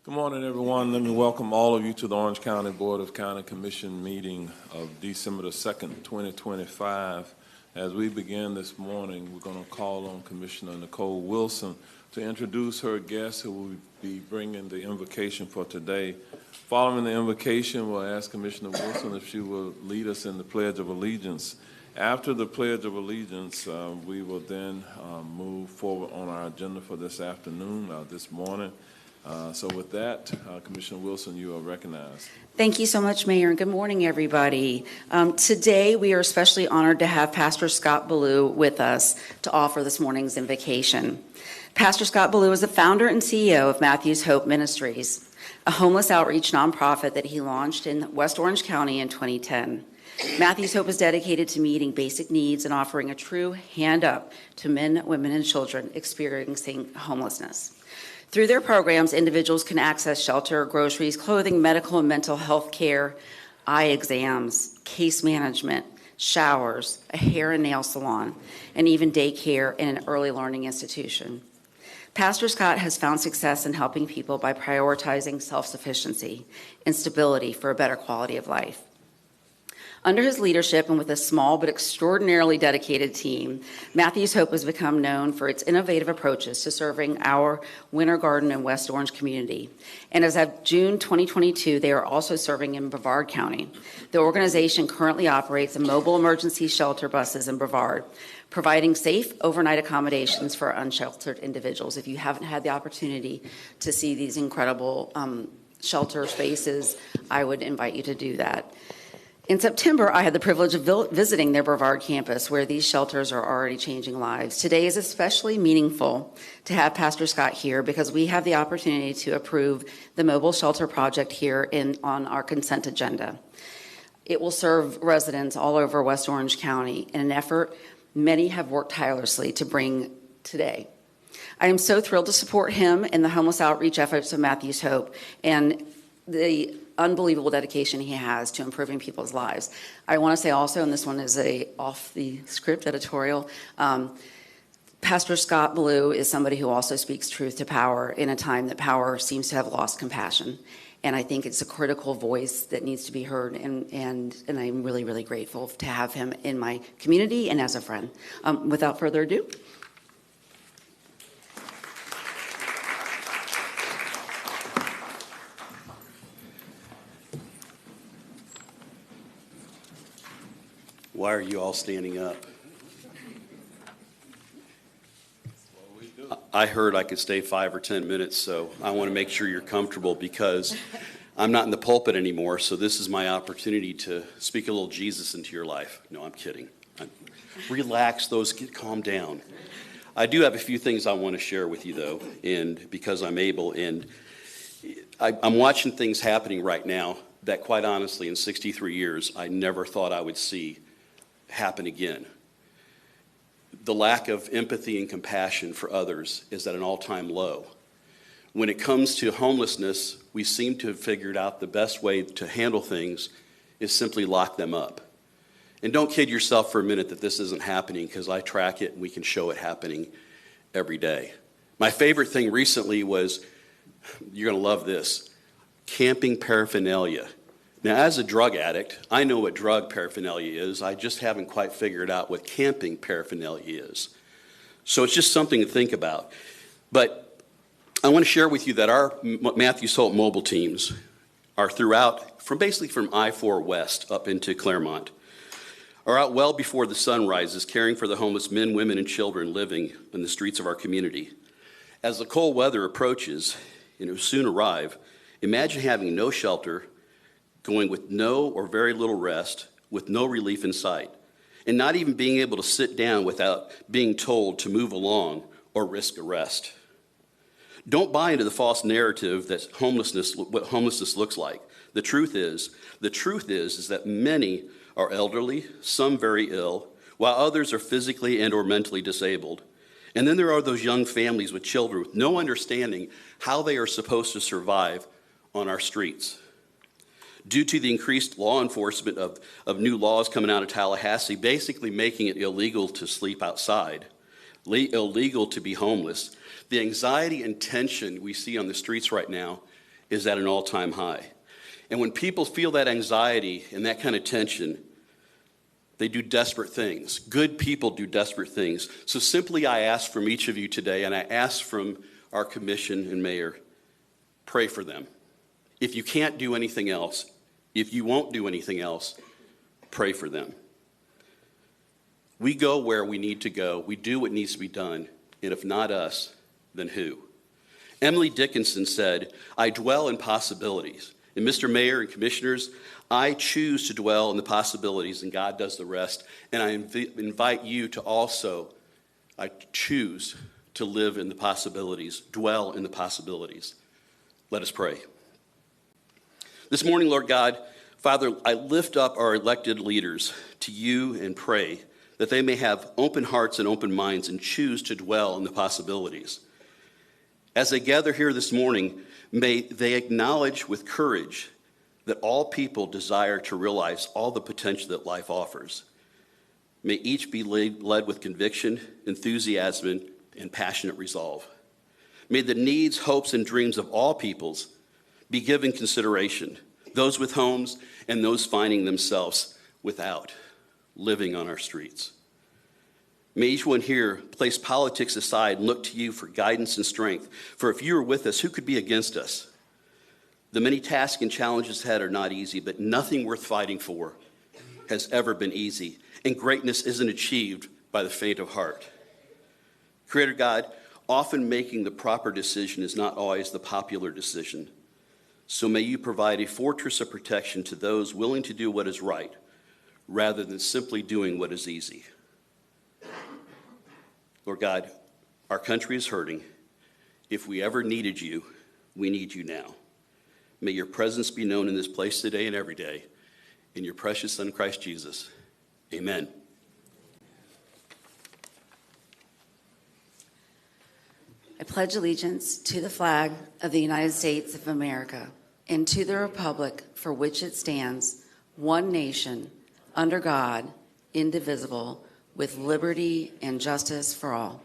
Good morning, everyone. Let me welcome all of you to the Orange County Board of County Commission meeting of December the 2nd, 2025. As we begin this morning, we're going to call on Commissioner Nicole Wilson to introduce her guest who will be bringing the invocation for today. Following the invocation, we'll ask Commissioner Wilson if she will lead us in the Pledge of Allegiance. After the Pledge of Allegiance, we will then move forward on our agenda for this afternoon, this morning. So with that, Commissioner Wilson, you are recognized. Thank you so much, Mayor, and good morning, everybody. Today, we are especially honored to have Pastor Scott Ballou with us to offer this morning's invocation. Pastor Scott Ballou is the founder and CEO of Matthew's Hope Ministries, a homeless outreach nonprofit that he launched in West Orange County in 2010. Matthew's Hope is dedicated to meeting basic needs and offering a true hand up to men, women, and children experiencing homelessness. Through their programs, individuals can access shelter, groceries, clothing, medical and mental health care, eye exams, case management, showers, a hair and nail salon, and even daycare in an early learning institution. Pastor Scott has found success in helping people by prioritizing self-sufficiency and stability for a better quality of life. Under his leadership and with a small but extraordinarily dedicated team, Matthew's Hope has become known for its innovative approaches to serving our Winter Garden and West Orange community. And as of June 2022, they are also serving in Brevard County. The organization currently operates a mobile emergency shelter buses in Brevard, providing safe overnight accommodations for unsheltered individuals. If you haven't had the opportunity to see these incredible shelter spaces, I would invite you to do that. In September, I had the privilege of visiting their Brevard campus, where these shelters are already changing lives. Today is especially meaningful to have Pastor Scott here because we have the opportunity to approve the mobile shelter project here on our consent agenda. It will serve residents all over West Orange County in an effort many have worked tirelessly to bring today. I am so thrilled to support him in the homeless outreach efforts of Matthew's Hope and the unbelievable dedication he has to improving people's lives. I want to say also, and this one is a off-the-script editorial, Pastor Scott Ballou is somebody who also speaks truth to power in a time that power seems to have lost compassion. And I think it's a critical voice that needs to be heard, and I'm really, really grateful to have him in my community and as a friend. Without further ado. Why are you all standing up? I heard I could stay 5 or 10 minutes, so I want to make sure you're comfortable because I'm not in the pulpit anymore, so this is my opportunity to speak a little Jesus into your life. No, I'm kidding. Relax, calm down. I do have a few things I want to share with you, though, and because I'm able, and I'm watching things happening right now that, quite honestly, in 63 years, I never thought I would see happen again. The lack of empathy and compassion for others is at an all-time low. When it comes to homelessness, we seem to have figured out the best way to handle things is simply lock them up. And don't kid yourself for a minute that this isn't happening, because I track it and we can show it happening every day. My favorite thing recently was, you're going to love this, camping paraphernalia. Now, as a drug addict, I know what drug paraphernalia is. I just haven't quite figured out what camping paraphernalia is. So it's just something to think about. But I want to share with you that our Matthew's Hope mobile teams are throughout, from I-4 West up into Claremont, are out well before the sun rises, caring for the homeless men, women, and children living in the streets of our community. As the cold weather approaches, and it will soon arrive, imagine having no shelter, going with no or very little rest, with no relief in sight, and not even being able to sit down without being told to move along or risk arrest. Don't buy into the false narrative that what homelessness looks like. The truth is that many are elderly, some very ill, while others are physically and or mentally disabled. And then there are those young families with children with no understanding how they are supposed to survive on our streets. Due to the increased law enforcement of new laws coming out of Tallahassee, basically making it illegal to sleep outside, illegal to be homeless, the anxiety and tension we see on the streets right now is at an all-time high. And when people feel that anxiety and that kind of tension, they do desperate things. Good people do desperate things. So simply I ask from each of you today, and I ask from our commission and mayor, pray for them. If you can't do anything else, if you won't do anything else, pray for them. We go where we need to go. We do what needs to be done. And if not us, then who? Emily Dickinson said, I dwell in possibilities. And Mr. Mayor and commissioners, I choose to dwell in the possibilities and God does the rest. And I invite you to also, I choose to live in the possibilities, dwell in the possibilities. Let us pray. This morning, Lord God, Father, I lift up our elected leaders to you and pray that they may have open hearts and open minds and choose to dwell in the possibilities. As they gather here this morning, may they acknowledge with courage that all people desire to realize all the potential that life offers. May each be led with conviction, enthusiasm, and passionate resolve. May the needs, hopes, and dreams of all peoples be given consideration, those with homes and those finding themselves without, living on our streets. May each one here place politics aside and look to you for guidance and strength. For if you are with us, who could be against us? The many tasks and challenges ahead are not easy, but nothing worth fighting for has ever been easy. And greatness isn't achieved by the faint of heart. Creator God, often making the proper decision is not always the popular decision. So may you provide a fortress of protection to those willing to do what is right, rather than simply doing what is easy. Lord God, our country is hurting. If we ever needed you, we need you now. May your presence be known in this place today and every day. In your precious Son, Christ Jesus. Amen. I pledge allegiance to the flag of the United States of America and to the republic for which it stands, one nation, under God, indivisible, with liberty and justice for all.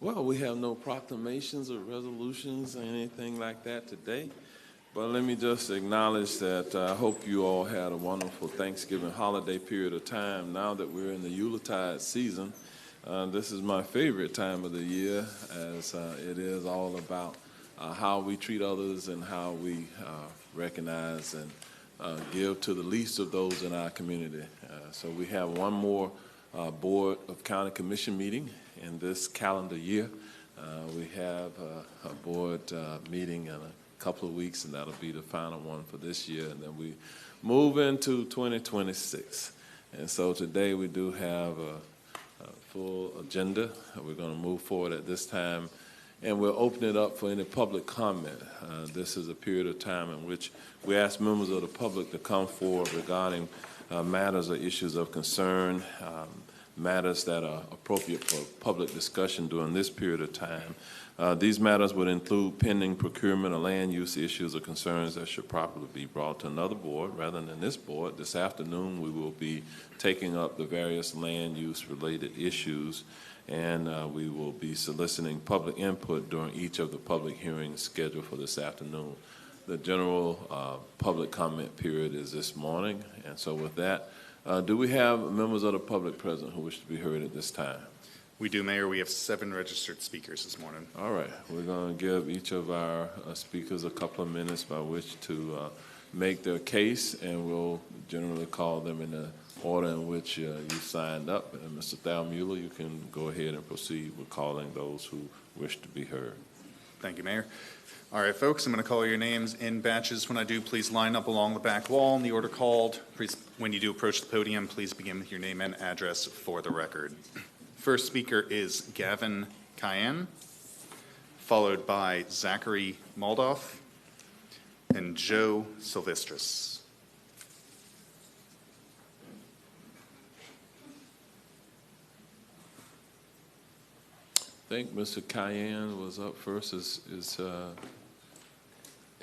Well, we have no proclamations or resolutions or anything like that today. But let me just acknowledge that I hope you all had a wonderful Thanksgiving holiday period of time. Now that we're in the Yuletide season, this is my favorite time of the year, as it is all about how we treat others and how we recognize and give to the least of those in our community. So we have one more Board of County Commission meeting in this calendar year. We have a board meeting in a couple of weeks, and that'll be the final one for this year, and then we move into 2026. And so today we do have a full agenda. We're going to move forward at this time, and we'll open it up for any public comment. This is a period of time in which we ask members of the public to come forward regarding matters or issues of concern. matters that are appropriate for public discussion during this period of time. These matters would include pending procurement or land use issues or concerns that should properly be brought to another board rather than this board. This afternoon, we will be taking up the various land use related issues, and we will be soliciting public input during each of the public hearings scheduled for this afternoon. The general public comment period is this morning, and so with that, do we have members of the public present who wish to be heard at this time? We do, Mayor. We have 7 registered speakers this morning. All right, we're going to give each of our speakers a couple of minutes by which to make their case, and we'll generally call them in the order in which you signed up. And Mr. Thalmuller, you can go ahead and proceed with calling those who wish to be heard. Thank you, Mayor. All right, folks, I'm going to call your names in batches. When I do, please line up along the back wall in the order called. Please, when you do approach the podium, please begin with your name and address for the record. First speaker is Gavin Cayenne, followed by Zachary Moldoff and Joe Silvestris. I think Mr. Cayenne was up first. Is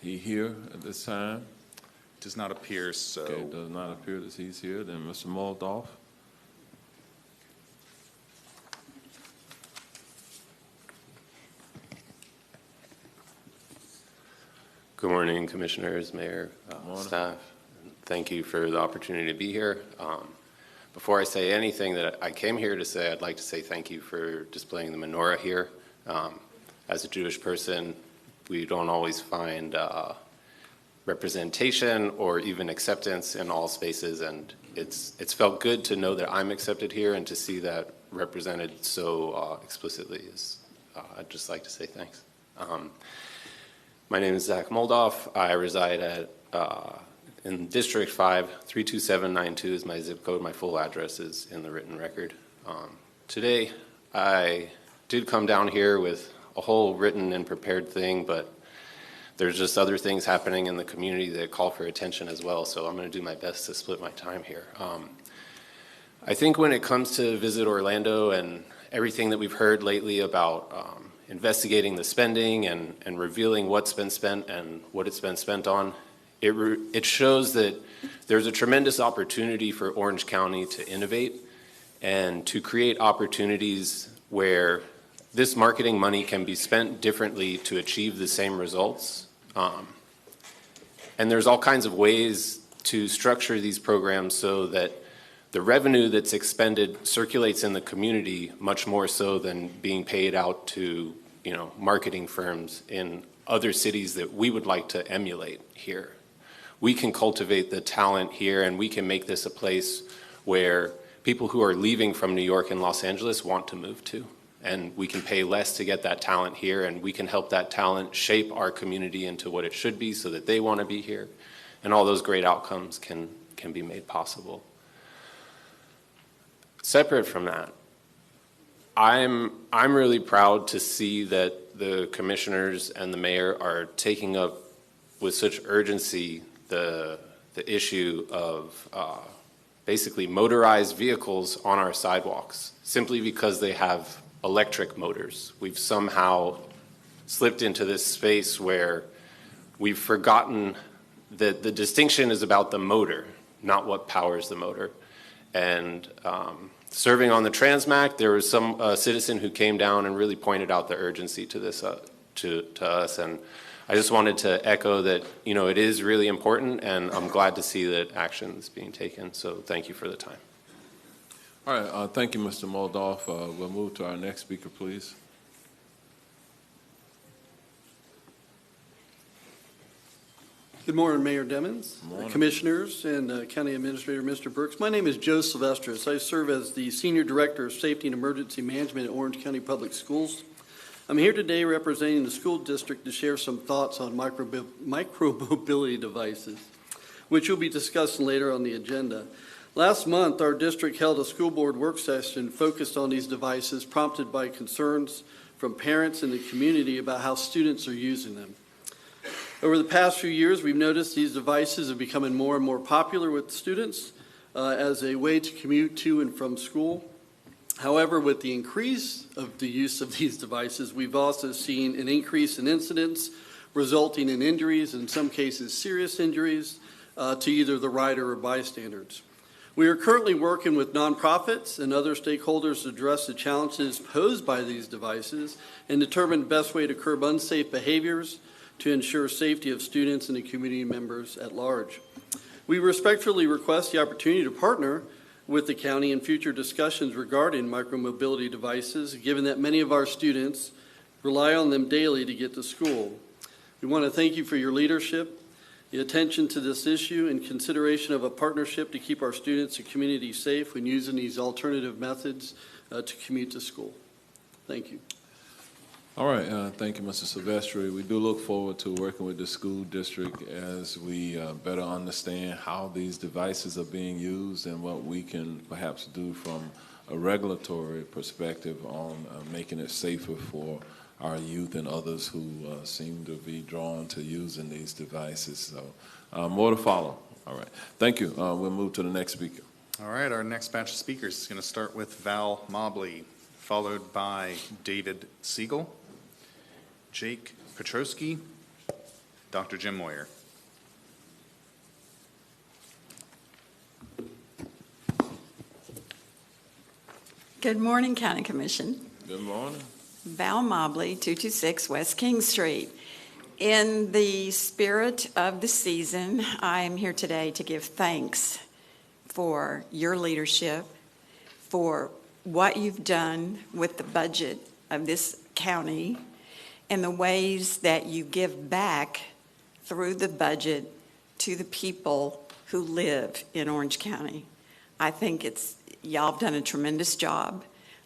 he here at this time? Does not appear so. Okay, it does not appear that he's here. Then Mr. Moldoff. Good morning, Commissioners, Mayor, staff. Thank you for the opportunity to be here. Before I say anything that I came here to say, I'd like to say thank you for displaying the menorah here. As a Jewish person, we don't always find representation or even acceptance in all spaces, and it's felt good to know that I'm accepted here and to see that represented so explicitly. I'd just like to say thanks. My name is Zach Moldoff. I reside at in District 5, 32792 is my zip code. My full address is in the written record. Today, I did come down here with a whole written and prepared thing, but there's just other things happening in the community that call for attention as well, so I'm going to do my best to split my time here. I think when it comes to Visit Orlando and everything that we've heard lately about investigating the spending and revealing what's been spent and what it's been spent on, it shows that there's a tremendous opportunity for Orange County to innovate and to create opportunities where this marketing money can be spent differently to achieve the same results. And there's all kinds of ways to structure these programs so that the revenue that's expended circulates in the community much more so than being paid out to, marketing firms in other cities that we would like to emulate here. We can cultivate the talent here, and we can make this a place where people who are leaving from New York and Los Angeles want to move to. And we can pay less to get that talent here, and we can help that talent shape our community into what it should be so that they want to be here. And all those great outcomes can be made possible. Separate from that, I'm really proud to see that the commissioners and the mayor are taking up with such urgency the issue of basically motorized vehicles on our sidewalks, simply because they have electric motors. We've somehow slipped into this space where we've forgotten that the distinction is about the motor, not what powers the motor. And serving on the Transmac, there was some citizen who came down and really pointed out the urgency to this to us. And I just wanted to echo that, it is really important, and I'm glad to see that action is being taken. So thank you for the time. All right, thank you, Mr. Moldoff. We'll move to our next speaker, please. Good morning, Mayor Demmons, Morning. Commissioners, and County Administrator Mr. Brooks. My name is Joe Silvestris. I serve as the Senior Director of Safety and Emergency Management at Orange County Public Schools. I'm here today representing the school district to share some thoughts on micromobility devices, which will be discussed later on the agenda. Last month, our district held a school board work session focused on these devices, prompted by concerns from parents and the community about how students are using them. Over the past few years, we've noticed these devices are becoming more and more popular with students as a way to commute to and from school. However, with the increase of the use of these devices, we've also seen an increase in incidents resulting in injuries, in some cases serious injuries, to either the rider or bystanders. We are currently working with nonprofits and other stakeholders to address the challenges posed by these devices and determine the best way to curb unsafe behaviors to ensure safety of students and the community members at large. We respectfully request the opportunity to partner with the county in future discussions regarding micromobility devices, given that many of our students rely on them daily to get to school. We want to thank you for your leadership, the attention to this issue, and consideration of a partnership to keep our students and community safe when using these alternative methods to commute to school. Thank you. All right, thank you, Mr. Silvestri. We do look forward to working with the school district as we better understand how these devices are being used and what we can perhaps do from a regulatory perspective on making it safer for our youth and others who seem to be drawn to using these devices. So more to follow. All right, thank you. We'll move to the next speaker. All right, our next batch of speakers is going to start with Val Mobley, followed by David Siegel, Jake Petrosky, Dr. Jim Moyer. Good morning, County Commission. Good morning. Val Mobley, 226 West King Street. In the spirit of the season, I am here today to give thanks for your leadership, for what you've done with the budget of this county, and the ways that you give back through the budget to the people who live in Orange County. I think y'all have done a tremendous job.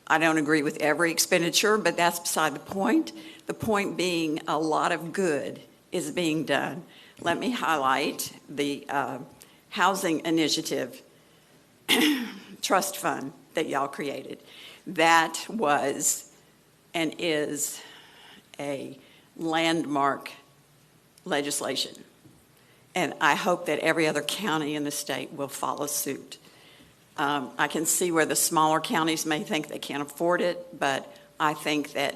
I don't agree with every expenditure, but that's beside the point. The point being a lot of good is being done. Let me highlight the housing initiative trust fund that y'all created. That was and is a landmark legislation. And I hope that every other county in the state will follow suit. I can see where the smaller counties may think they can't afford it, but I think that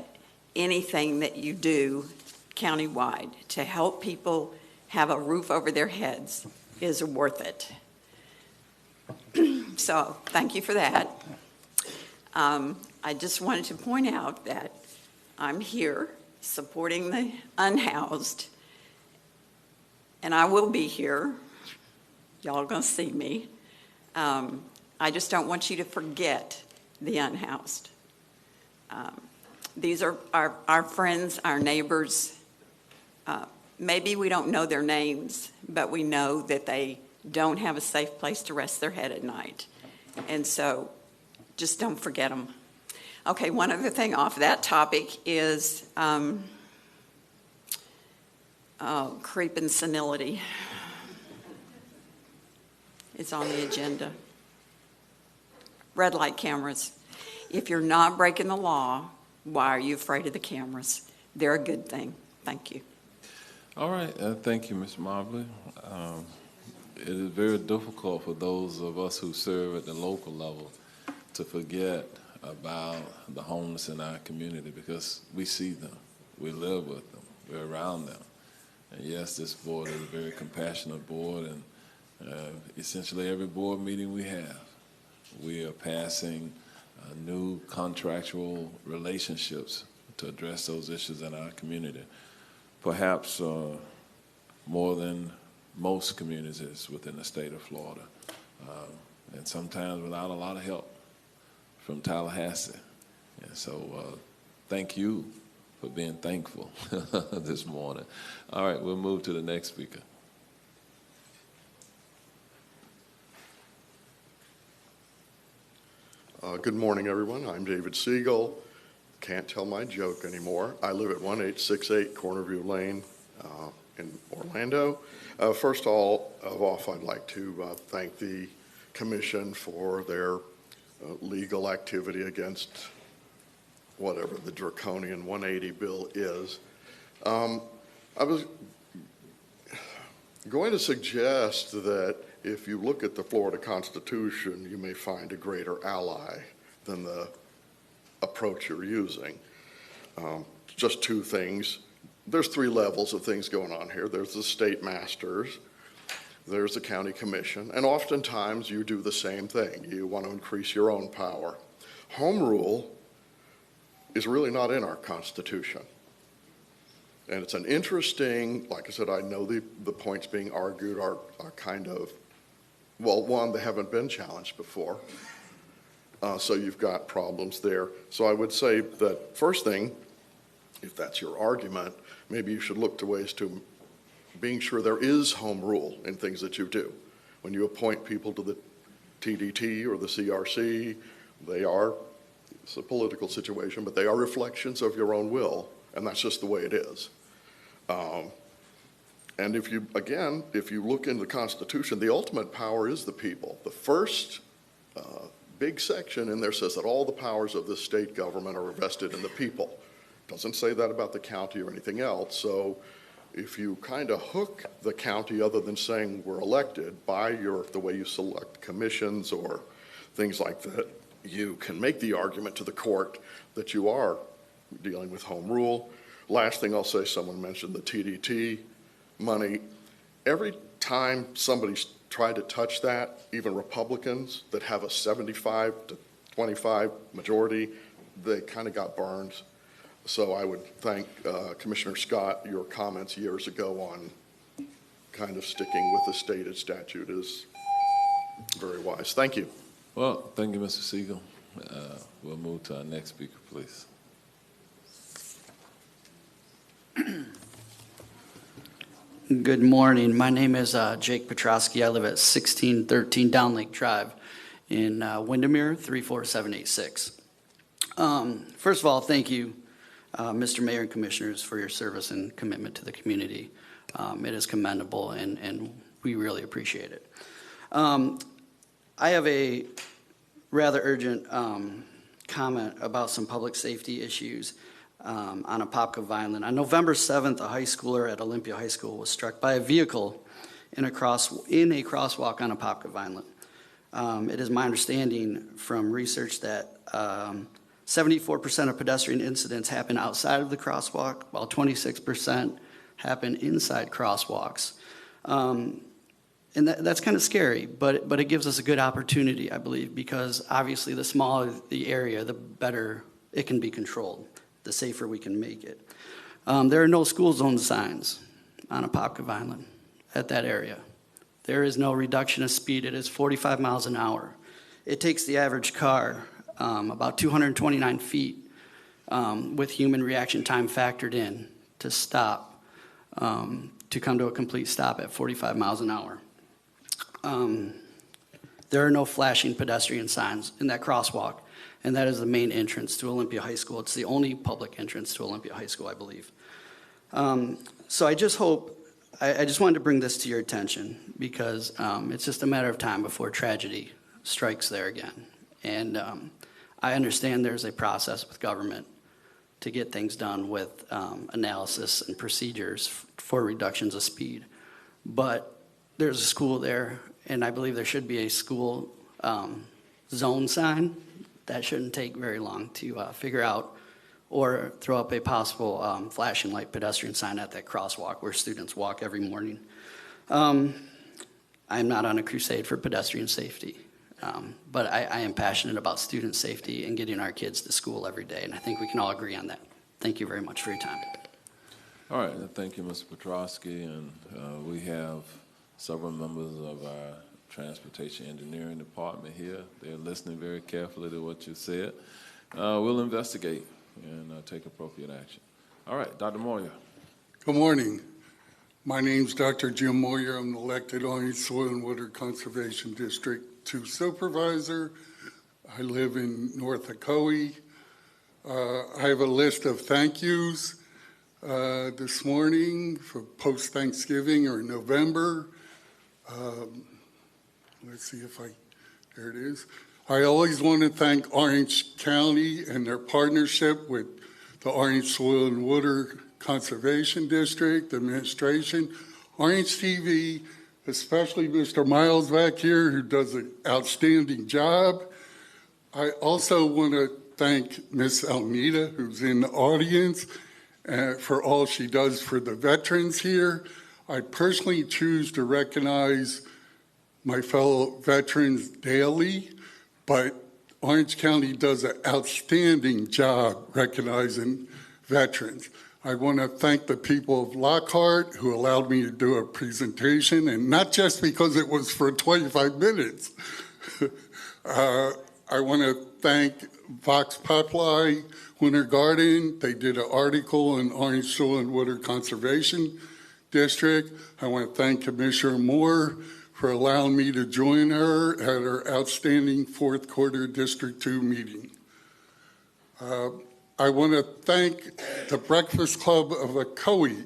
anything that you do countywide to help people have a roof over their heads is worth it. So thank you for that. I just wanted to point out that I'm here supporting the unhoused, and I will be here. Y'all are going to see me. I just don't want you to forget the unhoused. These are our friends, our neighbors. Maybe we don't know their names, but we know that they don't have a safe place to rest their head at night. And so just don't forget them. Okay, one other thing off that topic is creep and senility. It's on the agenda. Red light cameras. If you're not breaking the law, why are you afraid of the cameras? They're a good thing. Thank you. All right, thank you, Ms. Mobley. It is very difficult for those of us who serve at the local level to forget about the homeless in our community because we see them, we live with them, we're around them. And yes, this board is a very compassionate board, and essentially every board meeting we have, we are passing new contractual relationships to address those issues in our community. Perhaps more than most communities within the state of Florida, and sometimes without a lot of help from Tallahassee. And so thank you for being thankful this morning. All right, we'll move to the next speaker. Good morning, everyone. I'm David Siegel. Can't tell my joke anymore. I live at 1868 Cornerview Lane in Orlando. First of all, I'd like to thank the commission for their legal activity against whatever the draconian 180 bill is. I was going to suggest that if you look at the Florida Constitution, you may find a greater ally than the approach you're using. Just two things. There's three levels of things going on here. There's the state masters, there's the county commission, and oftentimes you do the same thing. You want to increase your own power. Home rule is really not in our Constitution. And it's an interesting, like I said, I know the points being argued are kind of, well, one, they haven't been challenged before. So you've got problems there. So I would say that first thing, if that's your argument, maybe you should look to ways to being sure there is home rule in things that you do. When you appoint people to the TDT or the CRC, it's a political situation, but they are reflections of your own will, and that's just the way it is. And if you look into the Constitution, the ultimate power is the people. The first big section in there says that all the powers of the state government are vested in the people. Doesn't say that about the county or anything else. So if you kind of hook the county, other than saying we're elected, by the way you select commissions or things like that, you can make the argument to the court that you are dealing with home rule. Last thing I'll say, someone mentioned the TDT money. Every time somebody's tried to touch that, even Republicans that have a 75 to 25 majority, they kind of got burned. So I would thank Commissioner Scott, your comments years ago on kind of sticking with the stated statute is very wise. Thank you. Well, thank you, Mr. Siegel. We'll move to our next speaker, please. Good morning. My name is Jake Petrosky. I live at 1613 Down Lake Drive in Windermere, 34786. First of all, thank you, Mr. Mayor and Commissioners, for your service and commitment to the community. It is commendable, and we really appreciate it. I have a rather urgent comment about some public safety issues on Apopka Vineland. On November 7th, a high schooler at Olympia High School was struck by a vehicle in a crosswalk on Apopka Vineland. It is my understanding from research that 74% of pedestrian incidents happen outside of the crosswalk, while 26% happen inside crosswalks. And that's kind of scary, but it gives us a good opportunity, I believe, because obviously the smaller the area, the better it can be controlled, the safer we can make it. There are no school zone signs on Apopka Vineland at that area. There is no reduction of speed. It is 45 miles an hour. It takes the average car about 229 feet with human reaction time factored in to stop, to come to a complete stop at 45 miles an hour. There are no flashing pedestrian signs in that crosswalk, and that is the main entrance to Olympia High School. It's the only public entrance to Olympia High School, I believe. So I just wanted to bring this to your attention because it's just a matter of time before tragedy strikes there again. And I understand there's a process with government to get things done with analysis and procedures for reductions of speed. But there's a school there, and I believe there should be a school zone sign. That shouldn't take very long to figure out, or throw up a possible flashing light pedestrian sign at that crosswalk where students walk every morning. I'm not on a crusade for pedestrian safety, but I am passionate about student safety and getting our kids to school every day, and I think we can all agree on that. Thank you very much for your time. All right, thank you, Mr. Petrosky, and we have several members of our Transportation Engineering Department here. They're listening very carefully to what you said. We'll investigate and take appropriate action. All right, Dr. Moyer. Good morning. My name's Dr. Jim Moyer. I'm the elected Orange Soil and Water Conservation District 2 Supervisor. I live in North Ocoee. I have a list of thank yous this morning for post-Thanksgiving or November. Let's see if there it is. I always want to thank Orange County and their partnership with the Orange Soil and Water Conservation District, administration, Orange TV, especially Mr. Miles back here who does an outstanding job. I also want to thank Miss Almeida, who's in the audience, for all she does for the veterans here. I personally choose to recognize my fellow veterans daily, but Orange County does an outstanding job recognizing veterans. I want to thank the people of Lockhart who allowed me to do a presentation, and not just because it was for 25 minutes. I want to thank Vox Populi, Winter Garden. They did an article in Orange Shoal and Woodard Conservation District. I want to thank Commissioner Moore for allowing me to join her at her outstanding fourth quarter District 2 meeting. I want to thank the Breakfast Club of Ocoee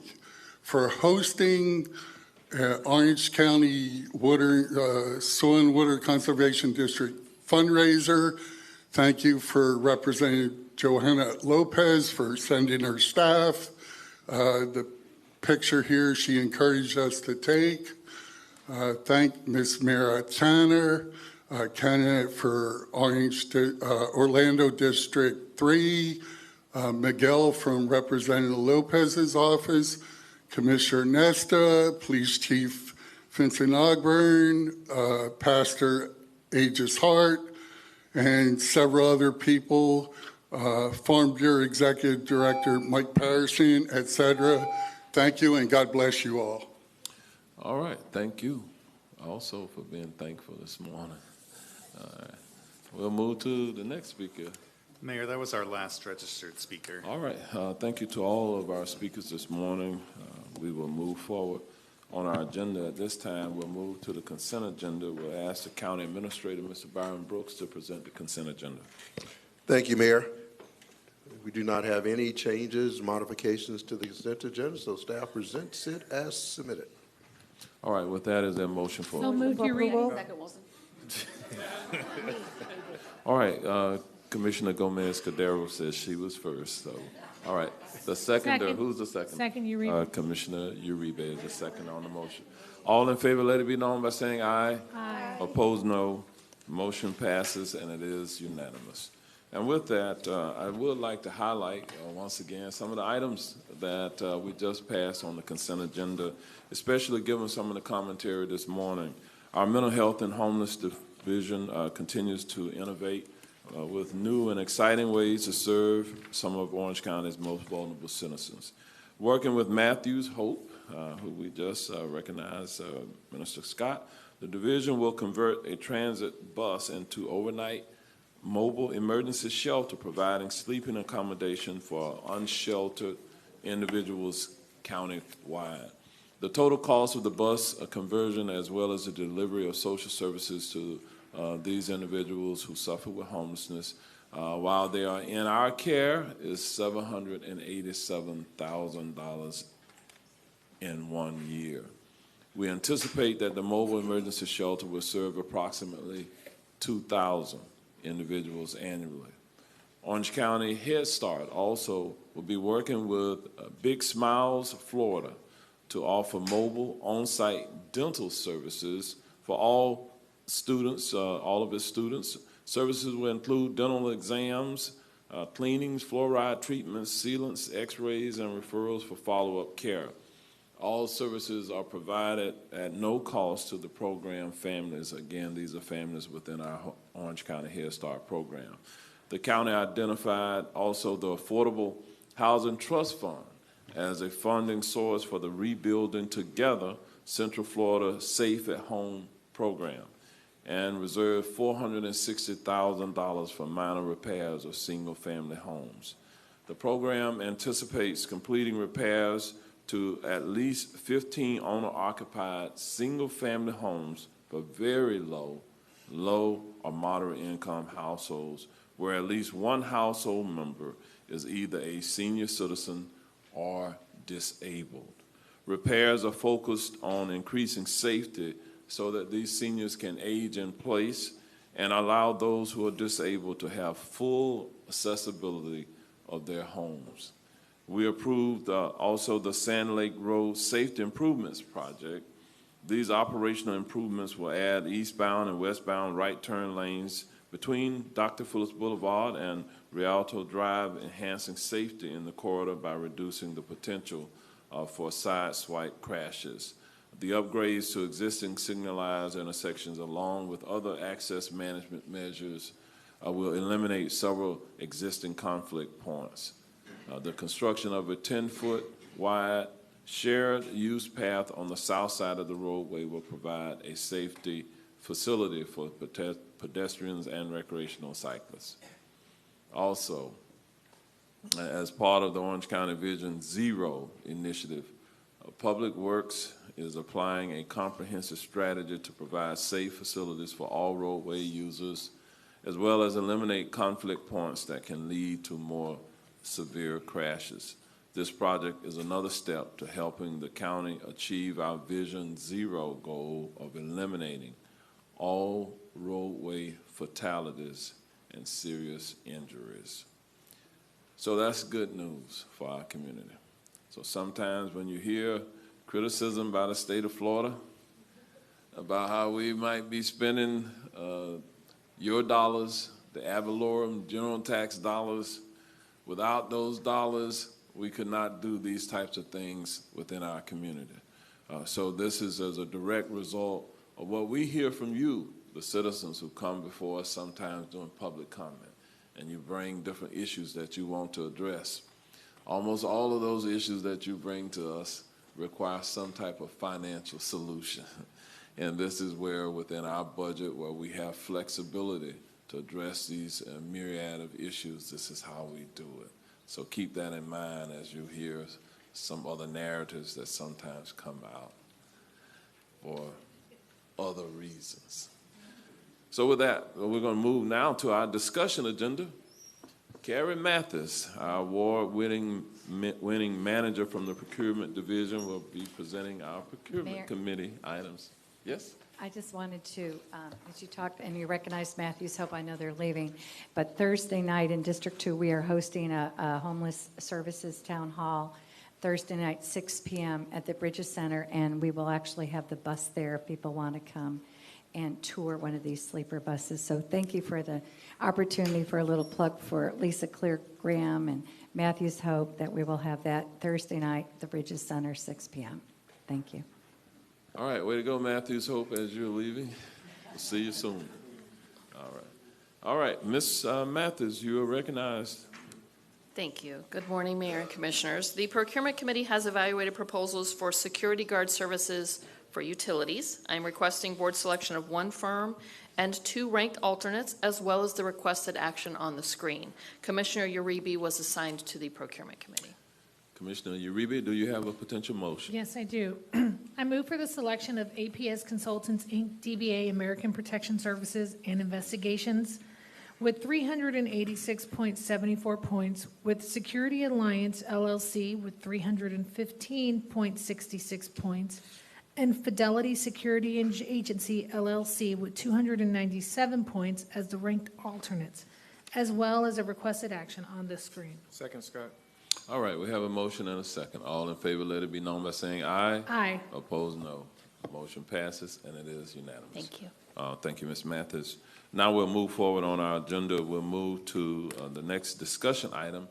for hosting Orange County Soil and Water Conservation District fundraiser. Thank you for Representative Johanna Lopez for sending her staff. The picture here she encouraged us to take. Thank Ms. Mara Tanner, candidate for Orlando District 3, Miguel from Representative Lopez's office, Commissioner Nesta, Police Chief Vincent Ogburn, Pastor Aegis Hart, and several other people, Farm Bureau Executive Director Mike Patterson, etc. Thank you, and God bless you all. All right, thank you also for being thankful this morning. All right. We'll move to the next speaker. Mayor, that was our last registered speaker. All right, thank you to all of our speakers this morning. We will move forward on our agenda. At this time, we'll move to the consent agenda. We'll ask the County Administrator, Mr. Byron Brooks, to present the consent agenda. Thank you, Mayor. We do not have any changes, modifications to the consent agenda, so staff presents it as submitted. All right, with that, is there a motion for? So moved, your reading. Second, Wilson. All right, Commissioner Gomez Cordero says she was first, so, all right. The seconder, Second. who's the second? Second, Uribe. Commissioner Uribe is the second on the motion. All in favor, let it be known by saying aye. Aye. Opposed, no. Motion passes, and it is unanimous. And with that, I would like to highlight, once again, some of the items that we just passed on the consent agenda, especially given some of the commentary this morning. Our Mental Health and Homeless Division continues to innovate with new and exciting ways to serve some of Orange County's most vulnerable citizens. Working with Matthews Hope, who we just recognized, Minister Scott, the division will convert a transit bus into overnight mobile emergency shelter, providing sleeping accommodation for unsheltered individuals county-wide. The total cost of the bus conversion, as well as the delivery of social services to these individuals who suffer with homelessness, while they are in our care, is $787,000 in 1 year. We anticipate that the mobile emergency shelter will serve approximately 2,000 individuals annually. Orange County Head Start also will be working with Big Smiles, Florida, to offer mobile on-site dental services for all students, all of its students. Services will include dental exams, cleanings, fluoride treatments, sealants, x-rays, and referrals for follow-up care. All services are provided at no cost to the program families. Again, these are families within our Orange County Head Start program. The county identified also the Affordable Housing Trust Fund as a funding source for the Rebuilding Together Central Florida Safe at Home program, and reserved $460,000 for minor repairs of single-family homes. The program anticipates completing repairs to at least 15 owner-occupied single-family homes for very low or moderate income households where at least one household member is either a senior citizen or disabled. Repairs are focused on increasing safety so that these seniors can age in place and allow those who are disabled to have full accessibility of their homes. We approved also the Sand Lake Road Safety Improvements Project. These operational improvements will add eastbound and westbound right turn lanes, between Dr. Phillips Boulevard and Rialto Drive, enhancing safety in the corridor by reducing the potential for side swipe crashes. The upgrades to existing signalized intersections, along with other access management measures, will eliminate several existing conflict points. The construction of a 10-foot wide shared use path on the south side of the roadway will provide a safety facility for pedestrians and recreational cyclists. Also, as part of the Orange County Vision Zero initiative, Public Works is applying a comprehensive strategy to provide safe facilities for all roadway users, as well as eliminate conflict points that can lead to more severe crashes. This project is another step to helping the county achieve our Vision Zero goal of eliminating all roadway fatalities and serious injuries. So that's good news for our community. So sometimes when you hear criticism by the state of Florida about how we might be spending your dollars, the ad valorem general tax dollars, without those dollars, we could not do these types of things within our community. So this is as a direct result of what we hear from you, the citizens who come before us sometimes during public comment, and you bring different issues that you want to address. Almost all of those issues that you bring to us require some type of financial solution. And this is where within our budget, where we have flexibility to address these myriad of issues, this is how we do it. So keep that in mind as you hear some other narratives that sometimes come out for other reasons. So with that, we're going to move now to our discussion agenda. Carrie Mathis, our award-winning manager from the Procurement Division, will be presenting our Procurement Mayor. Committee items. Yes? I just wanted to, as you talked, and you recognized Matthews Hope, I know they're leaving, but Thursday night in District 2, we are hosting a homeless services town hall, Thursday night, 6 p.m. at the Bridges Center, and we will actually have the bus there if people want to come and tour one of these sleeper buses. So thank you for the opportunity for a little plug for Lisa Clear Graham and Matthews Hope, that we will have that Thursday night at the Bridges Center, 6 p.m. Thank you. All right, way to go, Matthews Hope, as you're leaving. We'll see you soon. All right, Ms. Mathis, you are recognized. Thank you. Good morning, Mayor and Commissioners. The Procurement Committee has evaluated proposals for security guard services for utilities. I'm requesting board selection of one firm and 2 ranked alternates, as well as the requested action on the screen. Commissioner Uribe was assigned to the Procurement Committee. Commissioner Uribe, do you have a potential motion? Yes, I do. I move for the selection of APS Consultants, Inc., DBA American Protection Services and Investigations, with 386.74 points, with Security Alliance, LLC, with 315.66 points, and Fidelity Security Agency, LLC, with 297 points as the ranked alternates, as well as a requested action on the screen. Second, Scott. All right, we have a motion and a second. All in favor, let it be known by saying aye. Aye. Opposed, no. Motion passes, and it is unanimous. Thank you. Thank you, Ms. Mathis. Now we'll move forward on our agenda. We'll move to the next discussion item.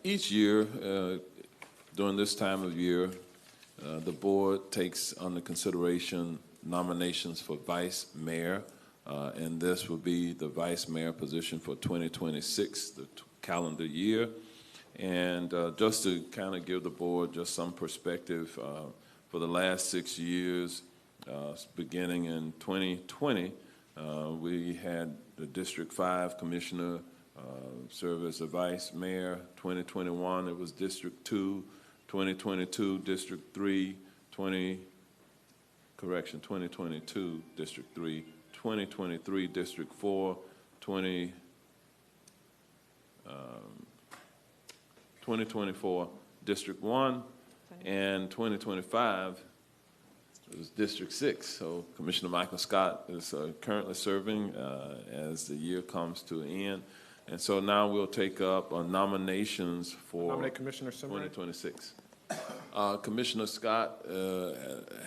Each year, during this time of year, the board takes under consideration nominations for vice mayor, and this will be the vice mayor position for 2026, the calendar year. And just to kind of give the board just some perspective, for the last 6 years, beginning in 2020, we had the District 5 Commissioner serve as the Vice Mayor. 2021, it was District 2. 2022, District 3. 2022, District 3. 2023, District 4. 2024, District 1, and 2025 is District 6. So Commissioner Michael Scott is currently serving as the year comes to an end. And so now we'll take up nominations for Nominate Commissioner Simray. 2026. Commissioner Scott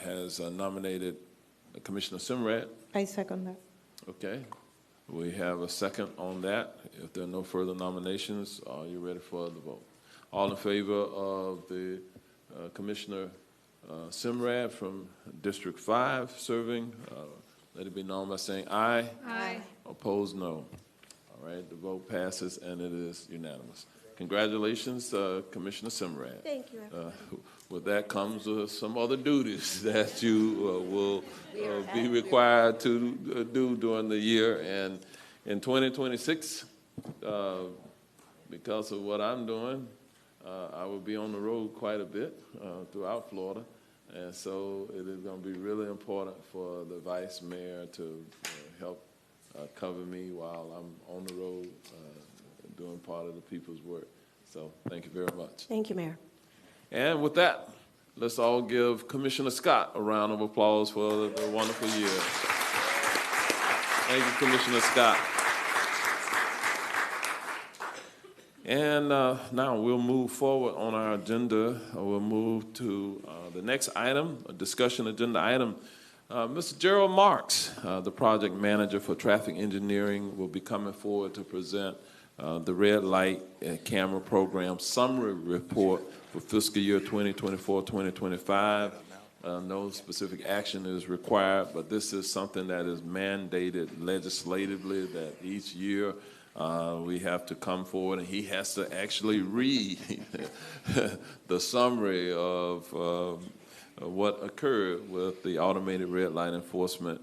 has nominated Commissioner Simrad. I second that. Okay. We have a second on that. If there are no further nominations, are you ready for the vote? All in favor of the Commissioner Simrad from District 5 serving, let it be known by saying aye. Aye. Opposed, no. All right, the vote passes and it is unanimous. Congratulations, Commissioner Simrad. Thank you. With that comes some other duties that you will be required to do during the year. And in 2026, because of what I'm doing, I will be on the road quite a bit throughout Florida. And so it is going to be really important for the Vice Mayor to help cover me while I'm on the road doing part of the people's work. So thank you very much. Thank you, Mayor. And with that, let's all give Commissioner Scott a round of applause for the wonderful year. Thank you, Commissioner Scott. And now we'll move forward on our agenda. We'll move to the next item, a discussion agenda item. Mr. Gerald Marks, the project manager for traffic engineering, will be coming forward to present the red light camera program summary report for fiscal year 2024-2025. No specific action is required, but this is something that is mandated legislatively that each year we have to come forward and he has to actually read the summary of what occurred with the automated red light enforcement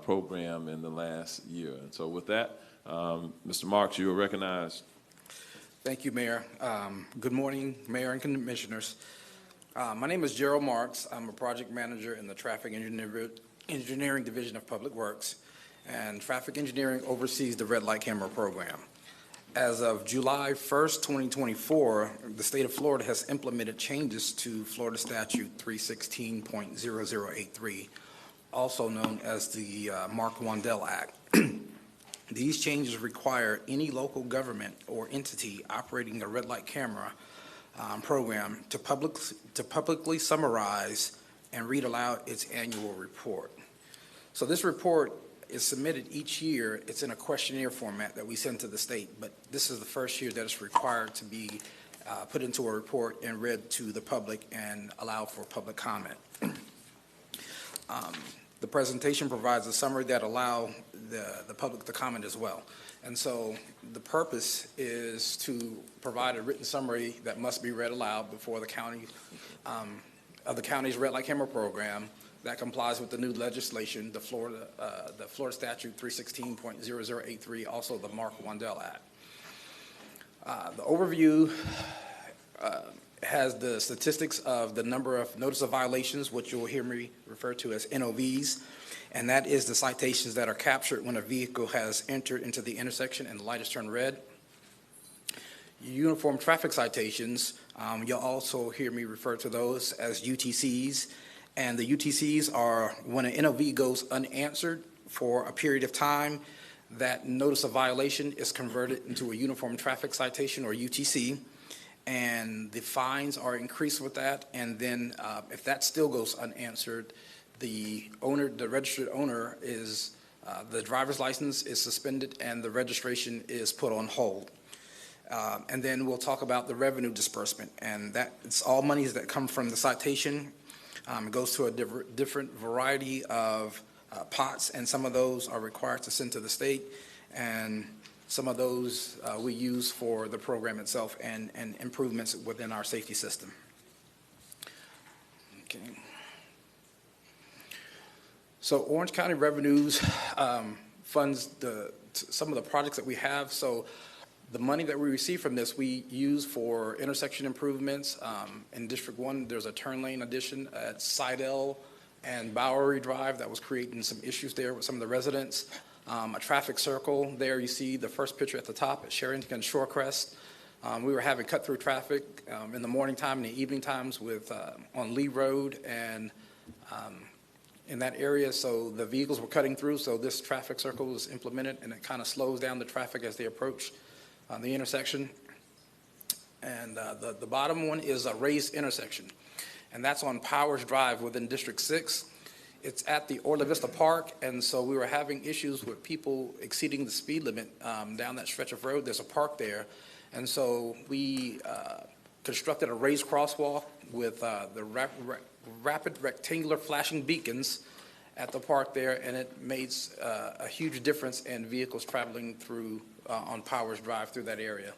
program in the last year. And so with that, Mr. Marks, you are recognized. Thank you, Mayor. Good morning, Mayor and Commissioners. My name is Gerald Marks. I'm a project manager in the Traffic Engineering Division of Public Works, and traffic engineering oversees the red light camera program. As of July 1st, 2024, the state of Florida has implemented changes to Florida Statute 316.0083, also known as the Mark Wandel Act. These changes require any local government or entity operating a red light camera program to publicly summarize and read aloud its annual report. So this report is submitted each year. It's in a questionnaire format that we send to the state, but this is the first year that it's required to be put into a report and read to the public and allow for public comment. The presentation provides a summary that allow the public to comment as well. And so the purpose is to provide a written summary that must be read aloud before the county, of the county's red light camera program that complies with the new legislation, the Florida Statute 316.0083, also the Mark Wandel Act. The overview has the statistics of the number of notice of violations, which you'll hear me refer to as NOVs, and that is the citations that are captured when a vehicle has entered into the intersection and the light is turned red. Uniform traffic citations, you'll also hear me refer to those as UTCs, and the UTCs are when an NOV goes unanswered for a period of time, that notice of violation is converted into a uniform traffic citation or UTC, and the fines are increased with that. And then if that still goes unanswered, the registered owner is, the driver's license is suspended and the registration is put on hold. And then we'll talk about the revenue disbursement, and that it's all monies that come from the citation. It goes to a different variety of pots, and some of those are required to send to the state, and some of those we use for the program itself and improvements within our safety system. Okay. So Orange County Revenues funds some of the projects that we have. So the money that we receive from this, we use for intersection improvements. In District 1, there's a turn lane addition at Seidel and Bowery Drive that was creating some issues there with some of the residents. A traffic circle there, you see the first picture at the top at Sherrington Shorecrest. We were having cut-through traffic in the morning time and the evening times with on Lee Road and in that area, so the vehicles were cutting through, so this traffic circle was implemented, and it kind of slows down the traffic as they approach the intersection. And the bottom one is a raised intersection, and that's on Powers Drive within District 6. It's at the Orla Vista Park, and so we were having issues with people exceeding the speed limit down that stretch of road. There's a park there, and so we constructed a raised crosswalk with the rapid rectangular flashing beacons at the park there, and it made a huge difference in vehicles traveling through on Powers Drive through that area.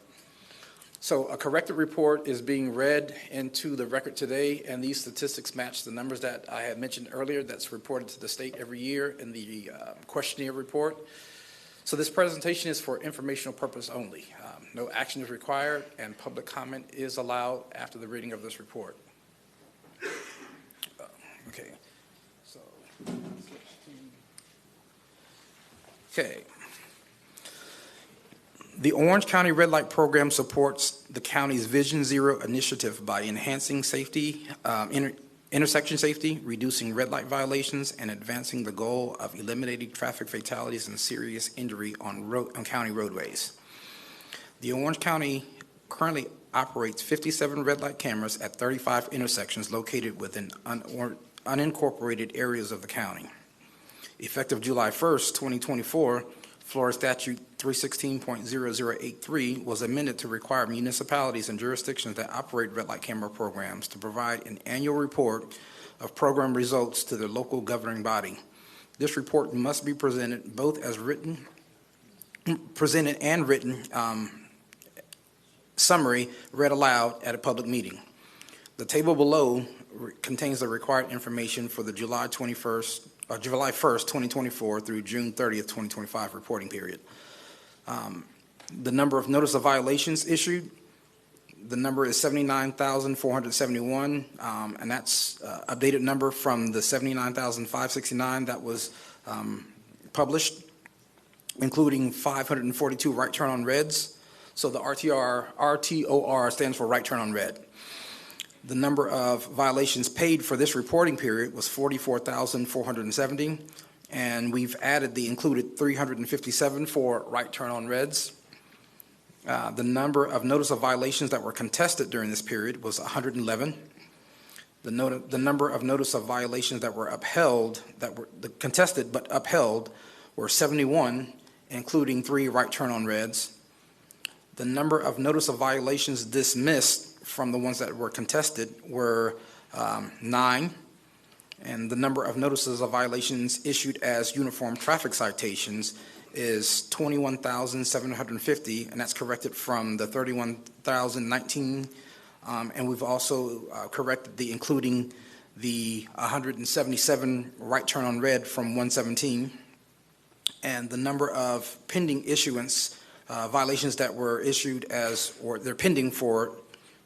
So a corrected report is being read into the record today, and these statistics match the numbers that I had mentioned earlier that's reported to the state every year in the questionnaire report. So this presentation is for informational purpose only. No action is required, and public comment is allowed after the reading of this report. Okay. So, okay. The Orange County Red Light Program supports the county's Vision Zero initiative by enhancing safety, intersection safety, reducing red light violations, and advancing the goal of eliminating traffic fatalities and serious injury on county roadways. The Orange County currently operates 57 red light cameras at 35 intersections located within unincorporated areas of the county. Effective July 1st, 2024, Florida Statute 316.0083 was amended to require municipalities and jurisdictions that operate red light camera programs to provide an annual report of program results to their local governing body. This report must be presented both as written summary read aloud at a public meeting. The table below contains the required information for the July 1st, 2024 through June 30th, 2025 reporting period. The number of notice of violations issued, the number is 79,471, and that's updated number from the 79,569 that was published, including 542 right turn on reds. So the RTOR stands for right turn on red. The number of violations paid for this reporting period was 44,470, and we've added the included 357 for right turn on reds. The number of notice of violations that were contested during this period was 111. The number of notice of violations that were upheld, that were contested but upheld, were 71, including 3 right turn on reds. The number of notice of violations dismissed from the ones that were contested were 9, and the number of notices of violations issued as uniform traffic citations is 21,750, and that's corrected from the 31,019, and we've also corrected including the 177 right turn on red from 117, and the number of pending issuance violations that were issued or they're pending for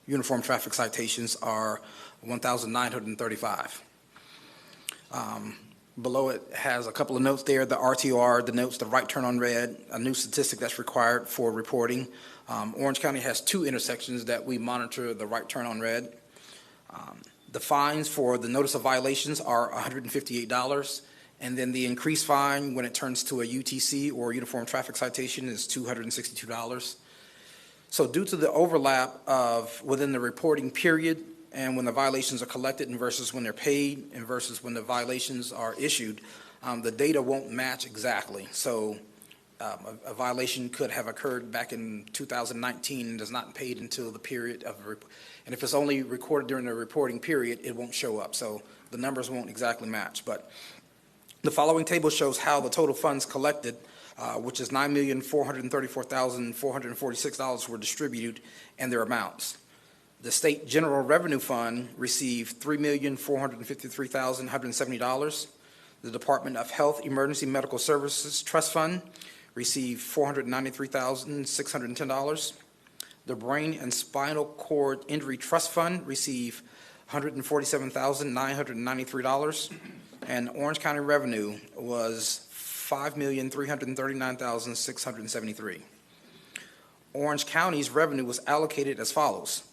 uniform traffic citations are 1,935. Below it has a couple of notes there. The RTOR denotes the right turn on red, a new statistic that's required for reporting. Orange County has 2 intersections that we monitor the right turn on red. The fines for the notice of violations are $158, and then the increased fine when it turns to a UTC or uniform traffic citation is $262. So due to the overlap of within the reporting period and when the violations are collected and versus when they're paid and versus when the violations are issued, the data won't match exactly. So a violation could have occurred back in 2019 and is not paid until the period of and if it's only recorded during the reporting period, it won't show up. So the numbers won't exactly match. But the following table shows how the total funds collected, which is $9,434,446 were distributed and their amounts. The State General Revenue Fund received $3,453,170. The Department of Health Emergency Medical Services Trust Fund received $493,610. The Brain and Spinal Cord Injury Trust Fund received $147,993. And Orange County revenue was $5,339,673. Orange County's revenue was allocated as follows.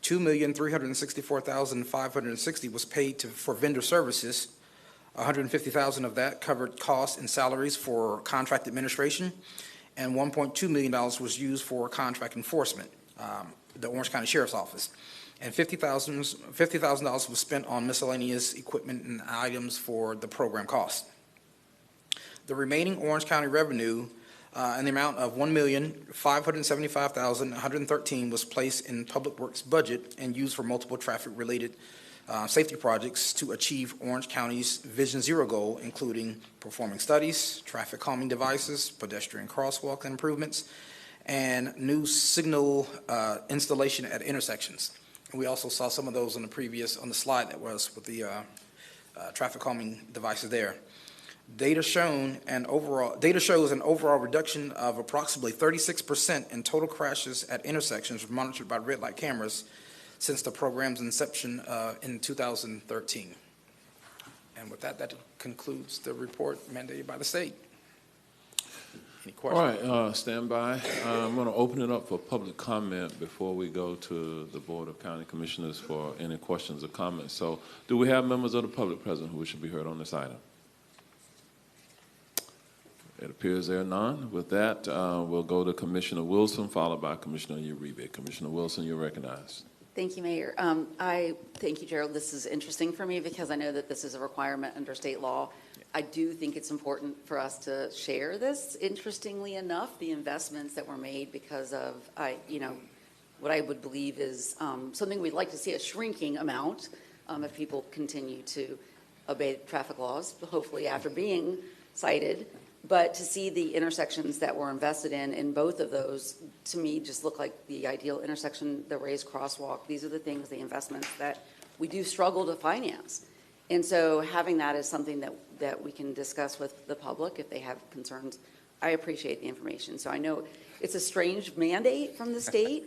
$2,364,560 was paid for vendor services. $150,000 of that covered costs and salaries for contract administration, and $1.2 million was used for contract enforcement, the Orange County Sheriff's Office. and $50,000 was spent on miscellaneous equipment and items for the program cost. The remaining Orange County revenue in the amount of $1,575,113 was placed in Public Works budget and used for multiple traffic-related safety projects to achieve Orange County's Vision Zero goal, including performing studies, traffic calming devices, pedestrian crosswalk improvements, and new signal installation at intersections. And we also saw some of those on the slide that was with the traffic calming devices there. Data shows an overall reduction of approximately 36% in total crashes at intersections monitored by red light cameras since the program's inception in 2013. And with that, that concludes the report mandated by the state. Any questions? All right, stand by. I'm going to open it up for public comment before we go to the Board of County Commissioners for any questions or comments. So do we have members of the public present who should be heard on this item? It appears there are none. With that, we'll go to Commissioner Wilson, followed by Commissioner Uribe. Commissioner Wilson, you're recognized. Thank you, Mayor. Thank you, Gerald. This is interesting for me because I know that this is a requirement under state law. I do think it's important for us to share this. Interestingly enough, the investments that were made because of, what I would believe is something we'd like to see a shrinking amount if people continue to obey traffic laws, hopefully after being cited. But to see the intersections that were invested in both of those, to me, just look like the ideal intersection, the raised crosswalk. These are the things, the investments that we do struggle to finance. And so having that is something that we can discuss with the public if they have concerns. I appreciate the information. So I know it's a strange mandate from the state,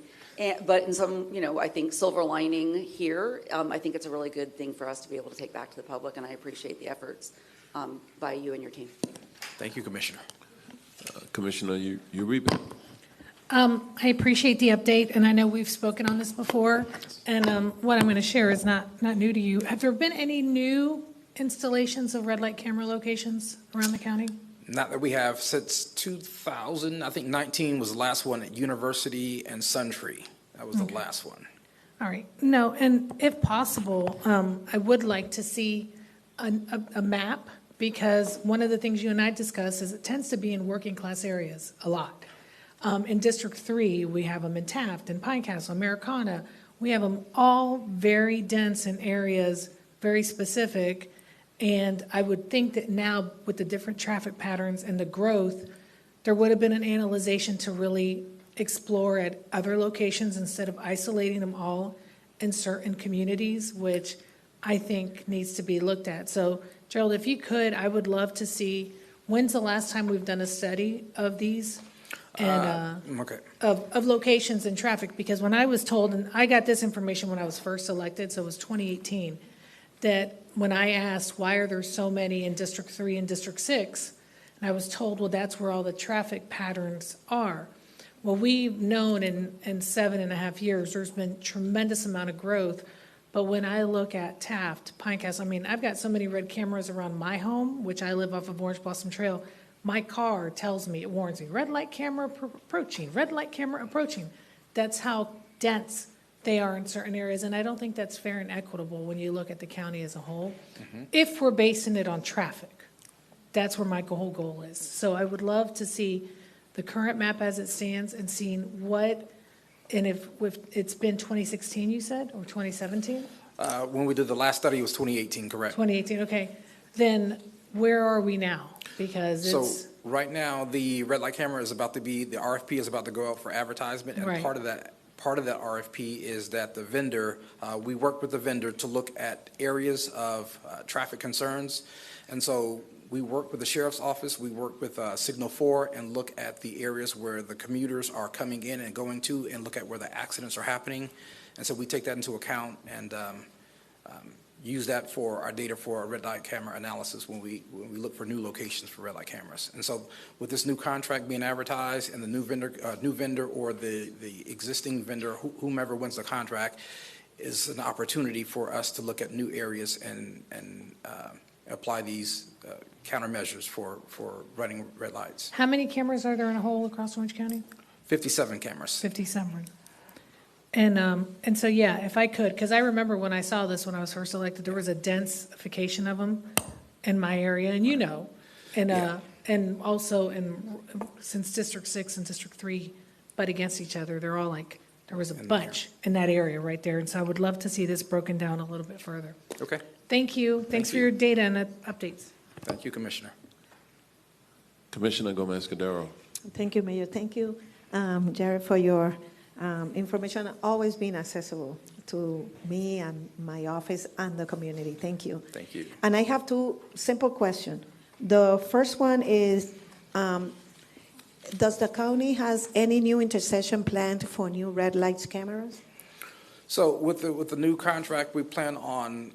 but in some, I think silver lining here, I think it's a really good thing for us to be able to take back to the public, and I appreciate the efforts by you and your team. Thank you, Commissioner. Commissioner Uribe. I appreciate the update, and I know we've spoken on this before, and what I'm going to share is not new to you. Have there been any new installations of red light camera locations around the county? Not that we have since 2000. I think 19 was the last one at University and Suntree. That was the last one. All right. No, and if possible, I would like to see a map, because one of the things you and I discussed is it tends to be in working class areas a lot. In District 3, we have them in Taft and Pinecastle, Americana. We have them all very dense in areas, very specific. And I would think that now with the different traffic patterns and the growth, there would have been an analyzation to really explore at other locations instead of isolating them all in certain communities, which I think needs to be looked at. So Gerald, if you could, I would love to see, when's the last time we've done a study of these? And Okay. of locations and traffic, because when I was told, and I got this information when I was first elected, so it was 2018, that when I asked, why are there so many in District 3 and District 6, and I was told, well, that's where all the traffic patterns are. Well, we've known in 7.5 years, there's been tremendous amount of growth. But when I look at Taft, Pinecastle, I've got so many red cameras around my home, which I live off of Orange Blossom Trail. My car tells me, it warns me, red light camera approaching, red light camera approaching. That's how dense they are in certain areas, and I don't think that's fair and equitable when you look at the county as a whole. If we're basing it on traffic, that's where my whole goal is. So I would love to see the current map as it stands and seeing what, and if it's been 2016, you said, or 2017? When we did the last study, it was 2018, correct? 2018, okay. Then where are we now? Because So it's, right now, the red light camera is about to be, the RFP is about to go out for advertisement. And Right. part of that RFP is that the vendor, we work with the vendor to look at areas of traffic concerns. And so we work with the sheriff's office, we work with Signal 4 and look at the areas where the commuters are coming in and going to, and look at where the accidents are happening. And so we take that into account and use that for our data for our red light camera analysis when we look for new locations for red light cameras. And so with this new contract being advertised and the new vendor or the existing vendor, whomever wins the contract, is an opportunity for us to look at new areas and apply these countermeasures for running red lights. how many cameras are there in a whole across Orange County? 57 cameras. 57. And so, yeah, if I could, because I remember when I saw this when I was first elected, there was a densification of them in my area, and and also since District 6 and District 3 butt against each other, they're all like, there was a bunch in that area right there. And so I would love to see this broken down a little bit further. Okay. Thank you. Thanks for your data and updates. Thank you, Commissioner. Commissioner Gomez-Cordero. Thank you, Mayor. Thank you, Jared, for your information always being accessible to me and my office and the community. Thank you. Thank you. And I have two simple questions. The first one is, does the county has any new intersection planned for new red lights cameras? So with the new contract, we plan on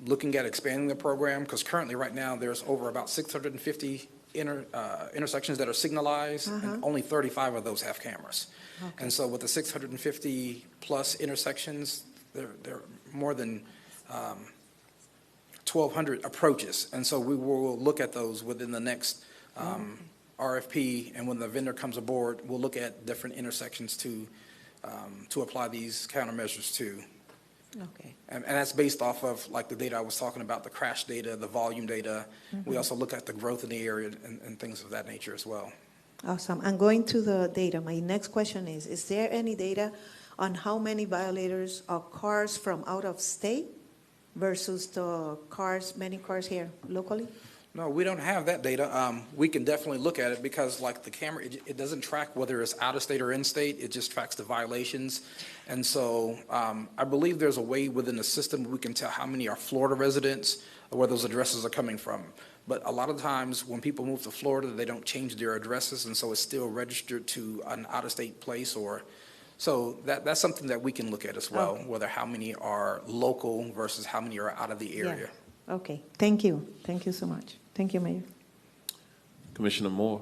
looking at expanding the program, because currently, right now, there's over about 650 intersections that are signalized, and only 35 of those have cameras. Okay. And so with the 650 plus intersections, there are more than 1,200 approaches. And so we will look at those within the next RFP, and when the vendor comes aboard, we'll look at different intersections to apply these countermeasures to. Okay. And that's based off of like the data I was talking about, the crash data, the volume data. We also look at the growth in the area and things of that nature as well. Awesome. And going to the data, my next question is there any data on how many violators are cars from out of state versus the many cars here locally? No, we don't have that data. We can definitely look at it, because like the camera, it doesn't track whether it's out of state or in state. It just tracks the violations. And so I believe there's a way within the system we can tell how many are Florida residents or where those addresses are coming from. But a lot of times when people move to Florida, they don't change their addresses, and so it's still registered to an out-of-state place. So that's something that we can look at as well, whether how many are local versus how many are out of the area. Yeah. Okay. Thank you. Thank you so much. Thank you, Mayor. Commissioner Moore.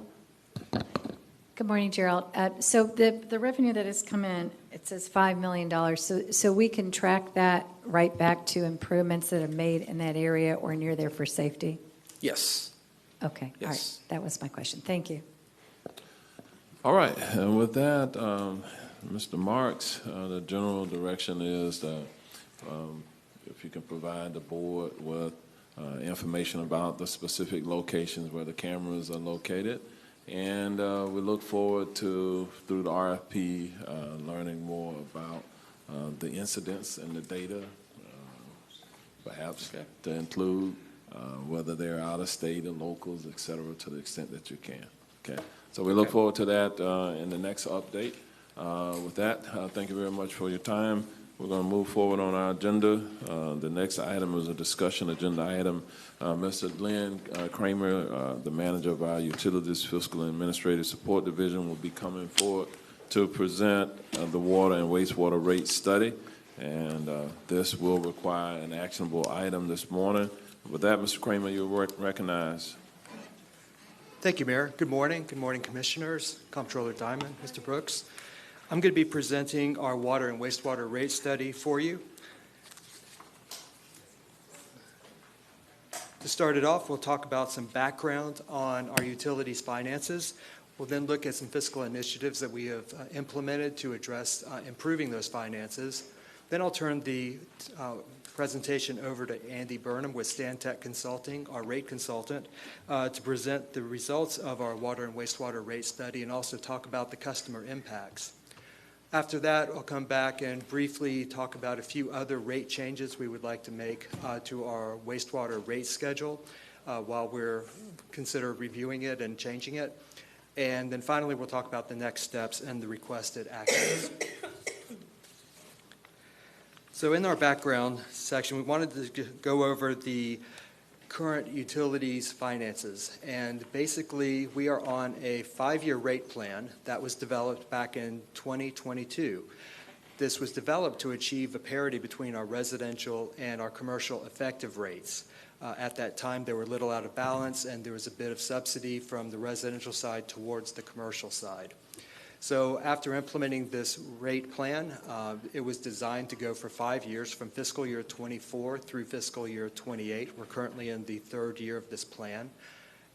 Good morning, Gerald. So the revenue that has come in, it says $5 million. So we can track that right back to improvements that are made in that area or near there for safety? Yes. Okay. Yes. All right. That was my question. Thank you. All right. And with that, Mr. Marks, the general direction is that if you can provide the board with information about the specific locations where the cameras are located. And we look forward to, through the RFP, learning more about the incidents and the data, perhaps to include whether they're out of state or locals, et cetera, to the extent that you can. Okay. So we look forward to that in the next update. With that, thank you very much for your time. We're going to move forward on our agenda. The next item is a discussion agenda item. Mr. Glenn Kramer, the manager of our Utilities Fiscal and Administrative Support Division, will be coming forward to present the water and wastewater rate study. And this will require an actionable item this morning. With that, Mr. Kramer, you're recognized. Thank you, Mayor. Good morning. Good morning, Commissioners, Comptroller Diamond, Mr. Brooks. I'm going to be presenting our water and wastewater rate study for you. To start it off, we'll talk about some background on our utilities finances. We'll then look at some fiscal initiatives that we have implemented to address improving those finances. Then I'll turn the presentation over to Andy Burnham with Stantec Consulting, our rate consultant, to present the results of our water and wastewater rate study and also talk about the customer impacts. After that, I'll come back and briefly talk about a few other rate changes we would like to make to our wastewater rate schedule while we're consider reviewing it and changing it. And then finally, we'll talk about the next steps and the requested actions. So in our background section, we wanted to go over the current utilities finances. And basically, we are on a 5-year rate plan that was developed back in 2022. This was developed to achieve a parity between our residential and our commercial effective rates. At that time, they were a little out of balance, and there was a bit of subsidy from the residential side towards the commercial side. So after implementing this rate plan, it was designed to go for 5 years from fiscal year 24 through fiscal year 28. We're currently in the 3rd year of this plan.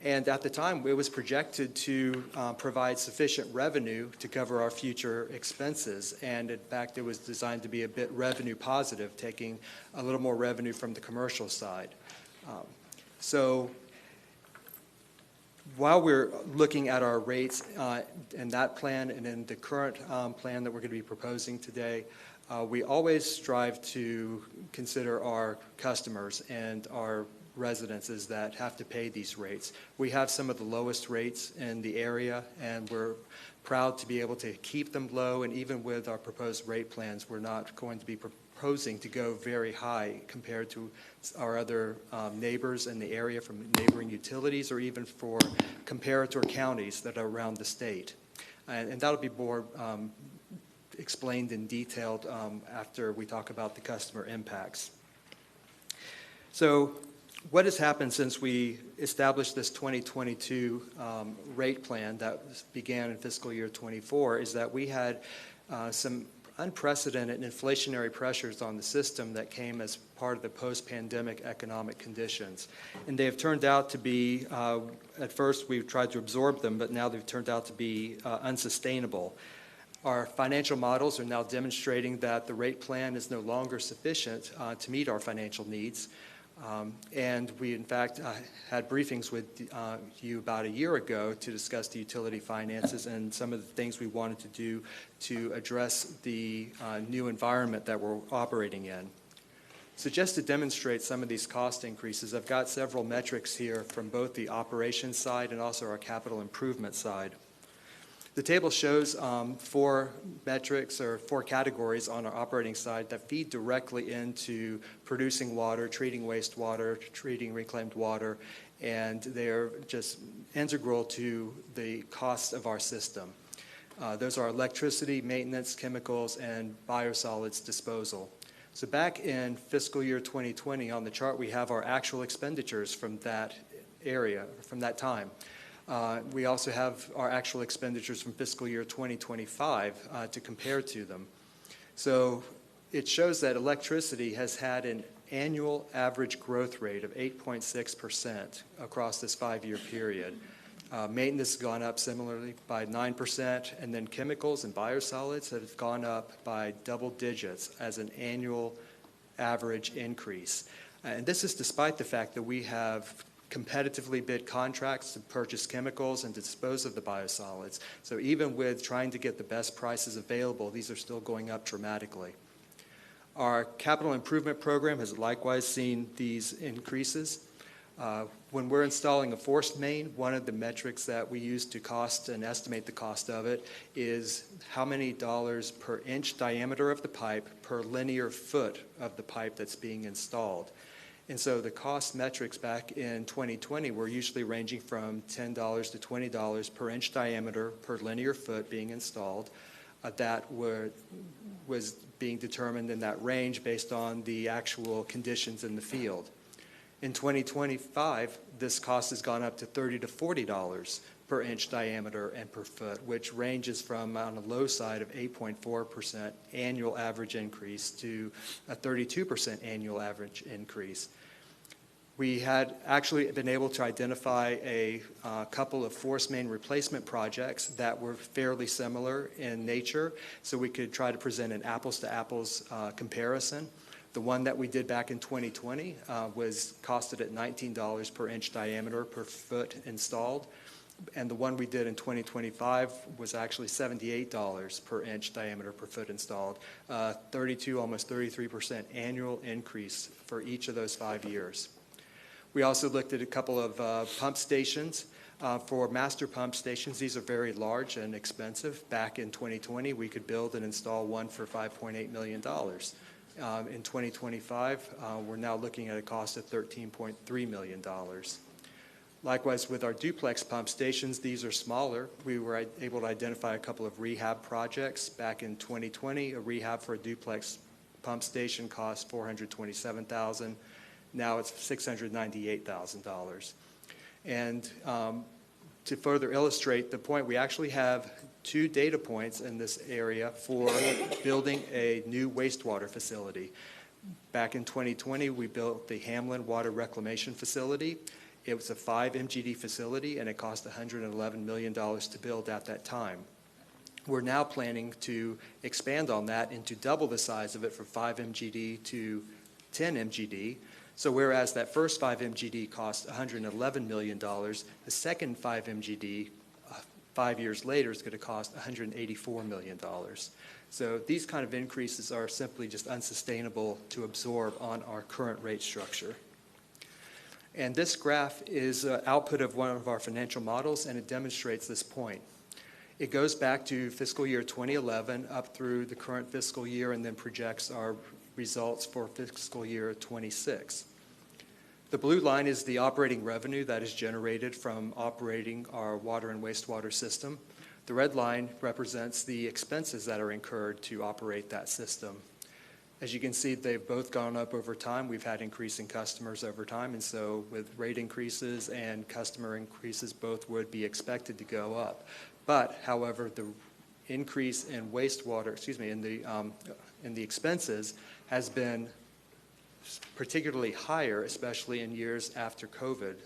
And at the time, it was projected to provide sufficient revenue to cover our future expenses. And in fact, it was designed to be a bit revenue positive, taking a little more revenue from the commercial side. So while we're looking at our rates in that plan and in the current plan that we're going to be proposing today, we always strive to consider our customers and our residences that have to pay these rates. We have some of the lowest rates in the area, and we're proud to be able to keep them low. And even with our proposed rate plans, we're not going to be proposing to go very high compared to our other neighbors in the area from neighboring utilities or even for comparator counties that are around the state. And that'll be more explained and detailed after we talk about the customer impacts. So what has happened since we established this 2022 rate plan that began in fiscal year 24 is that we had some unprecedented inflationary pressures on the system that came as part of the post-pandemic economic conditions. And they have turned out to be, at first we tried to absorb them, but now they've turned out to be unsustainable. Our financial models are now demonstrating that the rate plan is no longer sufficient to meet our financial needs. And we, in fact, had briefings with you about a year ago to discuss the utility finances and some of the things we wanted to do to address the new environment that we're operating in. So just to demonstrate some of these cost increases, I've got several metrics here from both the operations side and also our capital improvement side. The table shows 4 metrics or 4 categories on our operating side that feed directly into producing water, treating wastewater, treating reclaimed water, and they're just integral to the cost of our system. Those are electricity, maintenance, chemicals, and biosolids disposal. So back in fiscal year 2020, on the chart we have our actual expenditures from that area, from that time. We also have our actual expenditures from fiscal year 2025 to compare to them. So it shows that electricity has had an annual average growth rate of 8.6% across this 5-year period. Maintenance has gone up similarly by 9%, and then chemicals and biosolids have gone up by double digits as an annual average increase. And this is despite the fact that we have competitively bid contracts to purchase chemicals and to dispose of the biosolids. So even with trying to get the best prices available, these are still going up dramatically. Our capital improvement program has likewise seen these increases. When we're installing a forced main, one of the metrics that we use to cost and estimate the cost of it is how many dollars per inch diameter of the pipe per linear foot of the pipe that's being installed. And so the cost metrics back in 2020 were usually ranging from $10 to $20 per inch diameter per linear foot being installed. That was being determined in that range based on the actual conditions in the field. In 2025, this cost has gone up to $30 to $40 per inch diameter and per foot, which ranges from on the low side of 8.4% annual average increase to a 32% annual average increase. We had actually been able to identify a couple of force main replacement projects that were fairly similar in nature, so we could try to present an apples-to-apples comparison. The one that we did back in 2020 was costed at $19 per inch diameter per foot installed. And the one we did in 2025 was actually $78 per inch diameter per foot installed, 32, almost 33% annual increase for each of those 5 years. We also looked at a couple of pump stations. For master pump stations, these are very large and expensive. Back in 2020, we could build and install one for $5.8 million. In 2025, we're now looking at a cost of $13.3 million. Likewise, with our duplex pump stations, these are smaller. We were able to identify a couple of rehab projects. Back in 2020, a rehab for a duplex pump station cost $427,000. Now it's $698,000. And to further illustrate the point, we actually have 2 data points in this area for building a new wastewater facility. Back in 2020, we built the Hamlin Water Reclamation Facility. It was a 5 MGD facility, and it cost $111 million to build at that time. We're now planning to expand on that and to double the size of it from 5 MGD to 10 MGD. So whereas that first 5 MGD cost $111 million, the second 5 MGD 5 years later is going to cost $184 million. So these kind of increases are simply just unsustainable to absorb on our current rate structure. And this graph is an output of one of our financial models, and it demonstrates this point. It goes back to fiscal year 2011 up through the current fiscal year and then projects our results for fiscal year 26. The blue line is the operating revenue that is generated from operating our water and wastewater system. The red line represents the expenses that are incurred to operate that system. As you can see, they've both gone up over time. We've had increasing customers over time, and so with rate increases and customer increases, both would be expected to go up. But, however, the increase in wastewater, in the expenses has been particularly higher, especially in years after COVID.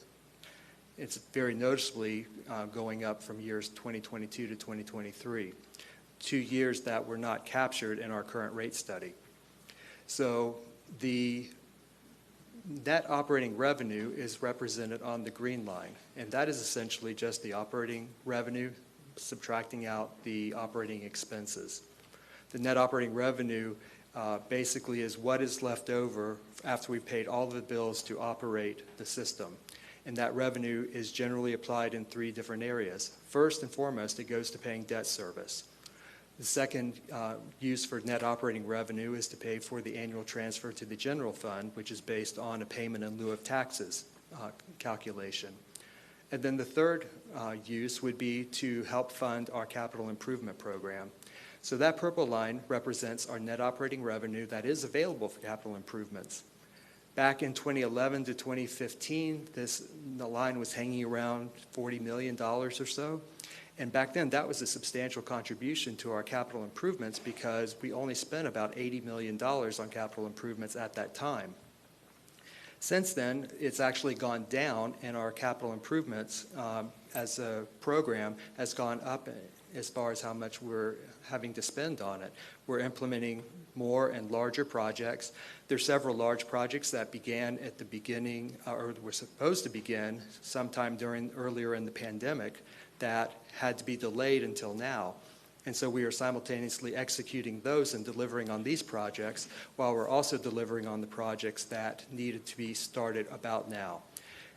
It's very noticeably going up from years 2022 to 2023, 2 years that were not captured in our current rate study. So the net operating revenue is represented on the green line, and that is essentially just the operating revenue subtracting out the operating expenses. The net operating revenue basically is what is left over after we've paid all the bills to operate the system. And that revenue is generally applied in 3 different areas. First and foremost, it goes to paying debt service. The second use for net operating revenue is to pay for the annual transfer to the general fund, which is based on a payment in lieu of taxes calculation. And then the third use would be to help fund our capital improvement program. So that purple line represents our net operating revenue that is available for capital improvements. Back in 2011 to 2015, the line was hanging around $40 million or so. And back then, that was a substantial contribution to our capital improvements because we only spent about $80 million on capital improvements at that time. Since then, it's actually gone down, and our capital improvements as a program has gone up as far as how much we're having to spend on it. We're implementing more and larger projects. There's several large projects that began at the beginning, or were supposed to begin sometime earlier in the pandemic, that had to be delayed until now. And so we are simultaneously executing those and delivering on these projects while we're also delivering on the projects that needed to be started about now.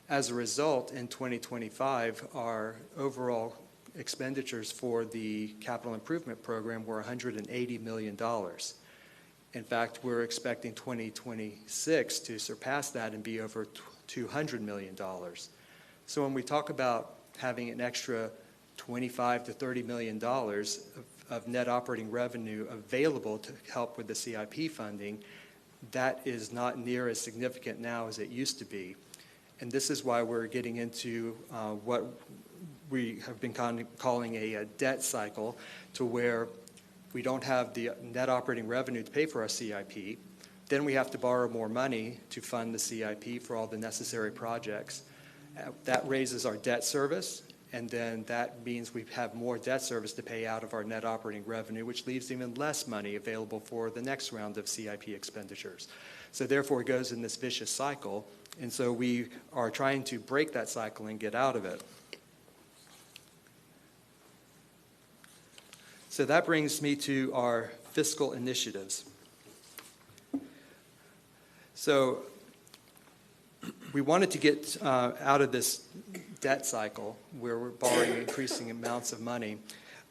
As a result, in 2025, our overall expenditures for the capital improvement program were $180 million. In fact, we're expecting 2026 to surpass that and be over $200 million. So when we talk about having an extra $25 to $30 million of net operating revenue available to help with the CIP funding, that is not near as significant now as it used to be. And this is why we're getting into what we have been calling a debt cycle, to where we don't have the net operating revenue to pay for our CIP. Then we have to borrow more money to fund the CIP for all the necessary projects. That raises our debt service, and then that means we have more debt service to pay out of our net operating revenue, which leaves even less money available for the next round of CIP expenditures. So therefore, it goes in this vicious cycle, and so we are trying to break that cycle and get out of it. So that brings me to our fiscal initiatives. So we wanted to get out of this debt cycle where we're borrowing increasing amounts of money,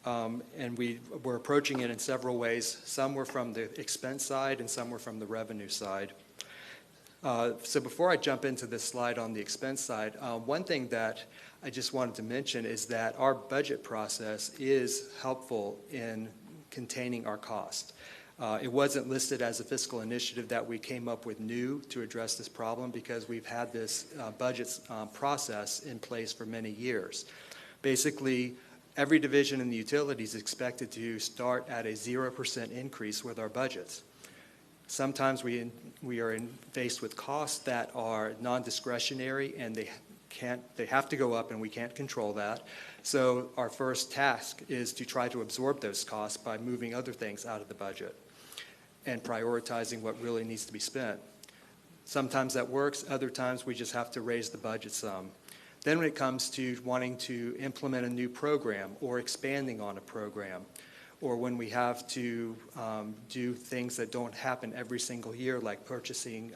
and we're approaching it in several ways. Some were from the expense side and some were from the revenue side. So before I jump into this slide on the expense side, one thing that I just wanted to mention is that our budget process is helpful in containing our cost. It wasn't listed as a fiscal initiative that we came up with new to address this problem, because we've had this budget process in place for many years. Basically, every division in the utilities is expected to start at a 0% increase with our budgets. Sometimes we are faced with costs that are non-discretionary, and they have to go up and we can't control that. So our first task is to try to absorb those costs by moving other things out of the budget and prioritizing what really needs to be spent. Sometimes that works, other times we just have to raise the budget some. Then when it comes to wanting to implement a new program or expanding on a program, or when we have to do things that don't happen every single year, like purchasing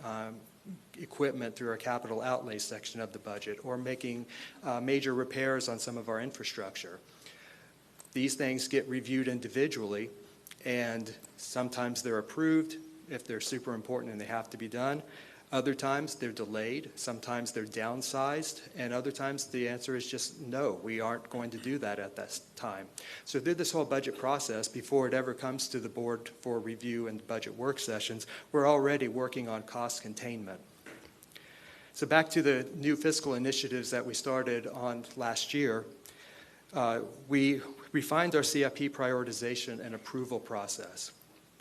equipment through our capital outlay section of the budget, or making major repairs on some of our infrastructure. These things get reviewed individually, and sometimes they're approved if they're super important and they have to be done. Other times they're delayed, sometimes they're downsized, and other times the answer is just no, we aren't going to do that at this time. So through this whole budget process, before it ever comes to the board for review and budget work sessions, we're already working on cost containment. So back to the new fiscal initiatives that we started on last year, we refined our CIP prioritization and approval process.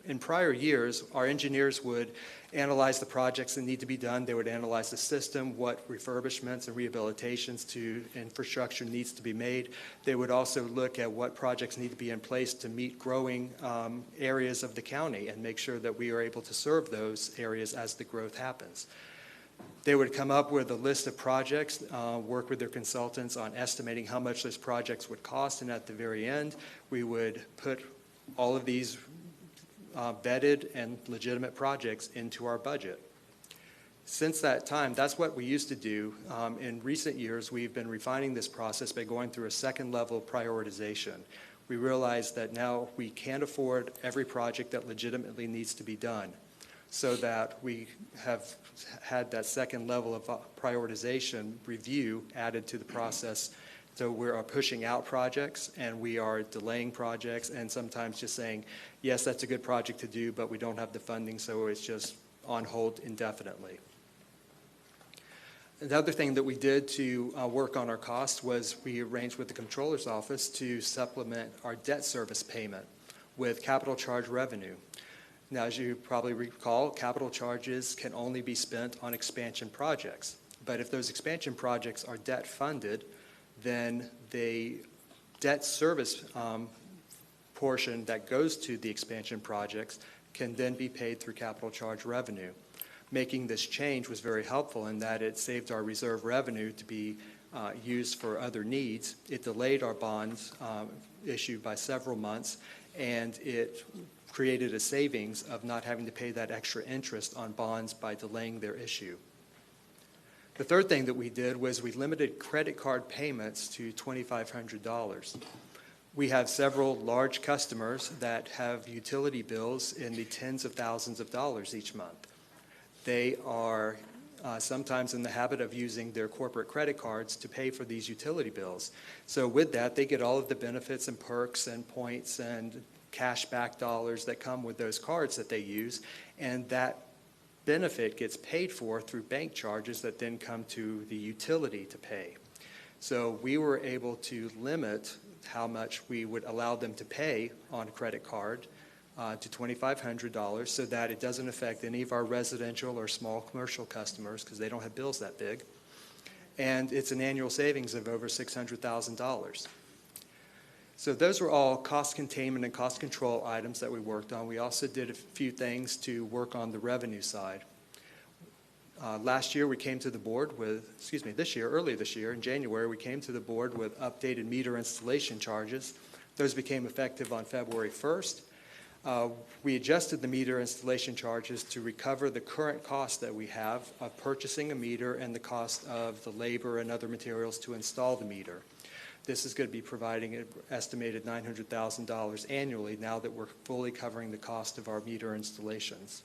In prior years, our engineers would analyze the projects that need to be done. They would analyze the system, what refurbishments and rehabilitations to infrastructure needs to be made. They would also look at what projects need to be in place to meet growing areas of the county and make sure that we are able to serve those areas as the growth happens. They would come up with a list of projects, work with their consultants on estimating how much those projects would cost, and at the very end, we would put all of these vetted and legitimate projects into our budget. Since that time, that's what we used to do. In recent years, we've been refining this process by going through a second level of prioritization. We realized that now we can't afford every project that legitimately needs to be done, so that we have had that second level of prioritization review added to the process. So we are pushing out projects, and we are delaying projects, and sometimes just saying, yes, that's a good project to do, but we don't have the funding, so it's just on hold indefinitely. Another thing that we did to work on our costs was we arranged with the Comptroller's Office to supplement our debt service payment with capital charge revenue. Now, as you probably recall, capital charges can only be spent on expansion projects. But if those expansion projects are debt funded, then the debt service portion that goes to the expansion projects can then be paid through capital charge revenue. Making this change was very helpful in that it saved our reserve revenue to be used for other needs. It delayed our bonds issue by several months, and it created a savings of not having to pay that extra interest on bonds by delaying their issue. The third thing that we did was we limited credit card payments to $2,500. We have several large customers that have utility bills in the tens of thousands of dollars each month. They are sometimes in the habit of using their corporate credit cards to pay for these utility bills. So with that, they get all of the benefits and perks and points and cash back dollars that come with those cards that they use, and that benefit gets paid for through bank charges that then come to the utility to pay. So we were able to limit how much we would allow them to pay on credit card to $2,500 so that it doesn't affect any of our residential or small commercial customers because they don't have bills that big. And it's an annual savings of over $600,000. So those were all cost containment and cost control items that we worked on. We also did a few things to work on the revenue side. Last year we came to the board with, earlier this year in January, we came to the board with updated meter installation charges. Those became effective on February 1st. We adjusted the meter installation charges to recover the current cost that we have of purchasing a meter and the cost of the labor and other materials to install the meter. This is going to be providing an estimated $900,000 annually now that we're fully covering the cost of our meter installations.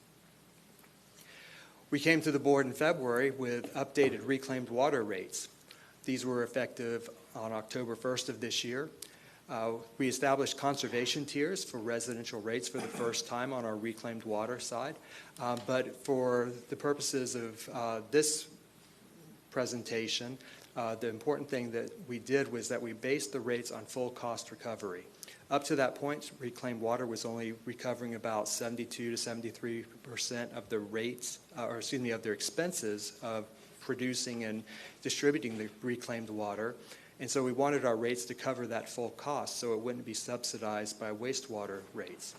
We came to the board in February with updated reclaimed water rates. These were effective on October 1st of this year. We established conservation tiers for residential rates for the first time on our reclaimed water side. But for the purposes of this presentation, the important thing that we did was that we based the rates on full cost recovery. Up to that point, reclaimed water was only recovering about 72 to 73% of the rates, of their expenses of producing and distributing the reclaimed water. And so we wanted our rates to cover that full cost so it wouldn't be subsidized by wastewater rates.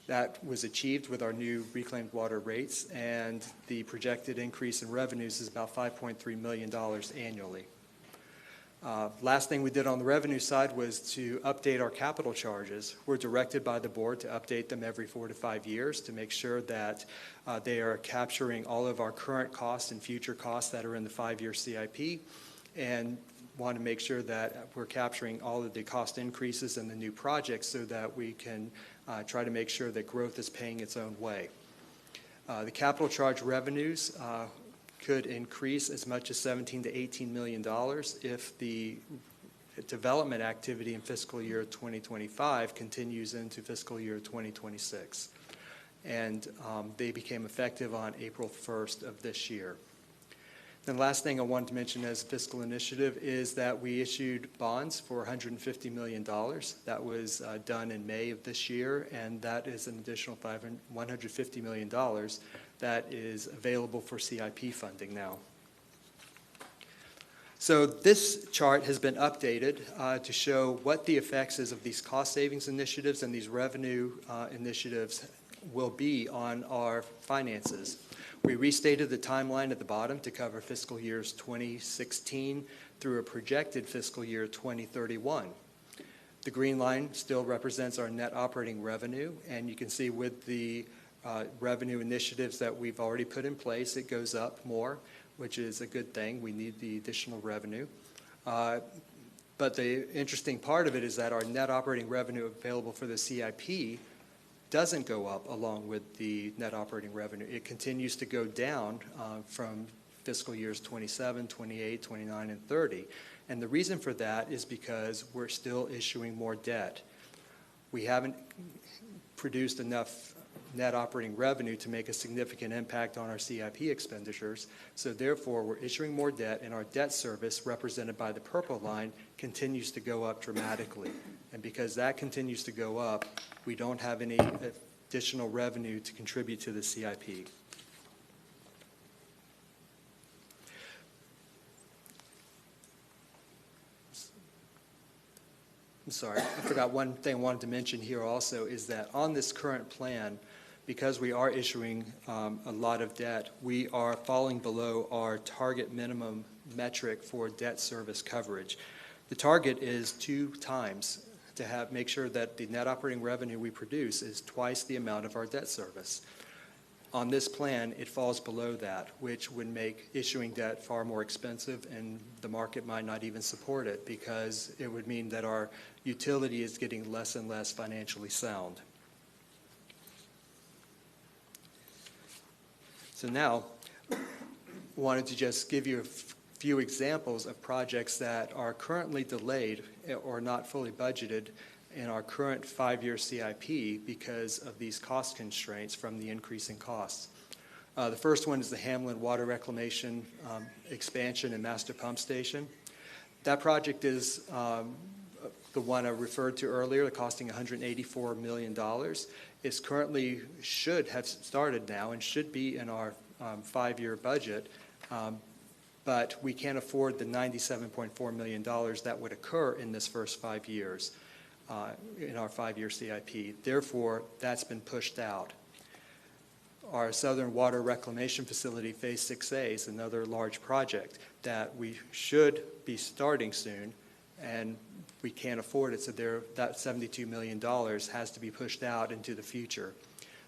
That was achieved with our new reclaimed water rates, and the projected increase in revenues is about $5.3 million annually. Last thing we did on the revenue side was to update our capital charges. We're directed by the board to update them every 4 to 5 years to make sure that they are capturing all of our current costs and future costs that are in the 5-year CIP, and want to make sure that we're capturing all of the cost increases and the new projects so that we can try to make sure that growth is paying its own way. The capital charge revenues could increase as much as $17 to $18 million if the development activity in fiscal year 2025 continues into fiscal year 2026. And they became effective on April 1st of this year. The last thing I wanted to mention as a fiscal initiative is that we issued bonds for $150 million. That was done in May of this year, and that is an additional $150 million that is available for CIP funding now. So this chart has been updated to show what the effects is of these cost savings initiatives and these revenue initiatives will be on our finances. We restated the timeline at the bottom to cover fiscal years 2016 through a projected fiscal year 2031. The green line still represents our net operating revenue, and you can see with the revenue initiatives that we've already put in place, it goes up more, which is a good thing. We need the additional revenue. But the interesting part of it is that our net operating revenue available for the CIP doesn't go up along with the net operating revenue. It continues to go down from fiscal years 27, 28, 29, and 30. And the reason for that is because we're still issuing more debt. We haven't produced enough net operating revenue to make a significant impact on our CIP expenditures. So therefore, we're issuing more debt, and our debt service, represented by the purple line, continues to go up dramatically. And because that continues to go up, we don't have any additional revenue to contribute to the CIP. I'm sorry, I forgot one thing I wanted to mention here also is that on this current plan, because we are issuing a lot of debt, we are falling below our target minimum metric for debt service coverage. The target is 2 times to make sure that the net operating revenue we produce is twice the amount of our debt service. On this plan, it falls below that, which would make issuing debt far more expensive, and the market might not even support it because it would mean that our utility is getting less and less financially sound. So now, I wanted to just give you a few examples of projects that are currently delayed or not fully budgeted in our current 5-year CIP because of these cost constraints from the increasing costs. The first one is the Hamlin Water Reclamation Expansion and Master Pump Station. That project is the one I referred to earlier, costing $184 million. It's currently should have started now and should be in our 5-year budget, but we can't afford the $97.4 million that would occur in this first 5 years in our 5-year CIP. Therefore, that's been pushed out. Our Southern Water Reclamation Facility Phase 6A is another large project that we should be starting soon, and we can't afford it, so that $72 million has to be pushed out into the future.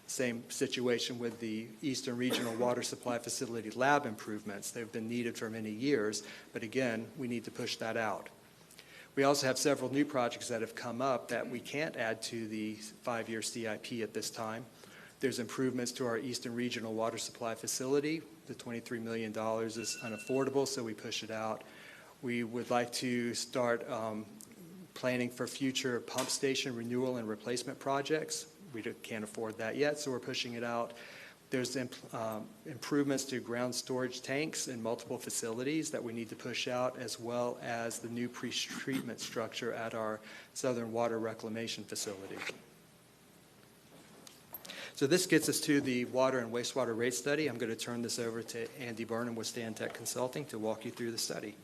Same situation with the Eastern Regional Water Supply Facility lab improvements. They've been needed for many years, but again, we need to push that out. We also have several new projects that have come up that we can't add to the 5-year CIP at this time. There's improvements to our Eastern Regional Water Supply Facility. The $23 million is unaffordable, so we push it out. We would like to start planning for future pump station renewal and replacement projects. We can't afford that yet, so we're pushing it out. There's improvements to ground storage tanks in multiple facilities that we need to push out, as well as the new pre-treatment structure at our Southern Water Reclamation Facility. So this gets us to the water and wastewater rate study. I'm going to turn this over to Andy Burnham with Stantec Consulting to walk you through the study.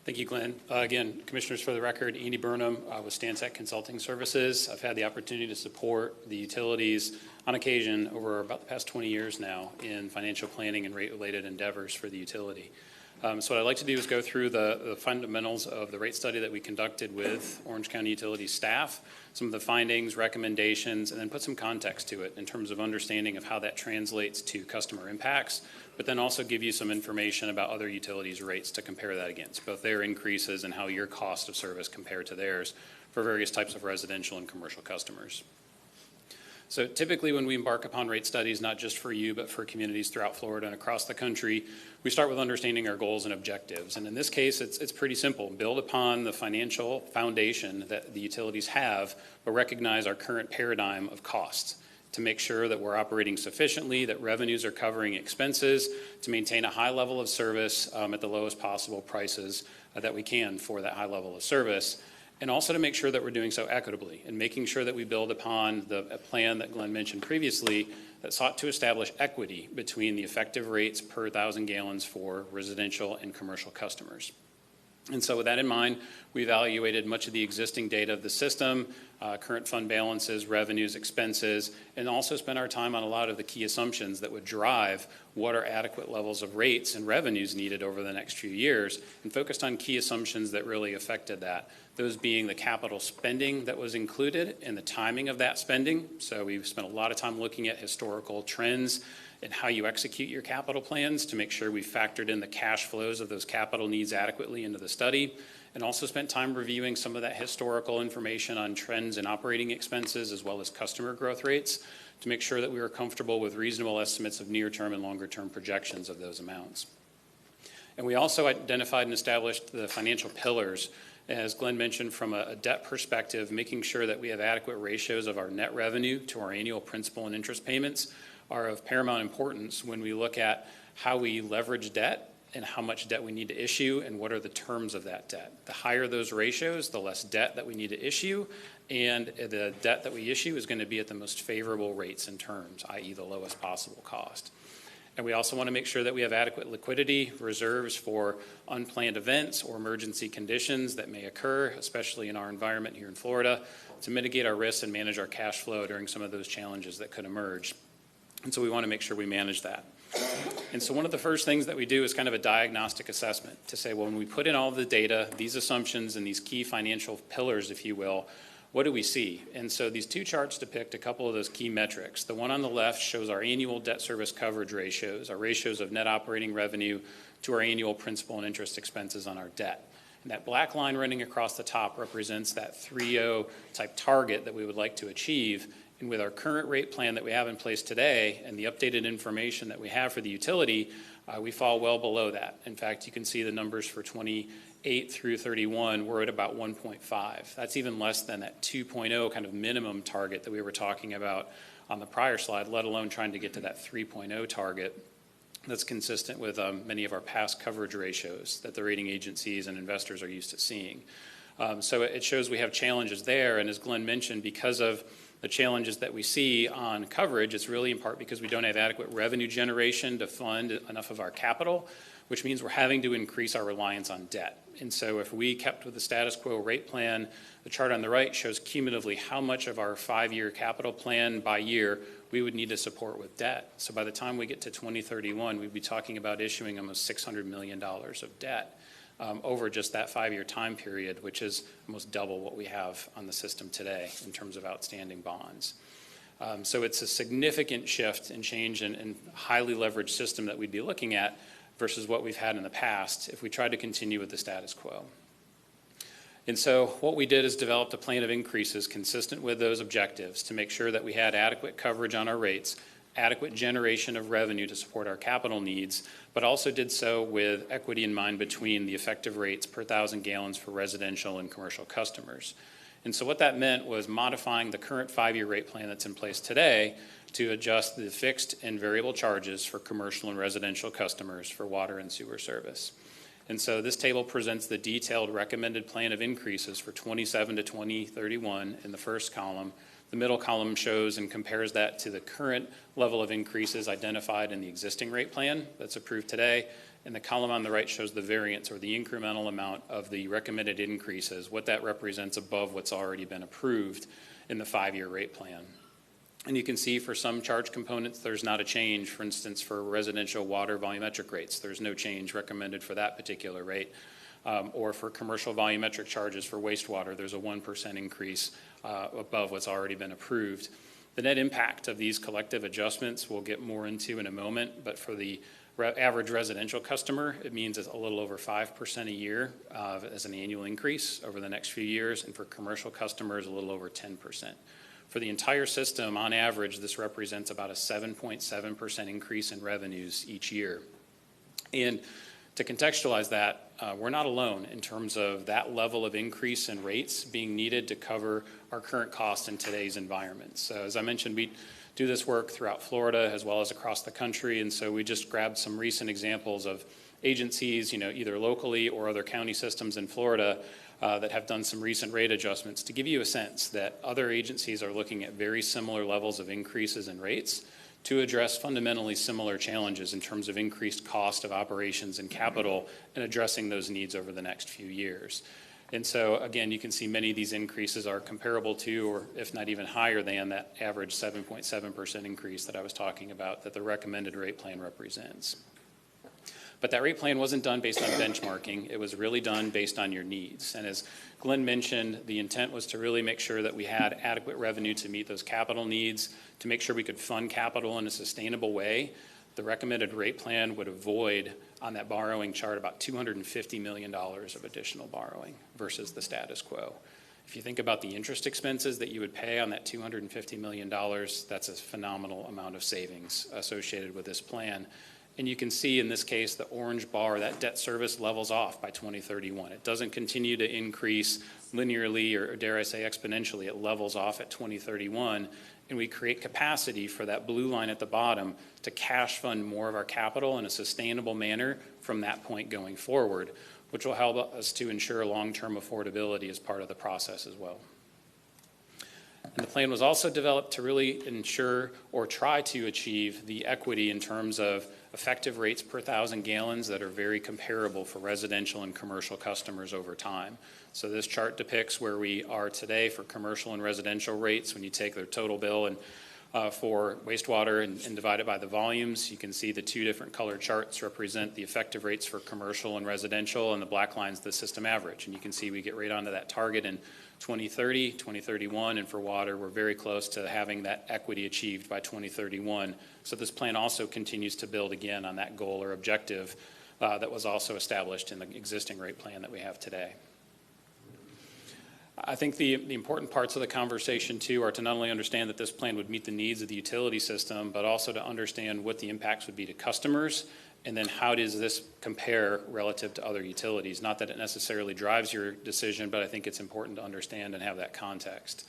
Thank you, Glenn. Again, Commissioners, for the record, Andy Burnham with Stantec Consulting Services. I've had the opportunity to support the utilities on occasion over about the past 20 years now in financial planning and rate-related endeavors for the utility. So what I'd like to do is go through the fundamentals of the rate study that we conducted with Orange County Utilities staff, some of the findings, recommendations, and then put some context to it in terms of understanding of how that translates to customer impacts, but then also give you some information about other utilities' rates to compare that against, both their increases and how your cost of service compared to theirs for various types of residential and commercial customers. So typically when we embark upon rate studies, not just for you, but for communities throughout Florida and across the country, we start with understanding our goals and objectives. And in this case, it's pretty simple. Build upon the financial foundation that the utilities have, but recognize our current paradigm of costs to make sure that we're operating sufficiently, that revenues are covering expenses, to maintain a high level of service at the lowest possible prices that we can for that high level of service. And also to make sure that we're doing so equitably and making sure that we build upon the plan that Glenn mentioned previously that sought to establish equity between the effective rates per 1,000 gallons for residential and commercial customers. And so with that in mind, we evaluated much of the existing data of the system, current fund balances, revenues, expenses, and also spent our time on a lot of the key assumptions that would drive what are adequate levels of rates and revenues needed over the next few years, and focused on key assumptions that really affected that. Those being the capital spending that was included and the timing of that spending. So we've spent a lot of time looking at historical trends and how you execute your capital plans to make sure we factored in the cash flows of those capital needs adequately into the study, and also spent time reviewing some of that historical information on trends in operating expenses as well as customer growth rates to make sure that we were comfortable with reasonable estimates of near-term and longer-term projections of those amounts. And we also identified and established the financial pillars, as Glenn mentioned, from a debt perspective, making sure that we have adequate ratios of our net revenue to our annual principal and interest payments are of paramount importance when we look at how we leverage debt and how much debt we need to issue and what are the terms of that debt. The higher those ratios, the less debt that we need to issue, and the debt that we issue is going to be at the most favorable rates and terms, i.e. the lowest possible cost. And we also want to make sure that we have adequate liquidity reserves for unplanned events or emergency conditions that may occur, especially in our environment here in Florida, to mitigate our risks and manage our cash flow during some of those challenges that could emerge. And so we want to make sure we manage that. And so one of the first things that we do is kind of a diagnostic assessment to say, well, when we put in all the data, these assumptions and these key financial pillars, if you will, what do we see? And so these two charts depict a couple of those key metrics. The one on the left shows our annual debt service coverage ratios, our ratios of net operating revenue to our annual principal and interest expenses on our debt. And that black line running across the top represents that 3.0 type target that we would like to achieve. And with our current rate plan that we have in place today and the updated information that we have for the utility, we fall well below that. In fact, you can see the numbers for 28 through 31, we're at about 1.5. That's even less than that 2.0 kind of minimum target that we were talking about on the prior slide, let alone trying to get to that 3.0 target that's consistent with many of our past coverage ratios that the rating agencies and investors are used to seeing. So it shows we have challenges there, and as Glenn mentioned, because of the challenges that we see on coverage, it's really in part because we don't have adequate revenue generation to fund enough of our capital, which means we're having to increase our reliance on debt. And so if we kept with the status quo rate plan, the chart on the right shows cumulatively how much of our 5-year capital plan by year we would need to support with debt. So by the time we get to 2031, we'd be talking about issuing almost $600 million of debt over just that 5-year time period, which is almost double what we have on the system today in terms of outstanding bonds. So it's a significant shift and change in highly leveraged system that we'd be looking at versus what we've had in the past if we tried to continue with the status quo. And so what we did is developed a plan of increases consistent with those objectives to make sure that we had adequate coverage on our rates, adequate generation of revenue to support our capital needs, but also did so with equity in mind between the effective rates per 1,000 gallons for residential and commercial customers. And so what that meant was modifying the current 5-year rate plan that's in place today to adjust the fixed and variable charges for commercial and residential customers for water and sewer service. And so this table presents the detailed recommended plan of increases for 27 to 2031 in the first column, The middle column shows and compares that to the current level of increases identified in the existing rate plan that's approved today. And the column on the right shows the variance, or the incremental amount of the recommended increases, what that represents above what's already been approved in the 5-year rate plan. And you can see for some charge components, there's not a change. For instance, for residential water volumetric rates, there's no change recommended for that particular rate. Or for commercial volumetric charges for wastewater, there's a 1% increase above what's already been approved. The net impact of these collective adjustments we'll get more into in a moment, but for the average residential customer, it means it's a little over 5% a year as an annual increase over the next few years, and for commercial customers, a little over 10%. For the entire system, on average, this represents about a 7.7% increase in revenues each year. And to contextualize that, we're not alone in terms of that level of increase in rates being needed to cover our current costs in today's environment. So as I mentioned, we do this work throughout Florida as well as across the country, and so we just grabbed some recent examples of agencies, either locally or other county systems in Florida that have done some recent rate adjustments to give you a sense that other agencies are looking at very similar levels of increases in rates to address fundamentally similar challenges in terms of increased cost of operations and capital and addressing those needs over the next few years. And so, again, you can see many of these increases are comparable to, or if not even higher than, that average 7.7% increase that I was talking about that the recommended rate plan represents. But that rate plan wasn't done based on benchmarking. It was really done based on your needs. And as Glenn mentioned, the intent was to really make sure that we had adequate revenue to meet those capital needs, to make sure we could fund capital in a sustainable way. The recommended rate plan would avoid, on that borrowing chart, about $250 million of additional borrowing versus the status quo. If you think about the interest expenses that you would pay on that $250 million, that's a phenomenal amount of savings associated with this plan. And you can see in this case, the orange bar, that debt service levels off by 2031. It doesn't continue to increase linearly or dare I say exponentially. It levels off at 2031. And we create capacity for that blue line at the bottom to cash fund more of our capital in a sustainable manner from that point going forward, which will help us to ensure long-term affordability as part of the process as well. And the plan was also developed to really ensure or try to achieve the equity in terms of effective rates per 1,000 gallons that are very comparable for residential and commercial customers over time. So this chart depicts where we are today for commercial and residential rates when you take their total bill and for wastewater and divide it by the volumes. You can see the two different colored charts represent the effective rates for commercial and residential, and the black line's the system average. And you can see we get right onto that target in 2030, 2031, and for water, we're very close to having that equity achieved by 2031. So this plan also continues to build again on that goal or objective that was also established in the existing rate plan that we have today. I think the important parts of the conversation, too, are to not only understand that this plan would meet the needs of the utility system, but also to understand what the impacts would be to customers, and then how does this compare relative to other utilities? Not that it necessarily drives your decision, but I think it's important to understand and have that context.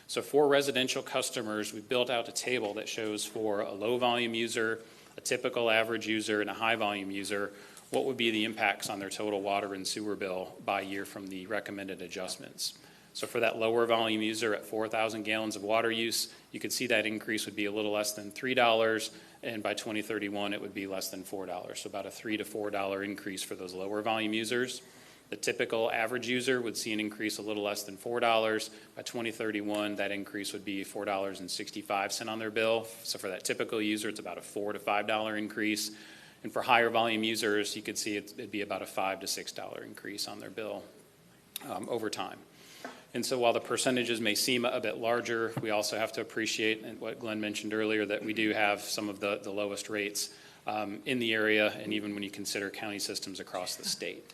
So for residential customers, we built out a table that shows for a low-volume user, a typical average user, and a high-volume user, what would be the impacts on their total water and sewer bill by year from the recommended adjustments. So for that lower volume user at 4,000 gallons of water use, you could see that increase would be a little less than $3, and by 2031 it would be less than $4. So about a $3 to $4 increase for those lower volume users. The typical average user would see an increase a little less than $4. By 2031, that increase would be $4.65 on their bill. So for that typical user, it's about a $4 to $5 increase. And for higher volume users, you could see it'd be about a $5 to $6 increase on their bill over time. And so while the percentages may seem a bit larger, we also have to appreciate, and what Glenn mentioned earlier, that we do have some of the lowest rates in the area, and even when you consider county systems across the state.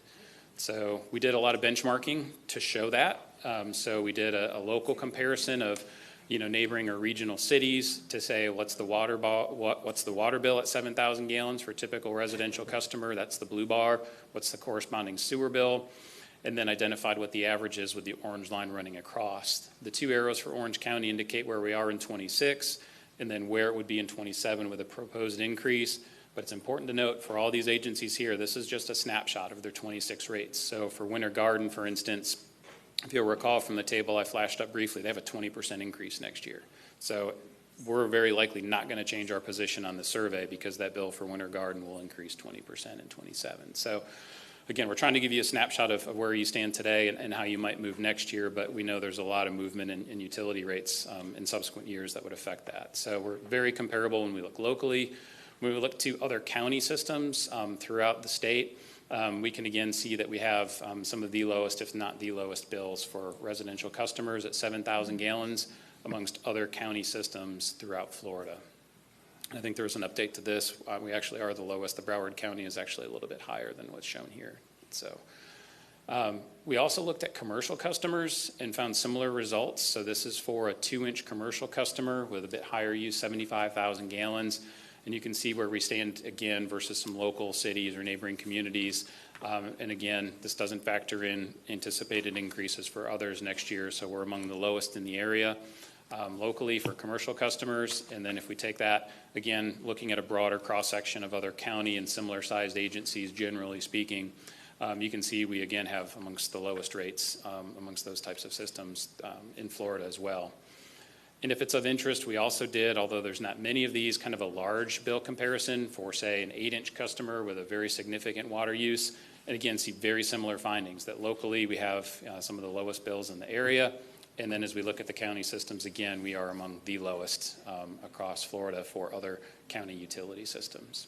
So we did a lot of benchmarking to show that. So we did a local comparison of neighboring or regional cities to say what's the water bill at 7,000 gallons for a typical residential customer. That's the blue bar. What's the corresponding sewer bill? And then identified what the average is with the orange line running across. The two arrows for Orange County indicate where we are in 26 and then where it would be in 27 with a proposed increase. But it's important to note for all these agencies here, this is just a snapshot of their 26 rates. So for Winter Garden, for instance, If you'll recall from the table I flashed up briefly, they have a 20% increase next year. So we're very likely not going to change our position on the survey because that bill for Winter Garden will increase 20% in '27. So again, we're trying to give you a snapshot of where you stand today and how you might move next year, but we know there's a lot of movement in utility rates in subsequent years that would affect that. So we're very comparable when we look locally. When we look to other county systems throughout the state, we can again see that we have some of the lowest, if not the lowest, bills for residential customers at 7,000 gallons amongst other county systems throughout Florida. I think there was an update to this. We actually are the lowest. The Broward County is actually a little bit higher than what's shown here. So we also looked at commercial customers and found similar results. So this is for a 2-inch commercial customer with a bit higher use, 75,000 gallons. And you can see where we stand again versus some local cities or neighboring communities. And again, this doesn't factor in anticipated increases for others next year. So we're among the lowest in the area locally for commercial customers. And then if we take that, again, looking at a broader cross-section of other county and similar sized agencies, generally speaking, you can see we again have amongst the lowest rates amongst those types of systems in Florida as well. And if it's of interest, we also did, although there's not many of these, kind of a large bill comparison for, say, an 8-inch customer with a very significant water use. And again, see very similar findings that locally we have some of the lowest bills in the area. And then as we look at the county systems, again, we are among the lowest across Florida for other county utility systems.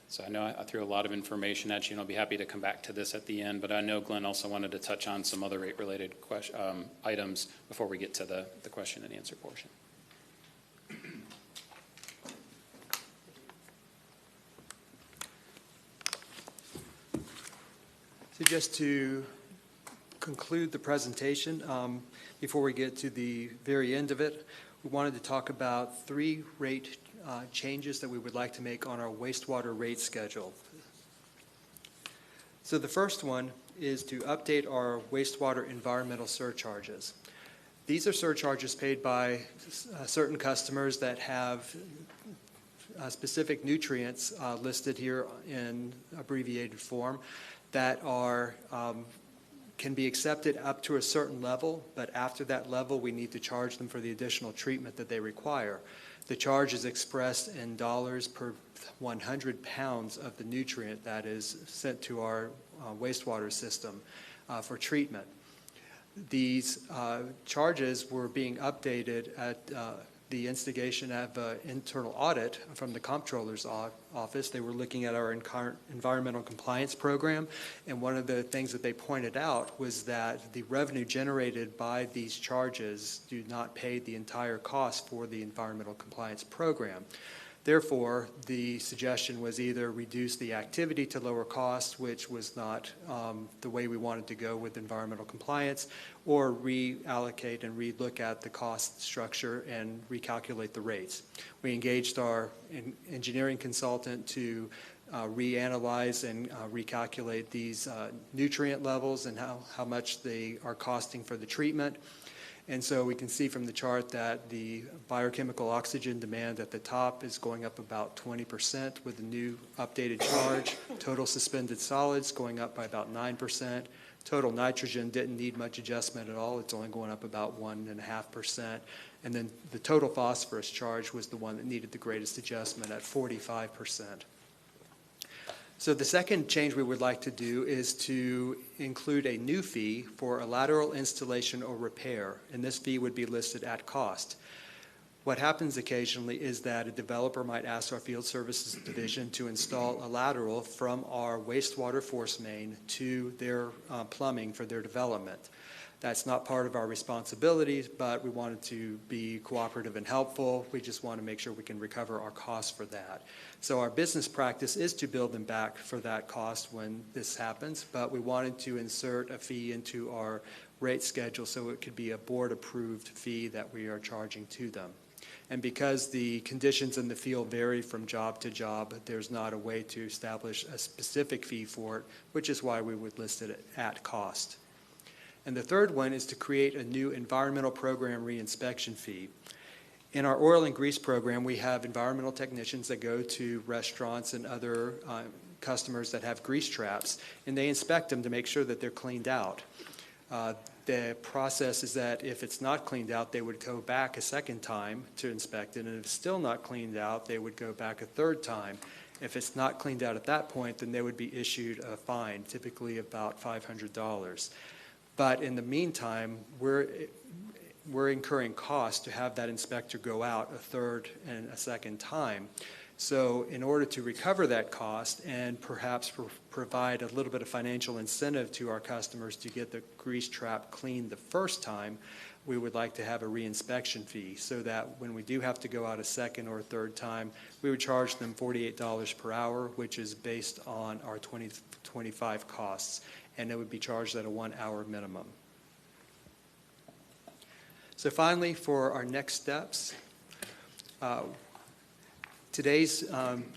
So I know I threw a lot of information at you, and I'll be happy to come back to this at the end, but I know Glenn also wanted to touch on some other rate-related items before we get to the question and answer portion. So just to conclude the presentation, before we get to the very end of it, we wanted to talk about 3 rate changes that we would like to make on our wastewater rate schedule. So the first one is to update our wastewater environmental surcharges. These are surcharges paid by certain customers that have specific nutrients listed here in abbreviated form that are can be accepted up to a certain level, but after that level we need to charge them for the additional treatment that they require. The charge is expressed in dollars per 100 pounds of the nutrient that is sent to our wastewater system for treatment. These charges were being updated at the instigation of an internal audit from the comptroller's office. They were looking at our environmental compliance program, and one of the things that they pointed out was that the revenue generated by these charges do not pay the entire cost for the environmental compliance program. Therefore, the suggestion was either reduce the activity to lower cost, which was not the way we wanted to go with environmental compliance, or reallocate and relook at the cost structure and recalculate the rates. We engaged our engineering consultant to reanalyze and recalculate these nutrient levels and how much they are costing for the treatment. And so we can see from the chart that the biochemical oxygen demand at the top is going up about 20% with the new updated charge. Total suspended solids going up by about 9%. Total nitrogen didn't need much adjustment at all. It's only going up about 1.5%. And then the total phosphorus charge was the one that needed the greatest adjustment at 45%. So the second change we would like to do is to include a new fee for a lateral installation or repair, and this fee would be listed at cost. What happens occasionally is that a developer might ask our field services division to install a lateral from our wastewater force main to their plumbing for their development. That's not part of our responsibilities, but we wanted to be cooperative and helpful. We just want to make sure we can recover our costs for that. So our business practice is to bill them back for that cost when this happens, but we wanted to insert a fee into our rate schedule so it could be a board-approved fee that we are charging to them. And because the conditions in the field vary from job to job, there's not a way to establish a specific fee for it, which is why we would list it at cost. And the third one is to create a new environmental program reinspection fee. In our oil and grease program, we have environmental technicians that go to restaurants and other customers that have grease traps, and they inspect them to make sure that they're cleaned out. The process is that if it's not cleaned out, they would go back a second time to inspect it, and if it's still not cleaned out, they would go back a third time. If it's not cleaned out at that point, then they would be issued a fine, typically about $500. But in the meantime, we're incurring costs to have that inspector go out a third and a second time. So in order to recover that cost and perhaps provide a little bit of financial incentive to our customers to get the grease trap cleaned the first time, we would like to have a reinspection fee so that when we do have to go out a second or a third time, we would charge them $48 per hour, which is based on our 2025 costs, and it would be charged at a 1 hour minimum. So finally, for our next steps, today's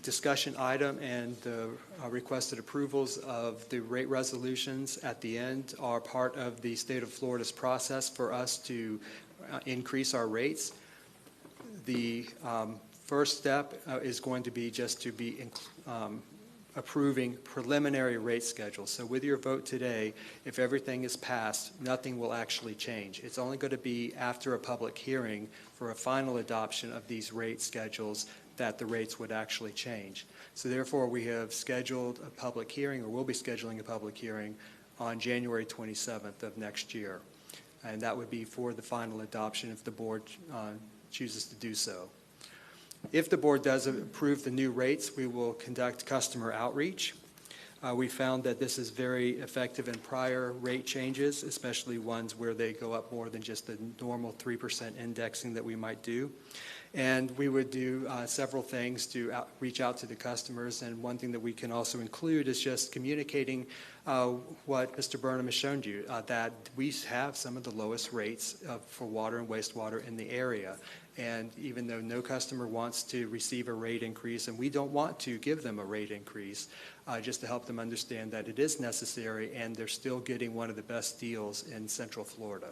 discussion item and the requested approvals of the rate resolutions at the end are part of the state of Florida's process for us to increase our rates. The first step is going to be just to be approving preliminary rate schedules. So with your vote today, if everything is passed, nothing will actually change. It's only going to be after a public hearing for a final adoption of these rate schedules that the rates would actually change. So therefore, we have scheduled a public hearing, or will be scheduling a public hearing on January 27th of next year. And that would be for the final adoption if the board chooses to do so. If the board does approve the new rates, we will conduct customer outreach. We found that this is very effective in prior rate changes, especially ones where they go up more than just the normal 3% indexing that we might do. And we would do several things to reach out to the customers. And one thing that we can also include is just communicating what Mr. Burnham has shown you, that we have some of the lowest rates for water and wastewater in the area. And even though no customer wants to receive a rate increase, and we don't want to give them a rate increase, just to help them understand that it is necessary and they're still getting one of the best deals in Central Florida.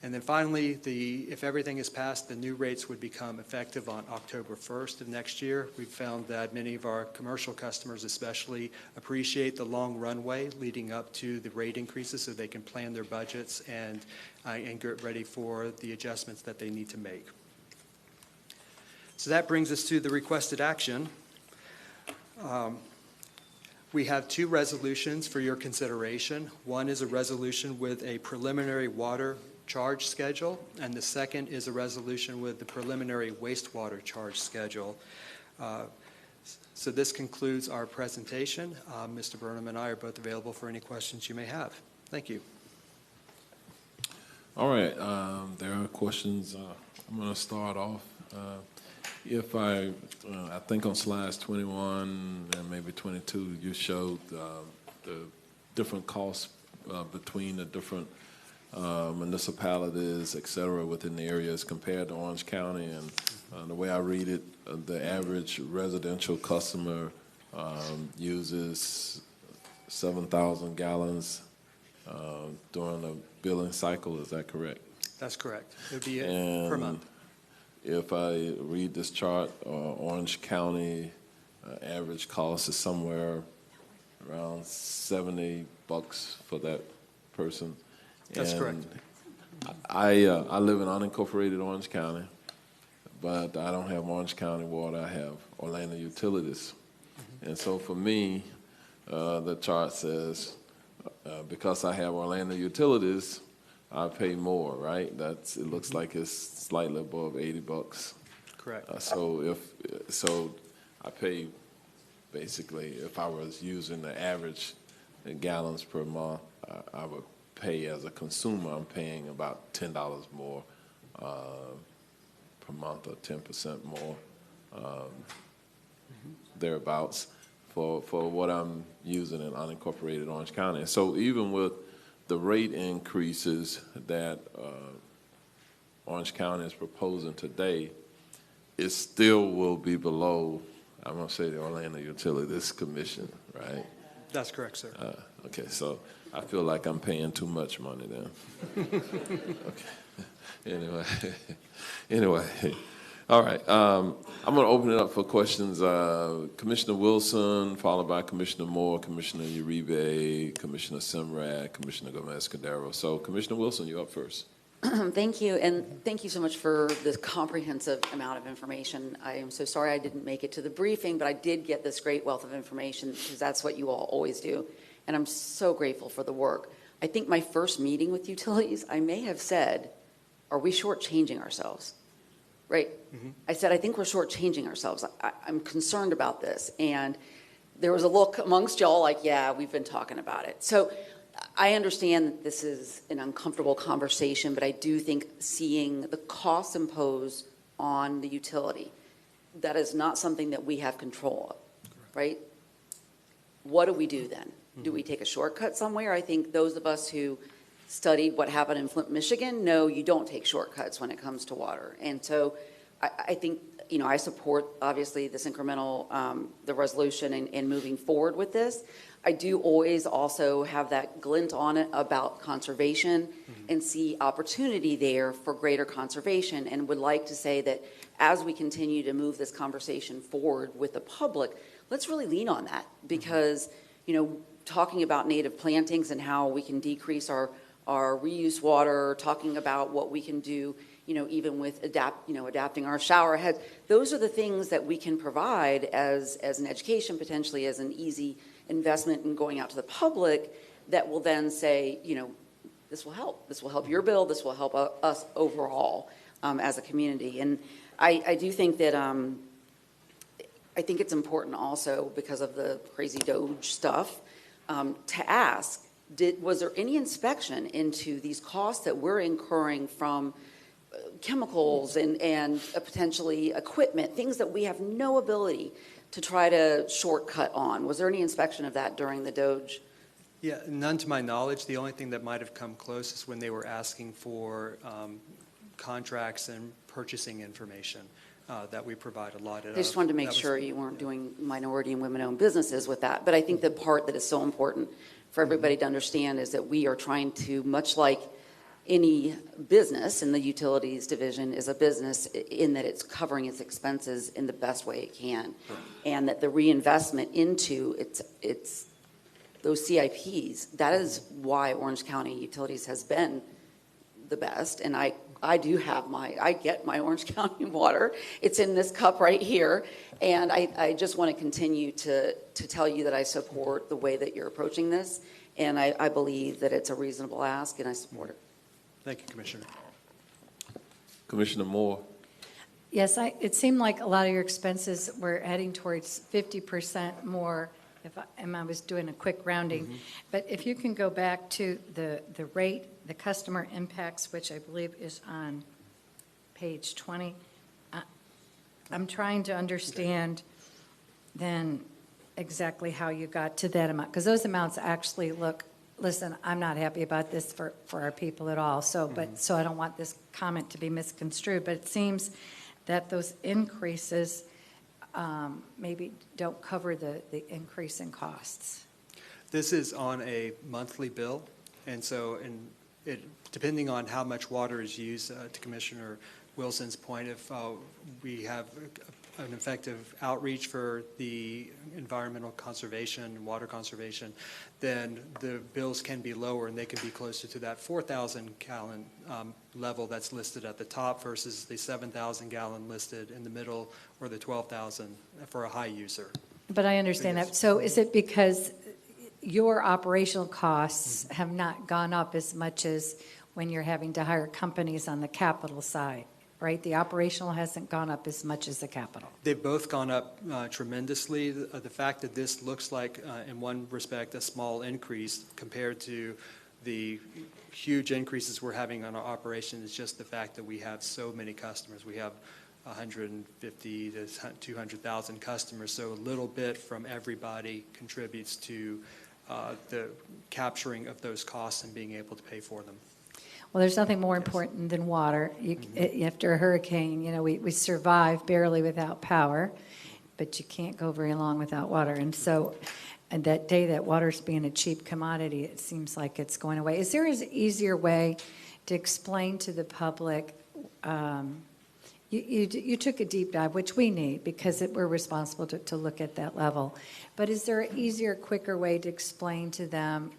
And then finally, if everything is passed, the new rates would become effective on October 1st of next year. We've found that many of our commercial customers especially appreciate the long runway leading up to the rate increases so they can plan their budgets and get ready for the adjustments that they need to make. So that brings us to the requested action. We have two resolutions for your consideration. One is a resolution with a preliminary water charge schedule, and the second is a resolution with the preliminary wastewater charge schedule. So this concludes our presentation. Mr. Burnham and I are both available for any questions you may have. Thank you. All right, there are questions. I'm going to start off. If I think on slides 21 and maybe 22, you showed the different costs between the different municipalities, et cetera, within the areas compared to Orange County. And the way I read it, the average residential customer uses 7,000 gallons during the billing cycle. Is that correct? That's correct. It would be per month. If I read this chart, Orange County average cost is somewhere around $70 for that person. That's correct. I live in unincorporated Orange County, but I don't have Orange County water. I have Orlando Utilities. And so for me, the chart says, because I have Orlando Utilities, I pay more, right? It looks like it's slightly above $80. Correct. So I pay, basically, if I was using the average gallons per month, I would pay as a consumer, I'm paying about $10 more per month, or 10% more, thereabouts, for what I'm using in unincorporated Orange County. So even with the rate increases that Orange County is proposing today, it still will be below, I'm going to say, the Orlando Utilities Commission, right? That's correct, sir. Okay, so I feel like I'm paying too much money then. Okay. Anyway, All right, I'm going to open it up for questions. Commissioner Wilson, followed by Commissioner Moore, Commissioner Uribe, Commissioner Simrad, Commissioner Gomez-Cadero. So Commissioner Wilson, you're up first. Thank you, and thank you so much for this comprehensive amount of information. I am so sorry I didn't make it to the briefing, but I did get this great wealth of information because that's what you all always do, and I'm so grateful for the work. I think my first meeting with utilities, I may have said, are we shortchanging ourselves? Right? Mm-hmm. I said, I think we're shortchanging ourselves. I'm concerned about this, and there was a look amongst y'all like, yeah, we've been talking about it. So I understand that this is an uncomfortable conversation, but I do think seeing the costs imposed on the utility, that is not something that we have control of, right? What do we do then? Do we take a shortcut somewhere? I think those of us who studied what happened in Flint, Michigan, know you don't take shortcuts when it comes to water. And so I think, you know, I support, obviously, this incremental, the resolution and moving forward with this. I do always also have that glint on it about conservation and see opportunity there for greater conservation, and would like to say that as we continue to move this conversation forward with the public, let's really lean on that, because, you know, talking about native plantings and how we can decrease our reuse water, talking about what we can do, you know, even with adapting our shower heads, those are the things that we can provide as an education, potentially as an easy investment in going out to the public, that will then say, you know, this will help. This will help your bill. This will help us overall as a community. And I do think that I think it's important also, because of the crazy DOGE stuff, to ask, was there any inspection into these costs that we're incurring from chemicals and potentially equipment, things that we have no ability to try to shortcut on? Was there any inspection of that during the DOGE? Yeah, none to my knowledge. The only thing that might have come close is when they were asking for contracts and purchasing information that we provide a lot of. I just wanted to make sure you weren't doing minority and women-owned businesses with that. But I think the part that is so important for everybody to understand is that we are trying to, much like any business in the utilities division is a business in that it's covering its expenses in the best way it can. And that the reinvestment into its those CIPs, that is why Orange County Utilities has been the best. And I do have I get my Orange County water. It's in this cup right here. And I just want to continue to tell you that I support the way that you're approaching this. And I believe that it's a reasonable ask, and I support it. Thank you, Commissioner. Commissioner Moore. Yes, it seemed like a lot of your expenses were heading towards 50% more, I was doing a quick rounding. Mm-hmm. But if you can go back to the rate, the customer impacts, which I believe is on page 20, I'm trying to understand then exactly how you got to that amount, because those amounts actually look, listen, I'm not happy about this for our people at all. So, so I don't want this comment to be misconstrued, but it seems that those increases maybe don't cover the increase in costs. This is on a monthly bill, and so depending on how much water is used, to Commissioner Wilson's point, if we have an effective outreach for the environmental conservation and water conservation, then the bills can be lower and they can be closer to that 4,000 gallon level that's listed at the top versus the 7,000 gallon listed in the middle, or the 12,000 for a high user. But I understand that. So is it because your operational costs have not gone up as much as when you're having to hire companies on the capital side? Right? The operational hasn't gone up as much as the capital. They've both gone up tremendously. The fact that this looks like, in one respect, a small increase compared to the huge increases we're having on our operation is just the fact that we have so many customers. We have 150 to 200,000 customers, so a little bit from everybody contributes to the capturing of those costs and being able to pay for them. Well, there's nothing more important than water. After a hurricane, you know, we survive barely without power, but you can't go very long without water. And so, and that day that water's being a cheap commodity, it seems like it's going away. Is there an easier way to explain to the public? You took a deep dive, which we need because we're responsible to look at that level. But is there an easier, quicker way to explain to them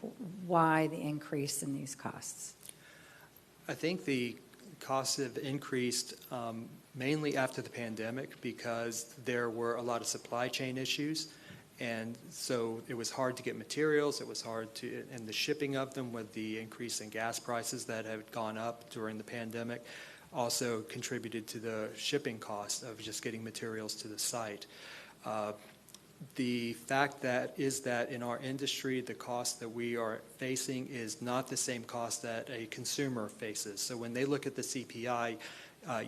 why the increase in these costs? I think the costs have increased mainly after the pandemic because there were a lot of supply chain issues. And so it was hard to get materials, it was hard to, and the shipping of them with the increase in gas prices that had gone up during the pandemic also contributed to the shipping cost of just getting materials to the site. The fact that in our industry, the cost that we are facing is not the same cost that a consumer faces. So when they look at the CPI,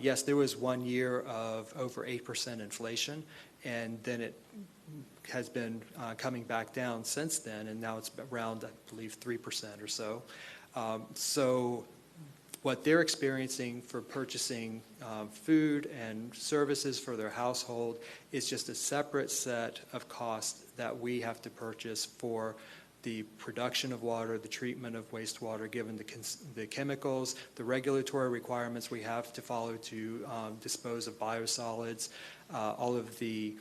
yes, there was 1 year of over 8% inflation, and then it has been coming back down since then, and now it's around, I believe, 3% or so. So what they're experiencing for purchasing food and services for their household is just a separate set of costs that we have to purchase for the production of water, the treatment of wastewater, given the chemicals, the regulatory requirements we have to follow to dispose of biosolids, all of the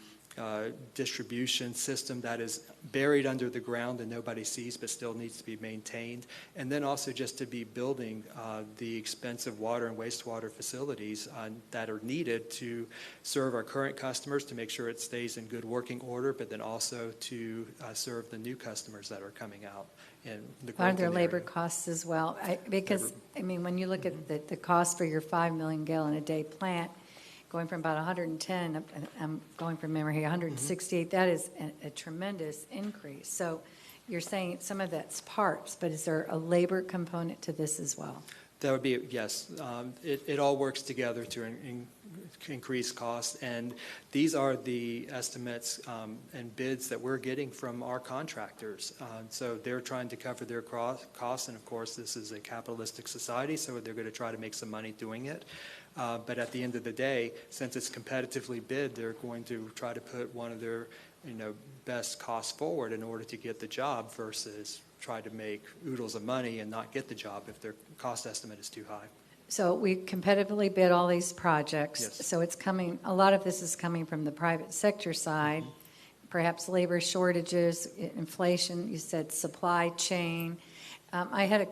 distribution system that is buried under the ground and nobody sees but still needs to be maintained, and then also just to be building the expensive water and wastewater facilities that are needed to serve our current customers, to make sure it stays in good working order, but then also to serve the new customers that are coming out. And Are there labor costs as well? Because, I mean, when you look at the cost for your 5 million gallon a day plant, going from about 110, I'm going from memory here, 168, that is a tremendous increase. So you're saying some of that's parts, but is there a labor component to this as well? That would be, yes. It all works together to increase costs, and these are the estimates and bids that we're getting from our contractors. So they're trying to cover their costs, and of course this is a capitalistic society, so they're going to try to make some money doing it. But at the end of the day, since it's competitively bid, they're going to try to put one of their best costs forward in order to get the job versus try to make oodles of money and not get the job if their cost estimate is too high. So we competitively bid all these projects. Yes. So it's coming, a lot of this is coming from the private sector side, perhaps labor shortages, inflation, you said supply chain. I had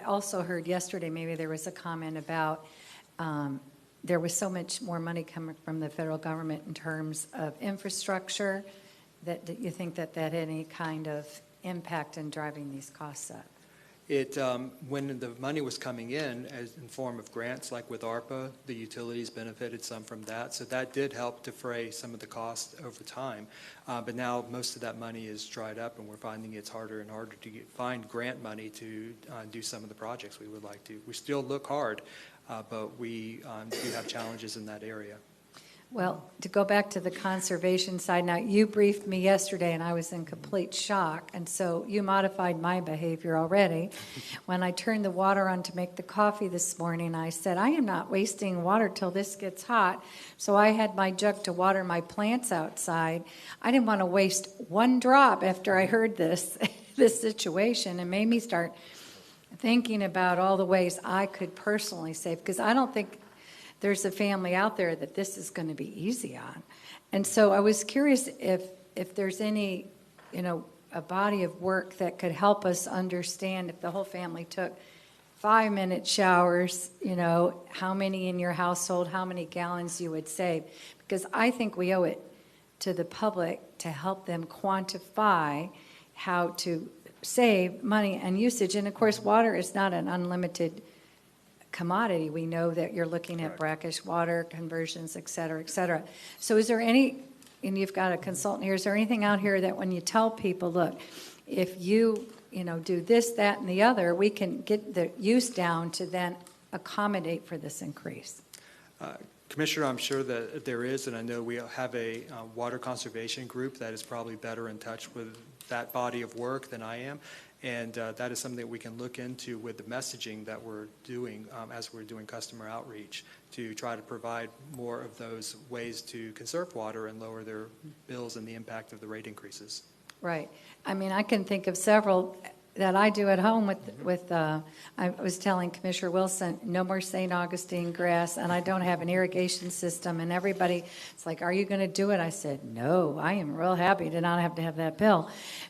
also heard yesterday, maybe there was a comment about there was so much more money coming from the federal government in terms of infrastructure that you think that had any kind of impact in driving these costs up? When the money was coming in in form of grants, like with ARPA, the utilities benefited some from that. So that did help defray some of the cost over time. But now most of that money is dried up, and we're finding it's harder and harder to find grant money to do some of the projects we would like to. We still look hard, but we do have challenges in that area. Well, to go back to the conservation side, now you briefed me yesterday and I was in complete shock, and so you modified my behavior already. When I turned the water on to make the coffee this morning, I said, I am not wasting water till this gets hot, so I had my jug to water my plants outside. I didn't want to waste one drop after I heard this situation, and made me start thinking about all the ways I could personally save, because I don't think there's a family out there that this is going to be easy on. And so I was curious if there's any, a body of work that could help us understand if the whole family took 5-minute showers, how many in your household, how many gallons you would save. Because I think we owe it to the public to help them quantify how to save money and usage. And of course, water is not an unlimited commodity. We know that you're looking at brackish water conversions, et cetera, et cetera. So is there any, and you've got a consultant here, is there anything out here that when you tell people, look, if you, do this, that, and the other, we can get the use down to then accommodate for this increase? Commissioner, I'm sure that there is, and I know we have a water conservation group that is probably better in touch with that body of work than I am. And that is something that we can look into with the messaging that we're doing as we're doing customer outreach to try to provide more of those ways to conserve water and lower their bills and the impact of the rate increases. Right. I mean, I can think of several that I do at home I was telling Commissioner Wilson, no more St. Augustine grass, and I don't have an irrigation system, and everybody, it's like, are you going to do it? I said, no, I am real happy to not have to have that bill.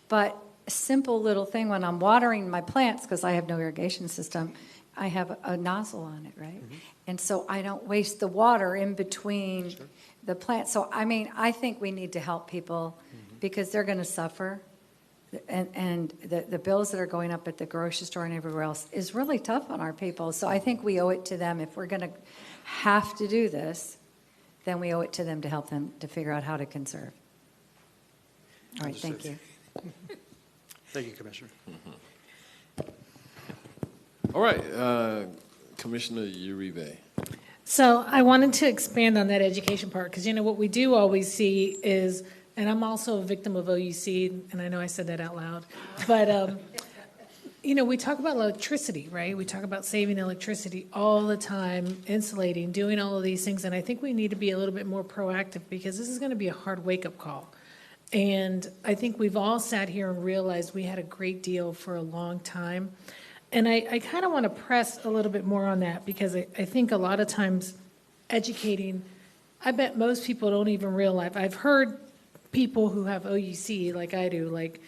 But a simple little thing, when I'm watering my plants, because I have no irrigation system, I have a nozzle on it, right? And so I don't waste the water in between the plants. So, I mean, I think we need to help people because they're going to suffer. And the bills that are going up at the grocery store and everywhere else is really tough on our people. So I think we owe it to them. If we're going to have to do this, then we owe it to them to help them to figure out how to conserve. All right, thank you. Thank you, Commissioner. All right, Commissioner Uribe. So I wanted to expand on that education part, because what we do always see is, and I'm also a victim of OUC, and I know I said that out loud, but we talk about electricity, right? We talk about saving electricity all the time, insulating, doing all of these things, and I think we need to be a little bit more proactive, because this is going to be a hard wake-up call. And I think we've all sat here and realized we had a great deal for a long time. And I kind of want to press a little bit more on that, because I think a lot of times educating, I bet most people don't even realize. I've heard people who have OUC, like I do, like,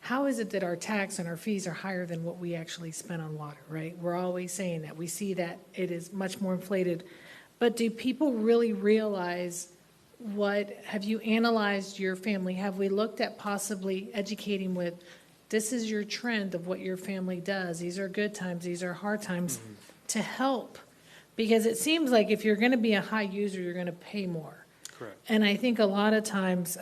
how is it that our tax and our fees are higher than what we actually spend on water, right? We're always saying that. We see that it is much more inflated. But do people really realize have you analyzed your family? Have we looked at possibly educating with, this is your trend of what your family does. These are good times, these are hard times, to help. Because it seems like if you're going to be a high user, you're going to pay more. Correct. And I think a lot of times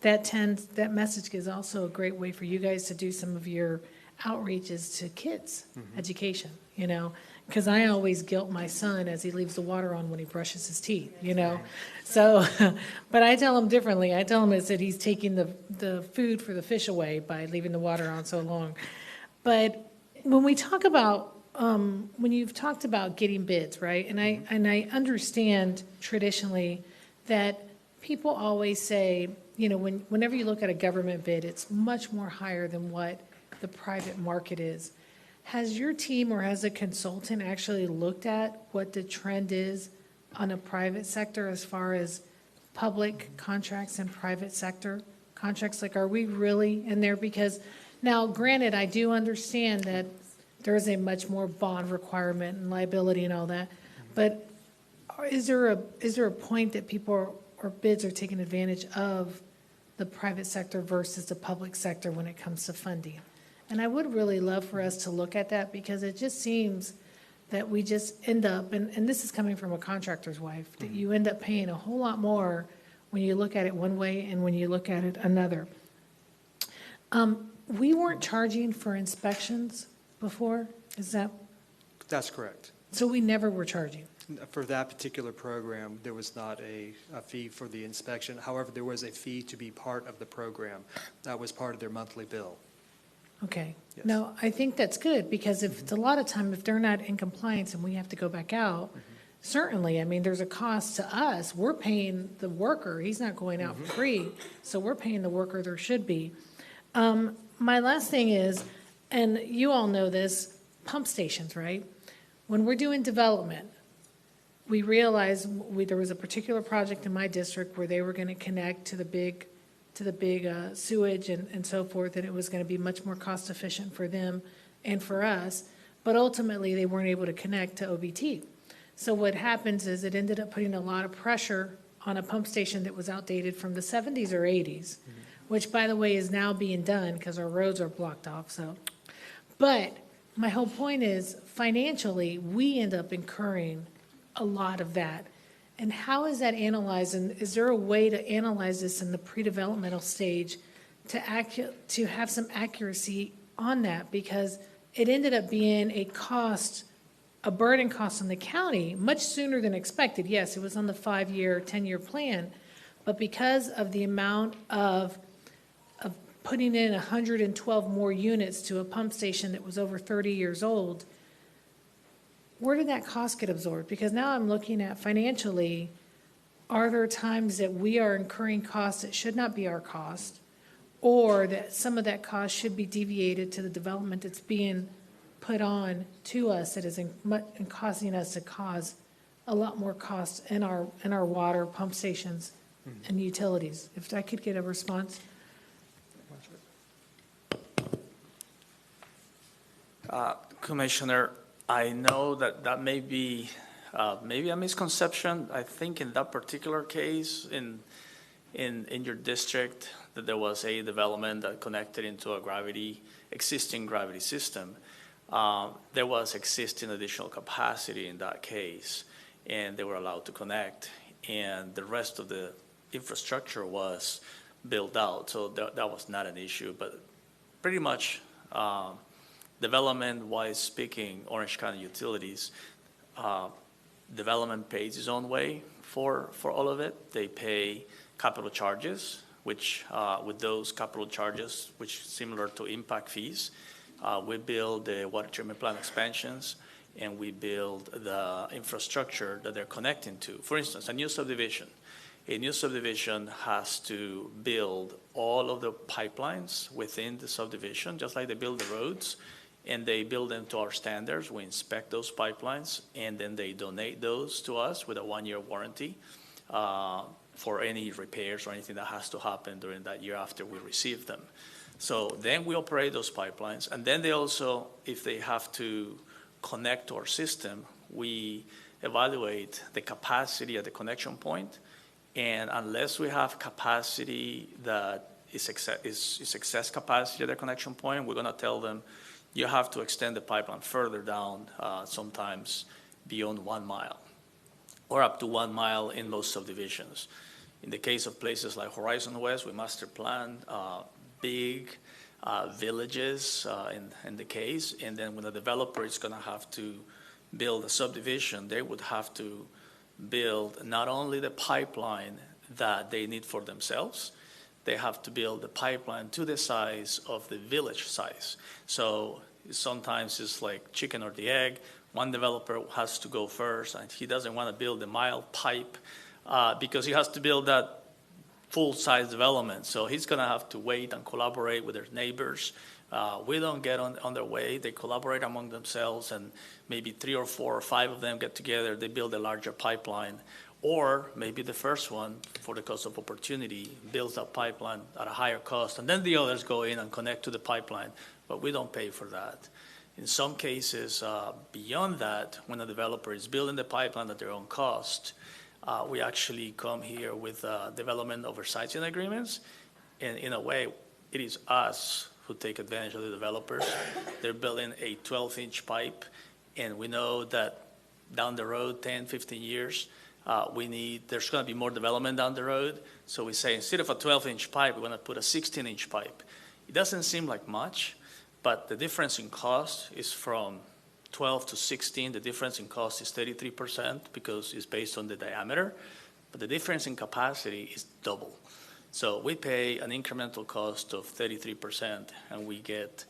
that message is also a great way for you guys to do some of your outreaches to kids, education, because I always guilt my son as he leaves the water on when he brushes his teeth, So, but I tell him differently. I tell him that he's taking the food for the fish away by leaving the water on so long. But when we talk about, when you've talked about getting bids, right? And I understand traditionally that people always say, whenever you look at a government bid, it's much more higher than what the private market is. Has your team or has a consultant actually looked at what the trend is on a private sector as far as public contracts and private sector contracts? Like, are we really in there? Because now, granted, I do understand that there is a much more bond requirement and liability and all that, but is there a point that people or bids are taking advantage of the private sector versus the public sector when it comes to funding? And I would really love for us to look at that, because it just seems that we just end up, and this is coming from a contractor's wife, that you end up paying a whole lot more when you look at it one way and when you look at it another. We weren't charging for inspections before, is that? That's correct. So we never were charging? For that particular program, there was not a fee for the inspection. However, there was a fee to be part of the program. That was part of their monthly bill. Okay. No, I think that's good, because if it's a lot of time, if they're not in compliance and we have to go back out, certainly, I mean, there's a cost to us. We're paying the worker. He's not going out for free. So we're paying the worker there should be. My last thing is, and you all know this, pump stations, right? When we're doing development, we realized there was a particular project in my district where they were going to connect to the big sewage and so forth, and it was going to be much more cost efficient for them and for us. But ultimately, they weren't able to connect to OBT. So what happens is it ended up putting a lot of pressure on a pump station that was outdated from the 70s or 80s, which, by the way, is now being done because our roads are blocked off. But my whole point is, financially, we end up incurring a lot of that. And how is that analyzed? And is there a way to analyze this in the pre-developmental stage to have some accuracy on that? Because it ended up being a burden cost on the county much sooner than expected. Yes, it was on the 5-year, 10-year plan, but because of the amount of putting in 112 more units to a pump station that was over 30 years old, where did that cost get absorbed? Because now I'm looking at financially, are there times that we are incurring costs that should not be our cost? or that some of that cost should be deviated to the development that's being put on to us that is causing us to cause a lot more costs in our water pump stations and utilities. If I could get a response. Commissioner, I know that may be maybe a misconception. I think in that particular case, in your district, that there was a development that connected into a existing gravity system. There was existing additional capacity in that case, and they were allowed to connect, and the rest of the infrastructure was built out, so that was not an issue. But pretty much, development-wise speaking, Orange County Utilities, development pays its own way for all of it. They pay capital charges, which with those capital charges, which is similar to impact fees, we build the water treatment plant expansions, and we build the infrastructure that they're connecting to. For instance, a new subdivision. A new subdivision has to build all of the pipelines within the subdivision, just like they build the roads, and they build them to our standards. We inspect those pipelines, and then they donate those to us with a 1-year warranty for any repairs or anything that has to happen during that year after we receive them. So then we operate those pipelines, and then they also, if they have to connect to our system, we evaluate the capacity at the connection point, and unless we have capacity that is excess capacity at the connection point, we're going to tell them, you have to extend the pipeline further down, sometimes beyond 1 mile, or up to 1 mile in most subdivisions. In the case of places like Horizon West, we master plan big villages in the case, and then when the developer is going to have to build a subdivision, they would have to build not only the pipeline that they need for themselves, they have to build the pipeline to the size of the village size. So sometimes it's like chicken or the egg. One developer has to go first, and he doesn't want to build a mile pipe because he has to build that full-size development. So he's going to have to wait and collaborate with their neighbors. We don't get on their way. They collaborate among themselves, and maybe 3 or 4 or 5 of them get together. They build a larger pipeline. Or maybe the first one, for the cost of opportunity, builds a pipeline at a higher cost, and then the others go in and connect to the pipeline, but we don't pay for that. In some cases, beyond that, when a developer is building the pipeline at their own cost, we actually come here with development oversight agreements, and in a way, it is us who take advantage of the developers. They're building a 12-inch pipe, and we know that down the road, 10, 15 years, there's going to be more development down the road. So we say, instead of a 12-inch pipe, we're going to put a 16-inch pipe. It doesn't seem like much, but the difference in cost is from 12 to 16. The difference in cost is 33% because it's based on the diameter, but the difference in capacity is double. So we pay an incremental cost of 33%, and we get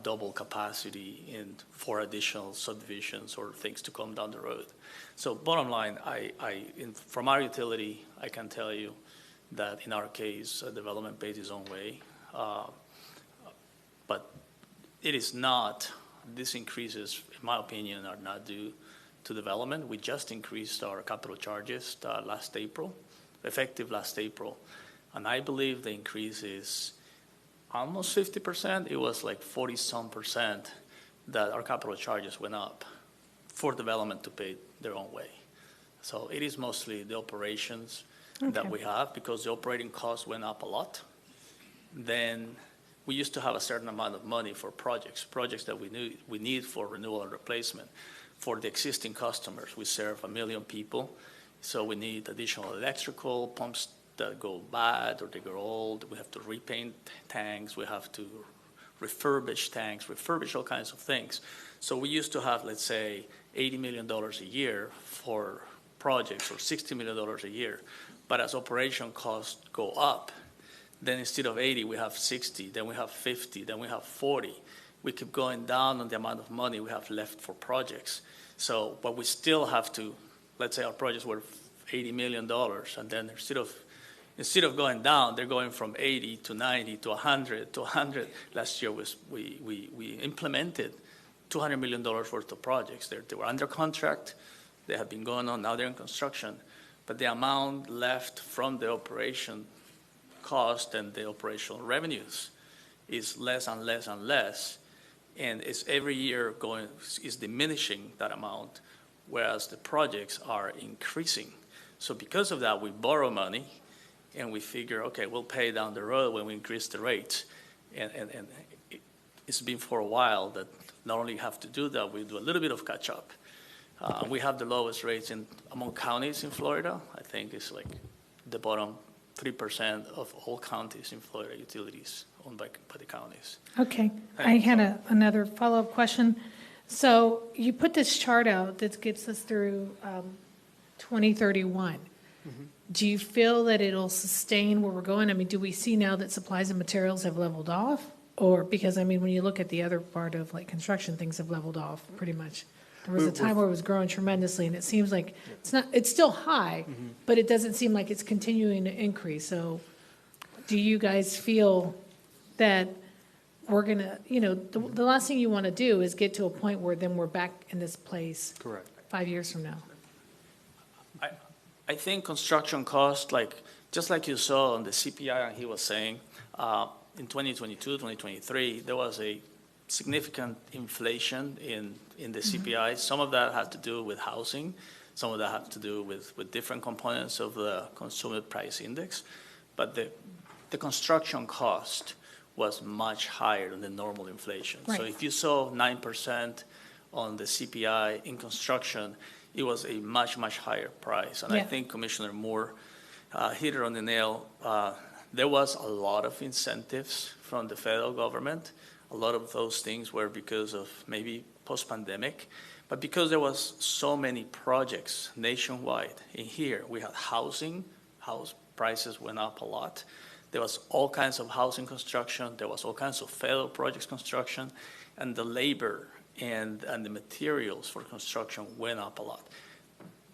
double capacity for additional subdivisions or things to come down the road. So bottom line, from our utility, I can tell you that in our case, development pays its own way. But it is not, these increases, in my opinion, are not due to development. We just increased our capital charges last April, effective last April. And I believe the increase is almost 50%. It was like 40-some% that our capital charges went up for development to pay their own way. So it is mostly the operations that we have, because the operating costs went up a lot. Then we used to have a certain amount of money for projects that we need for renewal and replacement. For the existing customers, we serve 1 million people, so we need additional electrical pumps that go bad or they go old. We have to repaint tanks. We have to refurbish tanks, refurbish all kinds of things. So we used to have, let's say, $80 million a year for projects, or $60 million a year. But as operation costs go up, then instead of 80, we have 60, then we have 50, then we have 40. We keep going down on the amount of money we have left for projects. So, but we still have to, let's say our projects were $80 million, and then instead of instead of going down, they're going from 80 to 90 to 100 to 100. Last year we implemented $200 million worth of projects. They were under contract. They have been going on. Now they're in construction. But the amount left from the operation cost and the operational revenues is less and less and less. And it's every year is diminishing that amount, whereas the projects are increasing. So because of that, we borrow money and we figure, okay, we'll pay down the road when we increase the rates. And it's been for a while that not only have to do that, we do a little bit of catch up. We have the lowest rates among counties in Florida. I think it's like the bottom 3% of all counties in Florida utilities owned by the counties. Okay, I had another follow-up question. So you put this chart out that gets us through 2031. Do you feel that it'll sustain where we're going? I mean, do we see now that supplies and materials have leveled off? Or because, I mean, when you look at the other part of like construction, things have leveled off pretty much. There was a time where it was growing tremendously, and it seems like it's still high, but it doesn't seem like it's continuing to increase. So do you guys feel that we're going to, the last thing you want to do is get to a point where then we're back in this place Correct. 5 years from now? I think construction costs, just like you saw on the CPI, and he was saying, in 2022, 2023, there was a significant inflation in the CPI. Some of that had to do with housing. Some of that had to do with different components of the consumer price index. But the construction cost was much higher than the normal inflation. Right. So if you saw 9% on the CPI in construction, it was a much, much higher price. And I think Commissioner Moore hit it on the nail. There was a lot of incentives from the federal government. A lot of those things were because of maybe post-pandemic, but because there was so many projects nationwide. In here, we had housing. House prices went up a lot. There was all kinds of housing construction. There was all kinds of federal projects construction, and the labor and the materials for construction went up a lot.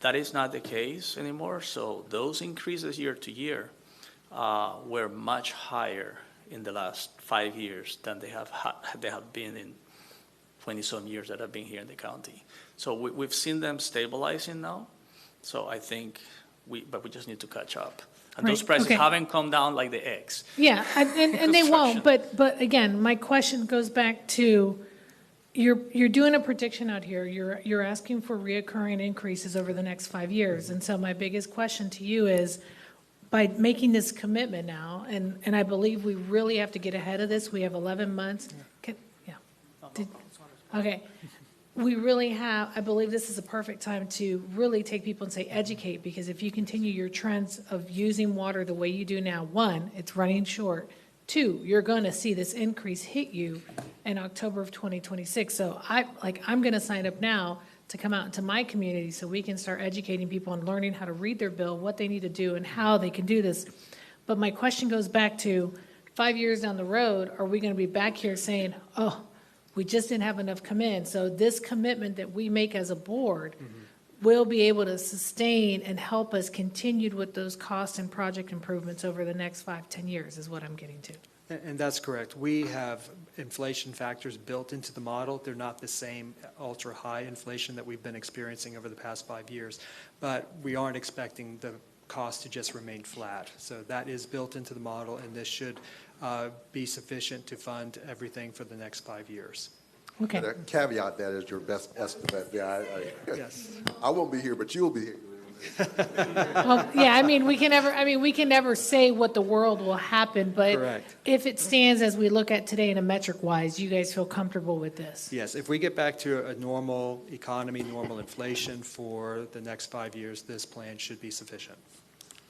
That is not the case anymore. So those increases year to year were much higher in the last 5 years than they have been in 20-some years that I've been here in the county. So we've seen them stabilizing now. So I think but we just need to catch up. And those prices haven't come down like the eggs. Yeah, and they won't. But again, my question goes back to you're doing a prediction out here. You're asking for reoccurring increases over the next 5 years. And so my biggest question to you is, by making this commitment now, and I believe we really have to get ahead of this. We have 11 months. Okay. We really have, I believe this is a perfect time to really take people and say educate, because if you continue your trends of using water the way you do now, one, it's running short. Two, you're going to see this increase hit you in October of 2026. So I'm going to sign up now to come out into my community so we can start educating people and learning how to read their bill, what they need to do, and how they can do this. But my question goes back to 5 years down the road, are we going to be back here saying, oh, we just didn't have enough come in? So this commitment that we make as a board will be able to sustain and help us continue with those cost and project improvements over the next 5-10 years is what I'm getting to. And that's correct. We have inflation factors built into the model. They're not the same ultra-high inflation that we've been experiencing over the past 5 years, but we aren't expecting the cost to just remain flat. So that is built into the model, and this should be sufficient to fund everything for the next 5 years. Okay. Caveat that is your best estimate. Yes. I won't be here, but you'll be here. Well, yeah, I mean, we can never say what the world will happen, but Correct. If it stands as we look at today in a metric wise, you guys feel comfortable with this? Yes, if we get back to a normal economy, normal inflation for the next 5 years, this plan should be sufficient.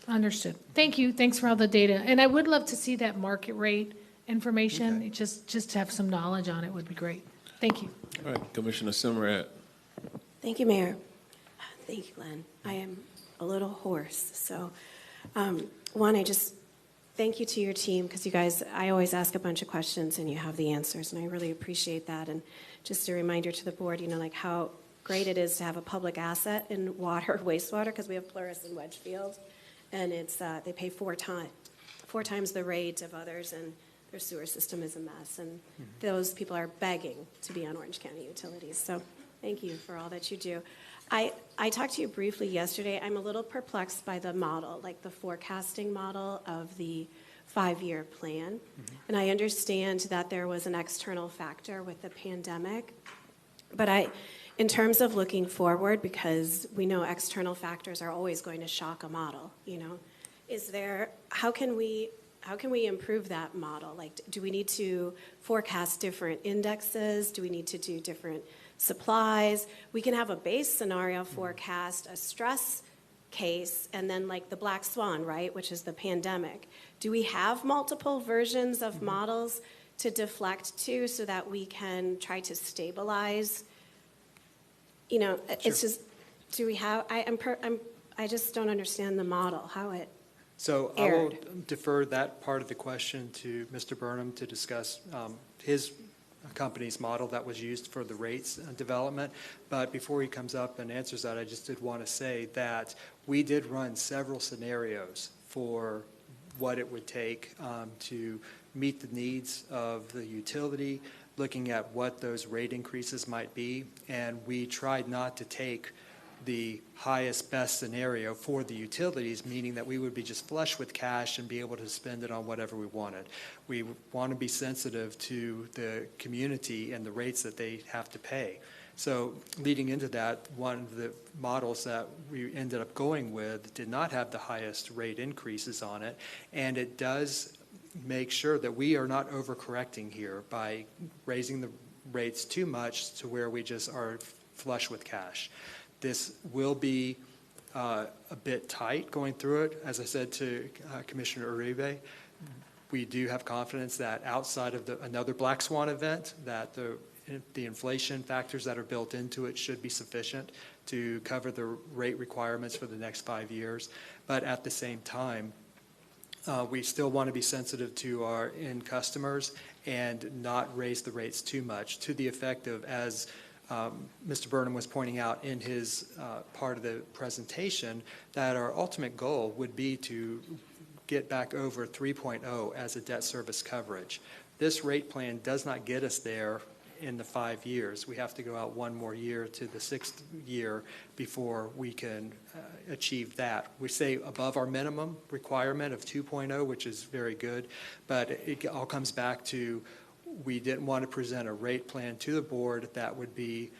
Understood. Thank you. Thanks for all the data. And I would love to see that market rate information. Okay. Just to have some knowledge on it would be great. Thank you. All right, Commissioner Simrat. Thank you, Mayor. Thank you, Glenn. I am a little hoarse. So, one, I just thank you to your team, because you guys, I always ask a bunch of questions and you have the answers, and I really appreciate that. And just a reminder to the board, like how great it is to have a public asset in water, wastewater, because we have Plurus and Wedgefield, and it's, they pay four times the rate of others, and their sewer system is a mess, and those people are begging to be on Orange County Utilities. So thank you for all that you do. I talked to you briefly yesterday. I'm a little perplexed by the model, like the forecasting model of the 5-year plan. And I understand that there was an external factor with the pandemic. But in terms of looking forward, because we know external factors are always going to shock a model, how can we improve that model? Like, do we need to forecast different indexes? Do we need to do different supplies? We can have a base scenario forecast, a stress case, and then like the black swan, right, which is the pandemic. Do we have multiple versions of models to deflect to so that we can try to stabilize? It's just, do we have, I just don't understand the model, how it So aired. I will defer that part of the question to Mr. Burnham to discuss his company's model that was used for the rates development. But before he comes up and answers that, I just did want to say that we did run several scenarios for what it would take to meet the needs of the utility, looking at what those rate increases might be. And we tried not to take the highest, best scenario for the utilities, meaning that we would be just flush with cash and be able to spend it on whatever we wanted. We want to be sensitive to the community and the rates that they have to pay. So leading into that, one of the models that we ended up going with did not have the highest rate increases on it, and it does make sure that we are not overcorrecting here by raising the rates too much to where we just are flush with cash. This will be a bit tight going through it. As I said to Commissioner Uribe, we do have confidence that outside of another black swan event, that the inflation factors that are built into it should be sufficient to cover the rate requirements for the next 5 years. But at the same time, we still want to be sensitive to our end customers and not raise the rates too much, to the effect of, as Mr. Burnham was pointing out in his part of the presentation, that our ultimate goal would be to get back over 3.0 as a debt service coverage. This rate plan does not get us there in the 5 years. We have to go out one more year to the 6th year before we can achieve that. We say above our minimum requirement of 2.0, which is very good, but it all comes back to we didn't want to present a rate plan to the board that would be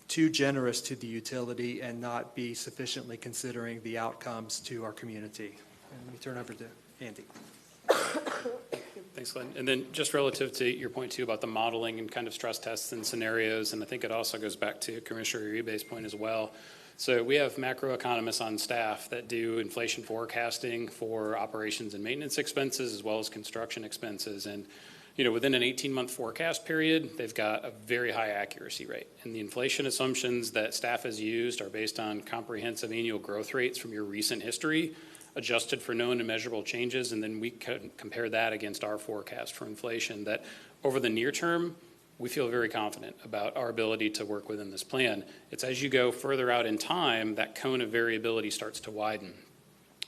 too generous to the utility and not be sufficiently considering the outcomes to our community. And let me turn over to Andy. Thanks, Glenn. And then just relative to your point, too, about the modeling and kind of stress tests and scenarios, and I think it also goes back to Commissioner Uribe's point as well. So we have macroeconomists on staff that do inflation forecasting for operations and maintenance expenses as well as construction expenses. And within an 18-month forecast period, they've got a very high accuracy rate. And the inflation assumptions that staff has used are based on comprehensive annual growth rates from your recent history, adjusted for known and measurable changes, and then we can compare that against our forecast for inflation, that over the near term, we feel very confident about our ability to work within this plan. It's as you go further out in time, that cone of variability starts to widen.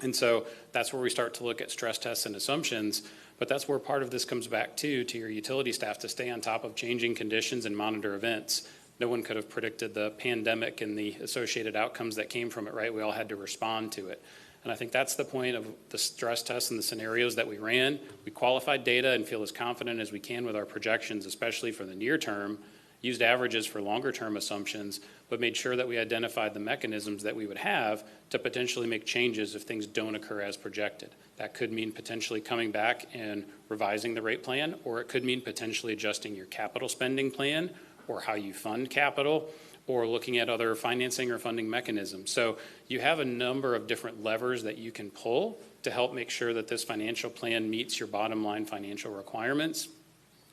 And so that's where we start to look at stress tests and assumptions. But that's where part of this comes back to your utility staff to stay on top of changing conditions and monitor events. No one could have predicted the pandemic and the associated outcomes that came from it, right? We all had to respond to it. And I think that's the point of the stress tests and the scenarios that we ran. We qualified data and feel as confident as we can with our projections, especially for the near term, used averages for longer term assumptions, but made sure that we identified the mechanisms that we would have to potentially make changes if things don't occur as projected. That could mean potentially coming back and revising the rate plan, or it could mean potentially adjusting your capital spending plan or how you fund capital, or looking at other financing or funding mechanisms. So you have a number of different levers that you can pull to help make sure that this financial plan meets your bottom line financial requirements.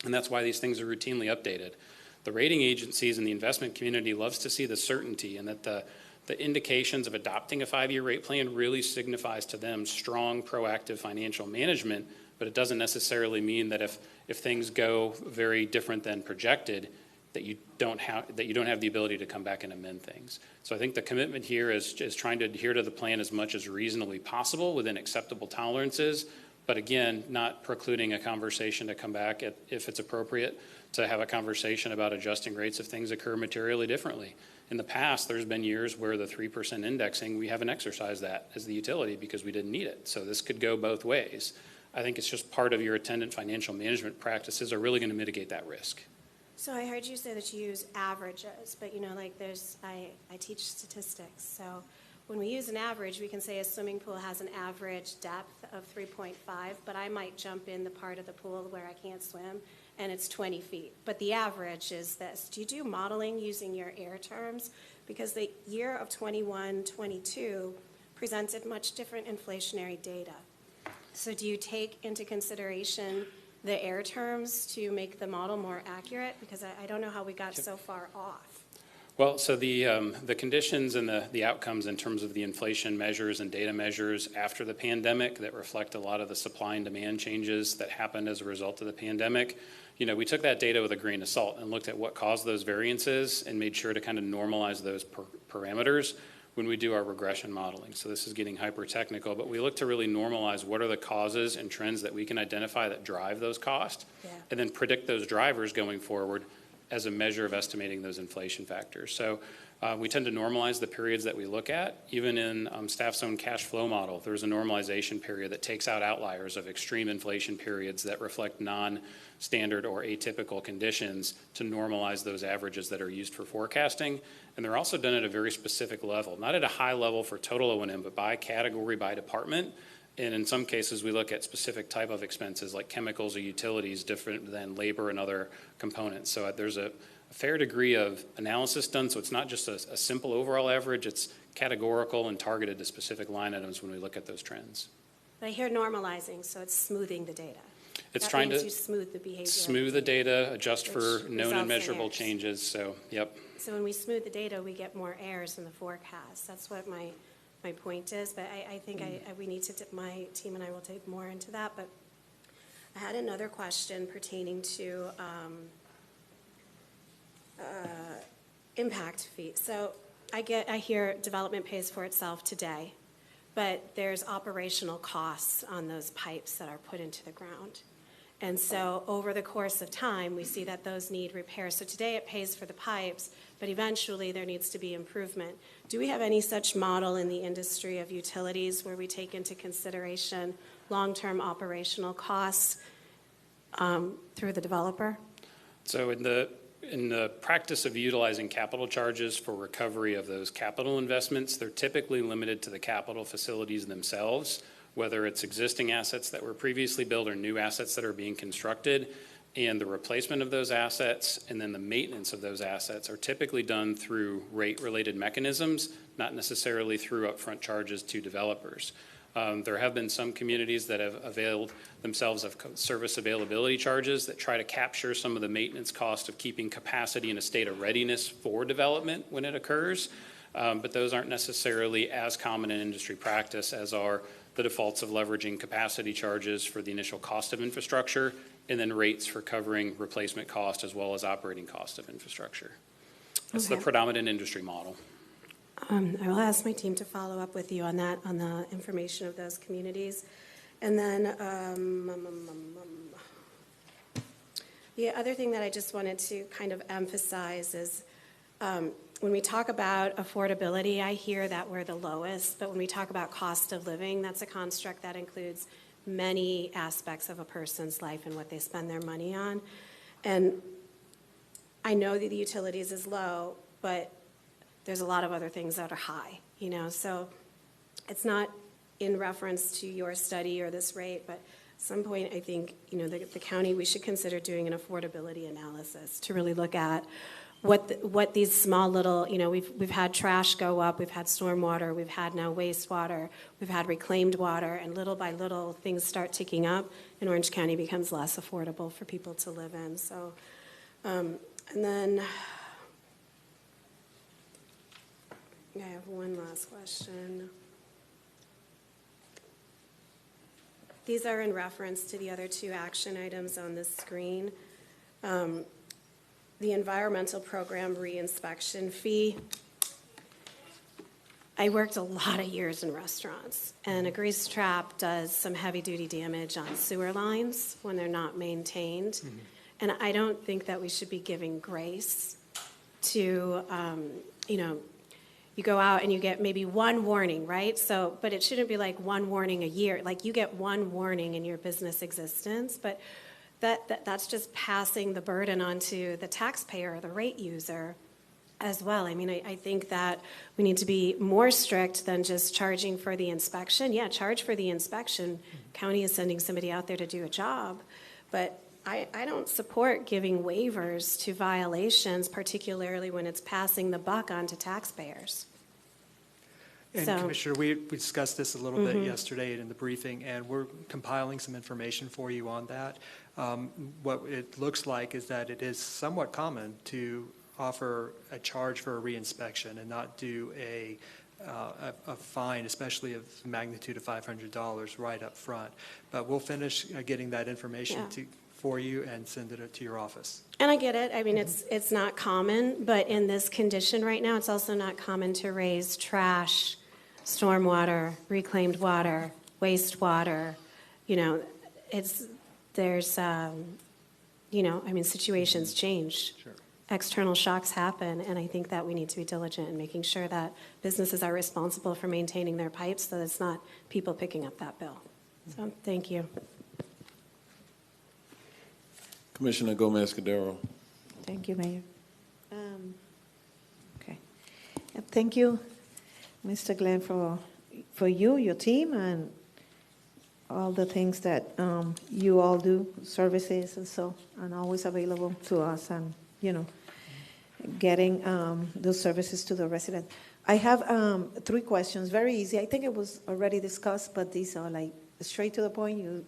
And that's why these things are routinely updated. The rating agencies and the investment community loves to see the certainty, and that the indications of adopting a 5-year rate plan really signifies to them strong, proactive financial management, but it doesn't necessarily mean that if things go very different than projected, that you don't have the ability to come back and amend things. So I think the commitment here is trying to adhere to the plan as much as reasonably possible within acceptable tolerances, but again, not precluding a conversation to come back if it's appropriate to have a conversation about adjusting rates if things occur materially differently. In the past, there's been years where the 3% indexing, we haven't exercised that as the utility because we didn't need it. So this could go both ways. I think it's just part of your attendant financial management practices are really going to mitigate that risk. So I heard you say that you use averages, but like I teach statistics. So when we use an average, we can say a swimming pool has an average depth of 3.5, but I might jump in the part of the pool where I can't swim and it's 20 feet. But the average is this. Do you do modeling using your air terms? Because the year of 21-22 presented much different inflationary data. So do you take into consideration the air terms to make the model more accurate? Because I don't know how we got so far off. Well, so the conditions and the outcomes in terms of the inflation measures and data measures after the pandemic that reflect a lot of the supply and demand changes that happened as a result of the pandemic, we took that data with a grain of salt and looked at what caused those variances and made sure to kind of normalize those parameters when we do our regression modeling. So this is getting hyper technical, but we look to really normalize what are the causes and trends that we can identify that drive those costs, and then predict those drivers going forward as a measure of estimating those inflation factors. So we tend to normalize the periods that we look at. Even in staff's own cash flow model, there's a normalization period that takes out outliers of extreme inflation periods that reflect non-standard or atypical conditions to normalize those averages that are used for forecasting. And they're also done at a very specific level, not at a high level for total O&M, but by category, by department. And in some cases, we look at specific type of expenses like chemicals or utilities different than labor and other components. So there's a fair degree of analysis done. So it's not just a simple overall average. It's categorical and targeted to specific line items when we look at those trends. But I hear normalizing, so it's smoothing the data. It's that trying means to you smooth the behavior. Smooth the data, adjust for Which known results and in measurable errors. changes. So, yep. So when we smooth the data, we get more errors in the forecast. That's what my point is. But I think we need to, my team and I will take more into that. But I had another question pertaining to impact fee. So I hear development pays for itself today, but there's operational costs on those pipes that are put into the ground. And so over the course of time, we see that those need repair. So today it pays for the pipes, but eventually there needs to be improvement. Do we have any such model in the industry of utilities where we take into consideration long-term operational costs through the developer? So in the practice of utilizing capital charges for recovery of those capital investments, they're typically limited to the capital facilities themselves, whether it's existing assets that were previously built or new assets that are being constructed, and the replacement of those assets and then the maintenance of those assets are typically done through rate-related mechanisms, not necessarily through upfront charges to developers. There have been some communities that have availed themselves of service availability charges that try to capture some of the maintenance cost of keeping capacity in a state of readiness for development when it occurs. But those aren't necessarily as common in industry practice as are the defaults of leveraging capacity charges for the initial cost of infrastructure and then rates for covering replacement cost as well as operating cost of infrastructure. That's the predominant industry model. I will ask my team to follow up with you on that, on the information of those communities. And then the other thing that I just wanted to kind of emphasize is when we talk about affordability, I hear that we're the lowest, but when we talk about cost of living, that's a construct that includes many aspects of a person's life and what they spend their money on. And I know that the utilities is low, but there's a lot of other things that are high, so it's not in reference to your study or this rate, but at some point I think, the county, we should consider doing an affordability analysis to really look at what these small little, we've had trash go up, we've had stormwater, we've had now wastewater, we've had reclaimed water, and little by little things start ticking up, and Orange County becomes less affordable for people to live in. So, and then I have one last question. These are in reference to the other two action items on the screen. the environmental program reinspection fee. I worked a lot of years in restaurants, and a grease trap does some heavy-duty damage on sewer lines when they're not maintained. And I don't think that we should be giving grace to, you go out and you get maybe one warning, right? So, but it shouldn't be like one warning a year. Like, you get one warning in your business existence, but that's just passing the burden onto the taxpayer or the rate user as well. I mean, I think that we need to be more strict than just charging for the inspection. Yeah, charge for the inspection. County is sending somebody out there to do a job, but I don't support giving waivers to violations, particularly when it's passing the buck on to taxpayers. And So- Commissioner, we discussed this a little bit yesterday in the briefing, and we're compiling some information for you on that. What it looks like is that it is somewhat common to offer a charge for a reinspection and not do a fine, especially of the magnitude of $500 right up front. But we'll finish getting that information for you and send it to your office. And I get it. I mean, it's not common, but in this condition right now, it's also not common to raise trash, stormwater, reclaimed water, wastewater. Situations change. Sure. External shocks happen, and I think that we need to be diligent in making sure that businesses are responsible for maintaining their pipes, so that it's not people picking up that bill. So, thank you. Commissioner Gomez-Cadero. Thank you, Mayor. Okay. Thank you, Mr. Glenn, for you, your team, and all the things that you all do, services and always available to us, and, getting those services to the resident. I have 3 questions, very easy. I think it was already discussed, but these are like straight to the point. You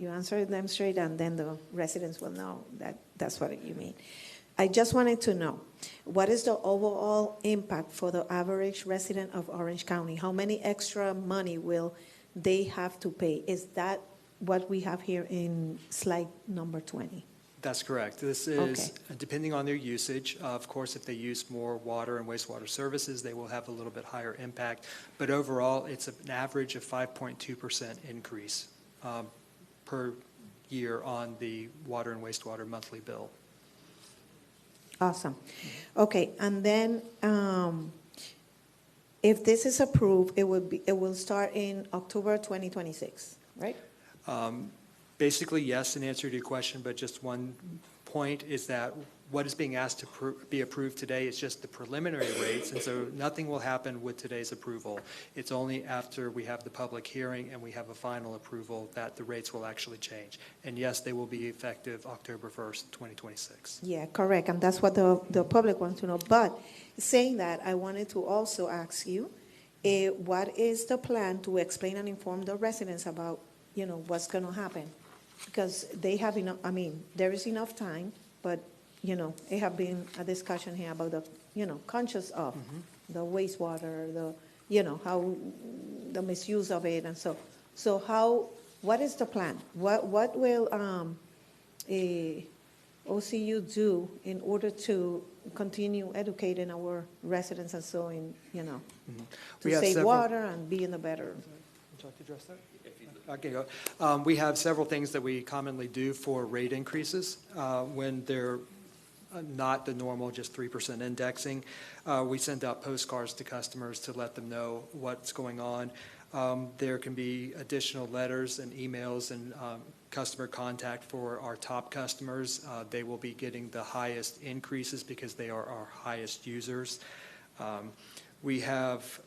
answer them straight, and then the residents will know that that's what you mean. I just wanted to know, what is the overall impact for the average resident of Orange County? How many extra money will they have to pay? Is that what we have here in slide number 20? That's correct. This is depending on their usage. Of course, if they use more water and wastewater services, they will have a little bit higher impact. But overall, it's an average of 5.2% increase per year on the water and wastewater monthly bill. Awesome. Okay, and then if this is approved, it will start in October 2026, right? Basically, yes, in answer to your question, but just one point is that what is being asked to be approved today is just the preliminary rates, and so nothing will happen with today's approval. It's only after we have the public hearing and we have a final approval that the rates will actually change. And yes, they will be effective October 1st, 2026. Yeah, correct, and that's what the public wants to know. But saying that, I wanted to also ask you, what is the plan to explain and inform the residents about, what's going to happen? Because they have enough, there is enough time, but, it have been a discussion here about the, conscious of the wastewater, how the misuse of it, and so what is the plan? What will OCU do in order to continue educating our residents and so to save water and be in a better? Would you like to address that? Okay, go. We have several things that we commonly do for rate increases when they're not the normal just 3% indexing. We send out postcards to customers to let them know what's going on. There can be additional letters and emails and customer contact for our top customers. They will be getting the highest increases because they are our highest users. We have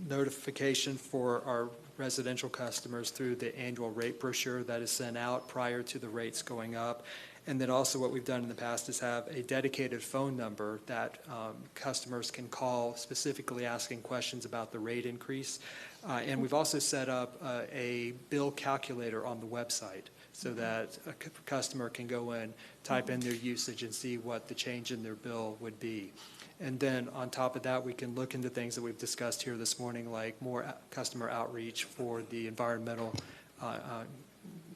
notification for our residential customers through the annual rate brochure that is sent out prior to the rates going up. And then also what we've done in the past is have a dedicated phone number that customers can call specifically asking questions about the rate increase. And we've also set up a bill calculator on the website so that a customer can go in, type in their usage, and see what the change in their bill would be. And then on top of that, we can look into things that we've discussed here this morning, like more customer outreach for the environmental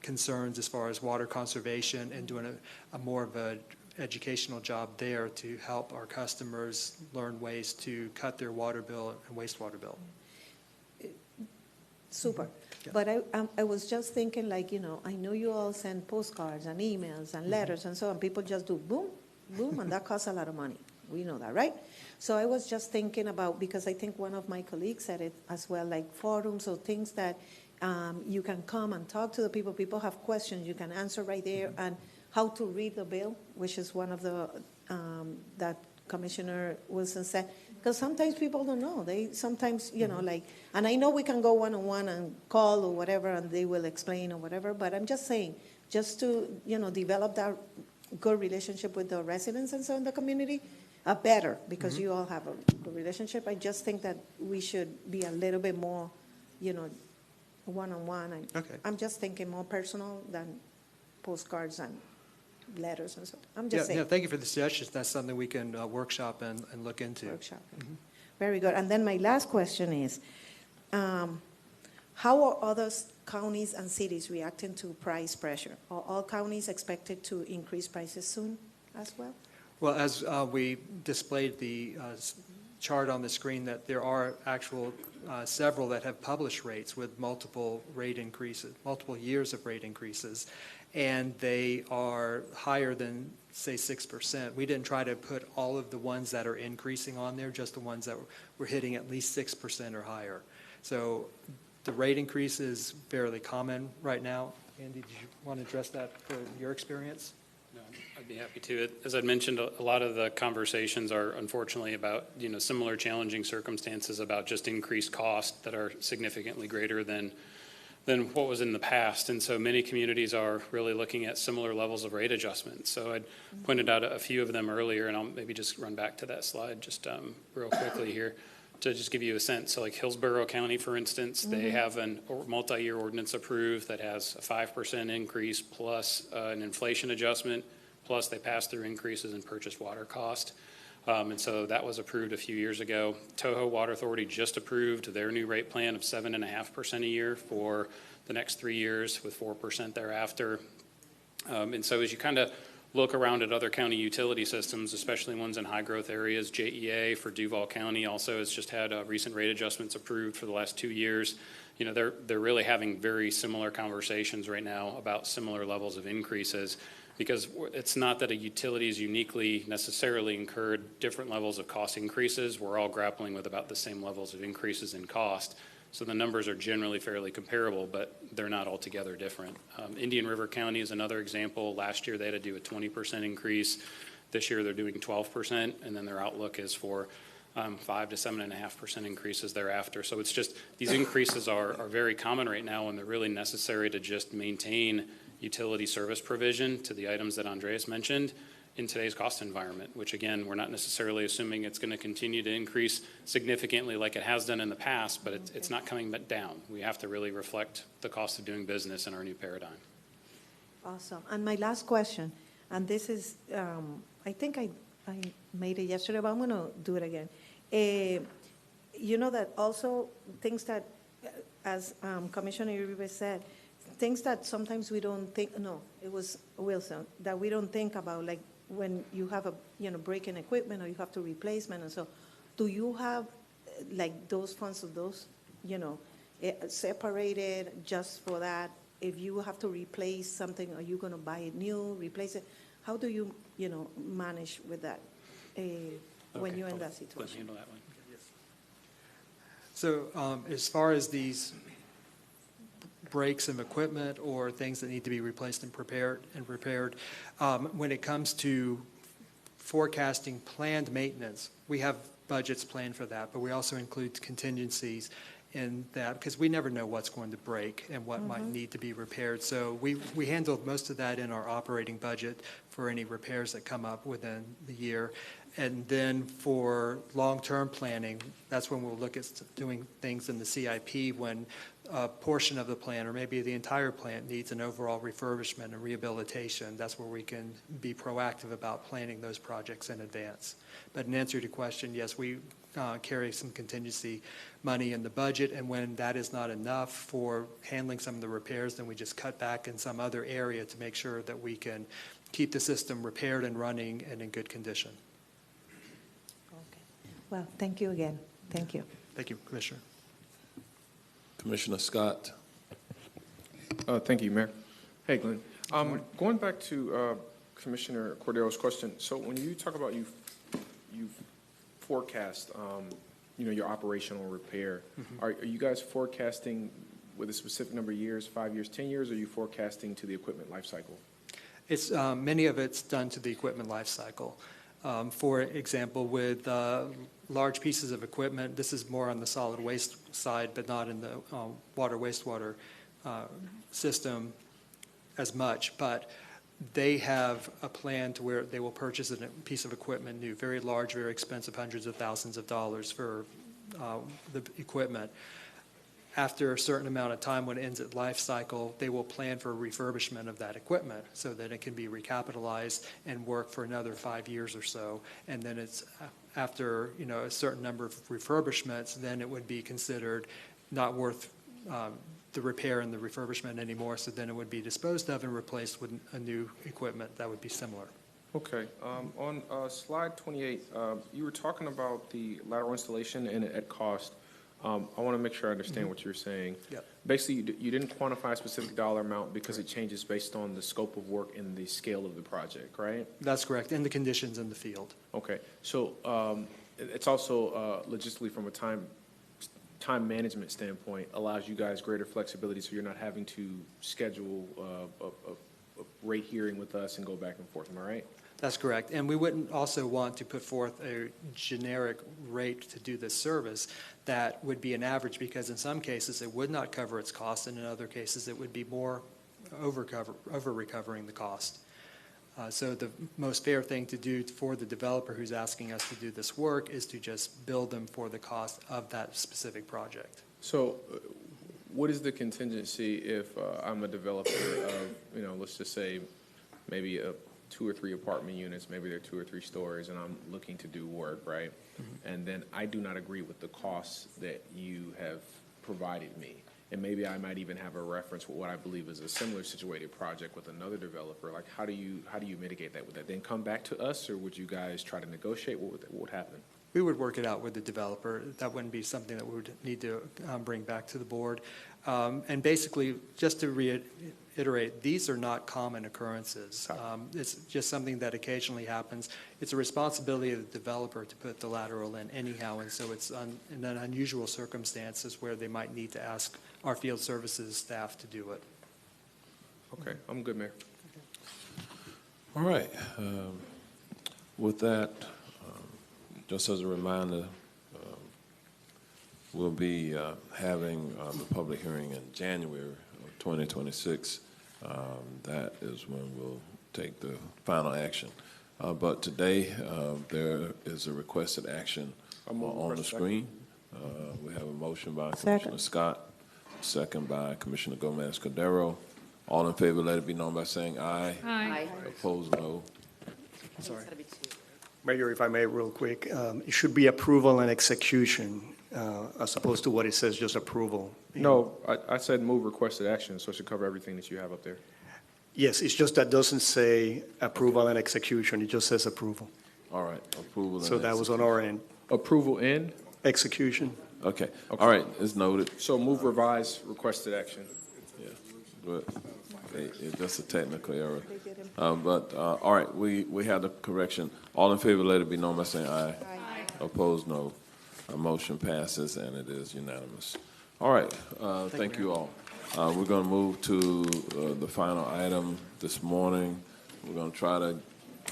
concerns as far as water conservation, and doing a more of a educational job there to help our customers learn ways to cut their water bill and wastewater bill. Super. Yes. But I was just thinking, like, you know, I know you all send postcards and emails and letters and so on. People just do boom, boom, and that costs a lot of money. We know that, right? So I was just thinking about, because I think one of my colleagues said it as well, like forums or things that you can come and talk to the people. People have questions, you can answer right there, and how to read the bill, which is one of the, that Commissioner Wilson said. Because sometimes people don't know. They sometimes, you know, like, and I know we can go one-on-one and call or whatever, and they will explain or whatever, but I'm just saying, just to, you know, develop that good relationship with the residents and so in the community, better, because you all have a good relationship. I just think that we should be a little bit more, you know, one-on-one. Okay. I'm just thinking more personal than postcards and letters and so. I'm just saying. Yeah, thank you for the suggestions. That's something we can workshop and look into. Workshop. Very good. And then my last question is, how are other counties and cities reacting to price pressure? Are all counties expected to increase prices soon as well? Well, as we displayed the chart on the screen, that there are actual several that have published rates with multiple rate increases, multiple years of rate increases, and they are higher than, say, 6%. We didn't try to put all of the ones that are increasing on there, just the ones that were hitting at least 6% or higher. So the rate increase is fairly common right now. Andy, did you want to address that for your experience? No, I'd be happy to. As I'd mentioned, a lot of the conversations are unfortunately about, you know, similar challenging circumstances, about just increased costs that are significantly greater than what was in the past. And so many communities are really looking at similar levels of rate adjustment. So I'd pointed out a few of them earlier, and I'll maybe just run back to that slide just real quickly here to just give you a sense. So like Hillsborough County, for instance, they have a multi-year ordinance approved that has a 5% increase plus an inflation adjustment, plus they pass through increases in purchased water cost. And so that was approved a few years ago. Toho Water Authority just approved their new rate plan of 7.5% a year for the next 3 years with 4% thereafter. And so as you kind of look around at other county utility systems, especially ones in high growth areas, JEA for Duval County also has just had recent rate adjustments approved for the last 2 years. You know, they're really having very similar conversations right now about similar levels of increases, because it's not that a utility has uniquely necessarily incurred different levels of cost increases. We're all grappling with about the same levels of increases in cost. So the numbers are generally fairly comparable, but they're not altogether different. Indian River County is another example. Last year they had to do a 20% increase. This year they're doing 12%, and then their outlook is for 5 to 7.5% increases thereafter. So it's just, these increases are very common right now, and they're really necessary to just maintain utility service provision to the items that Andreas mentioned in today's cost environment, which again, we're not necessarily assuming it's going to continue to increase significantly like it has done in the past, but it's not coming down. We have to really reflect the cost of doing business in our new paradigm. Awesome. And my last question, and this is, I think I made it yesterday, but I'm going to do it again. You know that also things that, as Commissioner Uribe said, things that sometimes we don't think, no, it was Wilson, that we don't think about, like when you have a, you know, break in equipment or you have to replacement and so, do you have like those funds of those, you know, separated just for that? If you have to replace something, are you going to buy it new, replace it? How do you, you know, manage with that when you're in that situation? Let's handle that one. So as far as these breaks of equipment or things that need to be replaced and repaired, when it comes to forecasting planned maintenance, we have budgets planned for that, but we also include contingencies in that, because we never know what's going to break and what might need to be repaired. So we handled most of that in our operating budget for any repairs that come up within the year. And then for long-term planning, that's when we'll look at doing things in the CIP when a portion of the plant or maybe the entire plant needs an overall refurbishment and rehabilitation. That's where we can be proactive about planning those projects in advance. But in answer to your question, yes, we carry some contingency money in the budget, and when that is not enough for handling some of the repairs, then we just cut back in some other area to make sure that we can keep the system repaired and running and in good condition. Well, thank you again. Thank you. Thank you, Commissioner. Commissioner Scott. Thank you, Mayor. Hey, Glenn. Going back to Commissioner Cordero's question, so when you talk about you forecast, your operational repair, are you guys forecasting with a specific number of years, 5 years, 10 years, or are you forecasting to the equipment life cycle? It's many of it's done to the equipment life cycle. For example, with large pieces of equipment, this is more on the solid waste side, but not in the water wastewater system as much. But they have a plan to where they will purchase a piece of equipment new, very large, very expensive, hundreds of thousands of dollars for the equipment. After a certain amount of time, when it ends its life cycle, they will plan for refurbishment of that equipment so that it can be recapitalized and work for another 5 years or so. And then it's after a certain number of refurbishments, then it would be considered not worth the repair and the refurbishment anymore. So then it would be disposed of and replaced with a new equipment that would be similar. Okay. On slide 28, you were talking about the lateral installation and at cost. I want to make sure I understand what you're saying. Yep. Basically, you didn't quantify a specific dollar amount because it changes based on the scope of work and the scale of the project, right? That's correct, and the conditions in the field. Okay. So it's also logistically from a time management standpoint allows you guys greater flexibility so you're not having to schedule a rate hearing with us and go back and forth. Am I right? That's correct. And we wouldn't also want to put forth a generic rate to do this service that would be an average, because in some cases it would not cover its cost, and in other cases it would be more over-recovering the cost. So the most fair thing to do for the developer who's asking us to do this work is to just bill them for the cost of that specific project. So what is the contingency if I'm a developer of, let's just say maybe 2 or 3 apartment units, maybe they're 2 or 3 stories, and I'm looking to do work, right? Mm-hmm. And then I do not agree with the costs that you have provided me. And maybe I might even have a reference with what I believe is a similar situated project with another developer. Like, how do you mitigate that? Would that then come back to us, or would you guys try to negotiate? What would happen? We would work it out with the developer. That wouldn't be something that we would need to bring back to the board. And basically, just to reiterate, these are not common occurrences. It's just something that occasionally happens. It's a responsibility of the developer to put the lateral in anyhow, and so it's in an unusual circumstances where they might need to ask our field services staff to do it. Okay, I'm good, Mayor. All right. With that, just as a reminder, we'll be having the public hearing in January of 2026. That is when we'll take the final action. But today, there is a requested action on the screen. We have a motion by Commissioner Scott, second by Commissioner Gomez Cordero. All in favor, let it be known by saying aye. Aye. Opposed, no. Sorry. Mayor, if I may, real quick, it should be approval and execution as opposed to what it says, just approval. No, I said move requested action, so it should cover everything that you have up there. Yes, it's just that doesn't say approval and execution, it just says approval. All right, approval and So that was on our end. Approval and? Execution. Okay, all right, it's noted. So move revise requested action. Yeah, but it's just a technical error. But all right, we have the correction. All in favor, let it be known by saying aye. Aye. Opposed, no. Motion passes, and it is unanimous. All right, thank you all. We're going to move to the final item this morning. We're going to try to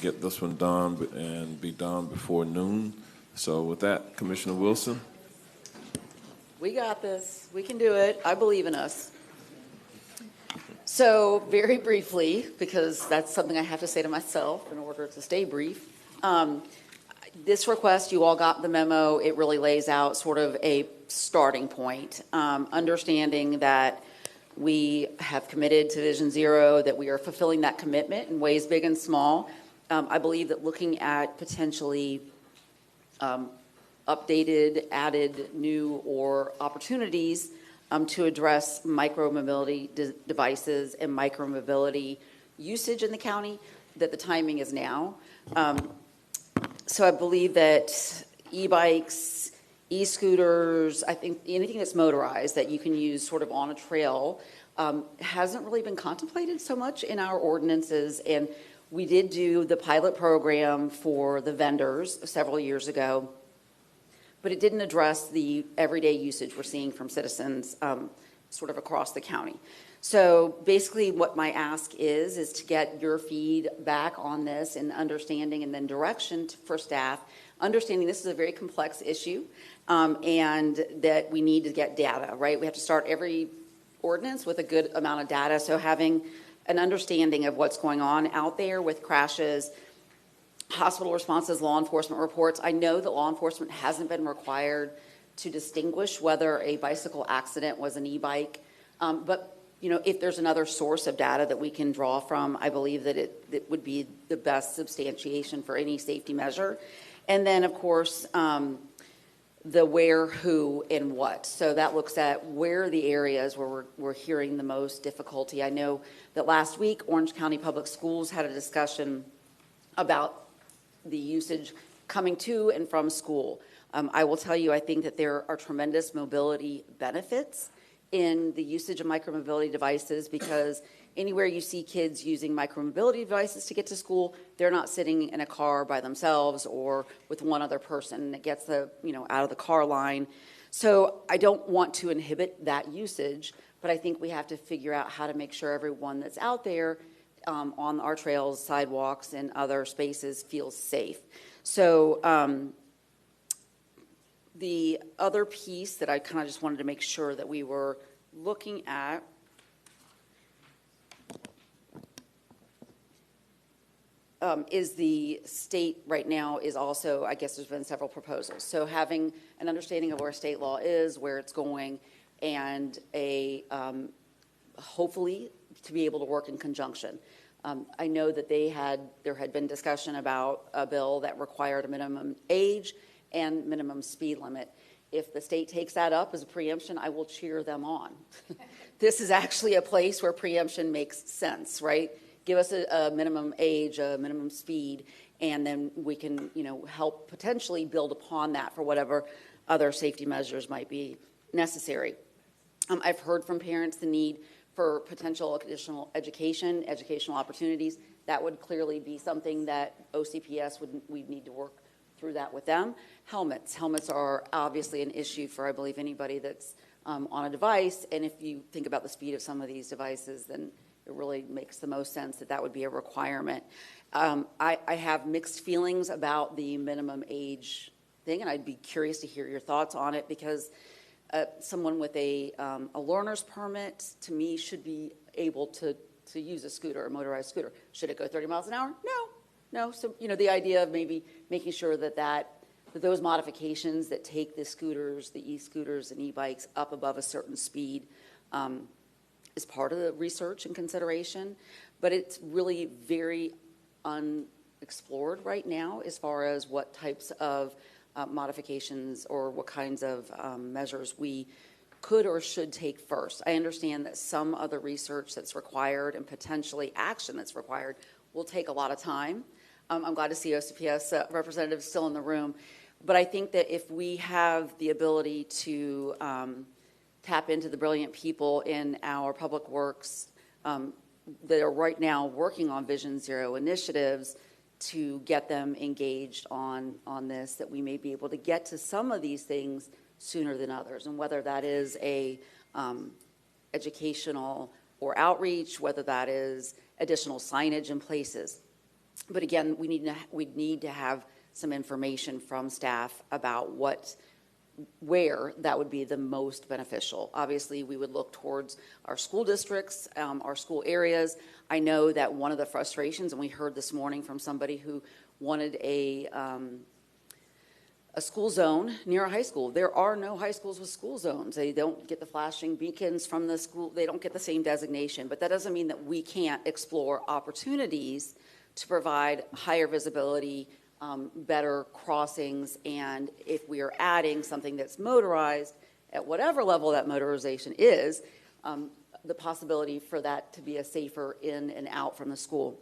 get this one done and be done before noon. So with that, Commissioner Wilson. We got this. We can do it. I believe in us. So very briefly, because that's something I have to say to myself in order to stay brief, this request, you all got the memo. It really lays out sort of a starting point, understanding that we have committed to Vision Zero, that we are fulfilling that commitment in ways big and small. I believe that looking at potentially updated, added, new, or opportunities to address micromobility devices and micromobility usage in the county that the timing is now. So I believe that e-bikes, e-scooters, I think anything that's motorized that you can use sort of on a trail hasn't really been contemplated so much in our ordinances. And we did do the pilot program for the vendors several years ago, but it didn't address the everyday usage we're seeing from citizens sort of across the county. So basically what my ask is to get your feedback on this and understanding and then direction for staff, understanding this is a very complex issue and that we need to get data, right? We have to start every ordinance with a good amount of data. So having an understanding of what's going on out there with crashes, hospital responses, law enforcement reports. I know that law enforcement hasn't been required to distinguish whether a bicycle accident was an e-bike, but you know, if there's another source of data that we can draw from, I believe that it would be the best substantiation for any safety measure. And then, of course, the where, who, and what. So that looks at where are the areas where we're hearing the most difficulty. I know that last week, Orange County Public Schools had a discussion about the usage coming to and from school. I will tell you, I think that there are tremendous mobility benefits in the usage of micromobility devices, because anywhere you see kids using micromobility devices to get to school, they're not sitting in a car by themselves or with one other person that gets the, you know, out of the car line. So I don't want to inhibit that usage, but I think we have to figure out how to make sure everyone that's out there on our trails, sidewalks, and other spaces feels safe. So the other piece that I kind of just wanted to make sure that we were looking at is the state right now is also, I guess there's been several proposals. So having an understanding of where state law is, where it's going, and a hopefully to be able to work in conjunction. I know that there had been discussion about a bill that required a minimum age and minimum speed limit. If the state takes that up as a preemption, I will cheer them on. This is actually a place where preemption makes sense, right? Give us a minimum age, a minimum speed, and then we can, you know, help potentially build upon that for whatever other safety measures might be necessary. I've heard from parents the need for potential additional educational opportunities. That would clearly be something that OCPS we'd need to work through that with them. Helmets are obviously an issue for, I believe, anybody that's on a device. And if you think about the speed of some of these devices, then it really makes the most sense that that would be a requirement. I have mixed feelings about the minimum age thing, and I'd be curious to hear your thoughts on it, because someone with a learner's permit, to me, should be able to use a scooter, a motorized scooter. Should it go 30 miles an hour? No. So, you know, the idea of maybe making sure that those modifications that take the scooters, the e-scooters and e-bikes up above a certain speed is part of the research and consideration. But it's really very unexplored right now as far as what types of modifications or what kinds of measures we could or should take first. I understand that some other research that's required and potentially action that's required will take a lot of time. I'm glad to see OCPS representatives still in the room. But I think that if we have the ability to tap into the brilliant people in our public works that are right now working on Vision Zero initiatives to get them engaged on this, that we may be able to get to some of these things sooner than others. And whether that is a educational or outreach, whether that is additional signage in places. But again, we need to have some information from staff about where that would be the most beneficial. Obviously, we would look towards our school districts, our school areas. I know that one of the frustrations, and we heard this morning from somebody who wanted a school zone near a high school. There are no high schools with school zones. They don't get the flashing beacons from the school. They don't get the same designation. But that doesn't mean that we can't explore opportunities to provide higher visibility, better crossings, and if we are adding something that's motorized at whatever level that motorization is, the possibility for that to be a safer in and out from the school.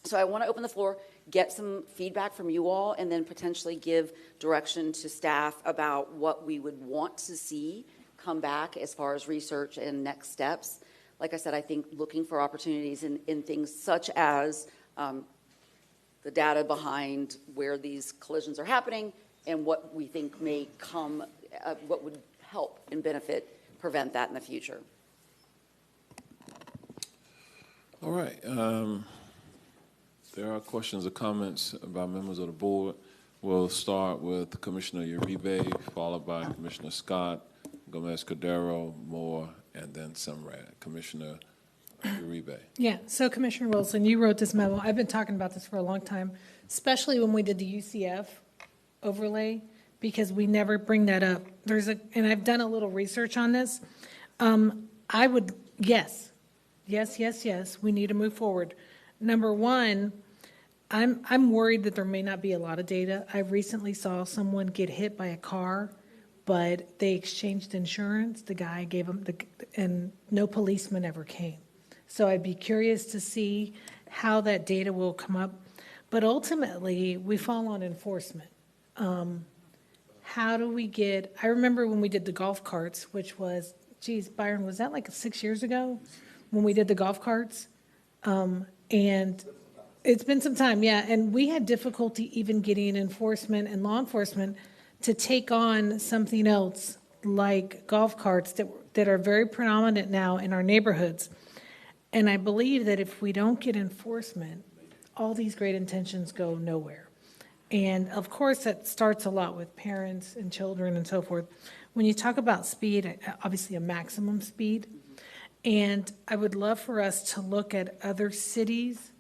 So I want to open the floor, get some feedback from you all, and then potentially give direction to staff about what we would want to see come back as far as research and next steps. Like I said, I think looking for opportunities in things such as the data behind where these collisions are happening and what we think may come, what would help and benefit prevent that in the future. All right. There are questions or comments by members of the board. We'll start with Commissioner Uribe, followed by Commissioner Scott, Gomez-Cordero, Moore, and then Semrad. Commissioner Uribe. Yeah, so Commissioner Wilson, you wrote this memo. I've been talking about this for a long time, especially when we did the UCF overlay, because we never bring that up. And I've done a little research on this. I would, yes, we need to move forward. Number one, I'm worried that there may not be a lot of data. I recently saw someone get hit by a car, but they exchanged insurance. The guy gave them, and no policeman ever came. So I'd be curious to see how that data will come up. But ultimately, we fall on enforcement. How do we get, I remember when we did the golf carts, which was, geez, Byron, was that like 6 years ago when we did the golf carts? And it's been some time, yeah. And we had difficulty even getting enforcement and law enforcement to take on something else like golf carts that are very predominant now in our neighborhoods. And I believe that if we don't get enforcement, all these great intentions go nowhere. And of course, that starts a lot with parents and children and so forth. When you talk about speed, obviously a maximum speed. And I would love for us to look at other cities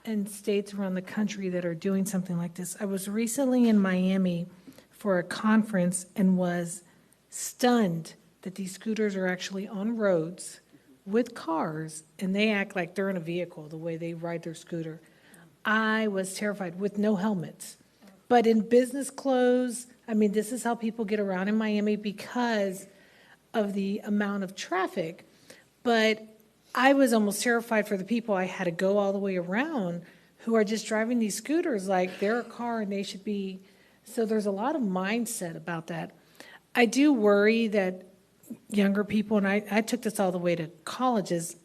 and states around the country that are doing something like this. I was recently in Miami for a conference and was stunned that these scooters are actually on roads with cars, and they act like they're in a vehicle the way they ride their scooter. I was terrified, with no helmets. But in business clothes, I mean, this is how people get around in Miami because of the amount of traffic. But I was almost terrified for the people I had to go all the way around who are just driving these scooters like they're a car and they should be. So there's a lot of mindset about that. I do worry that younger people, and I took this all the way to colleges,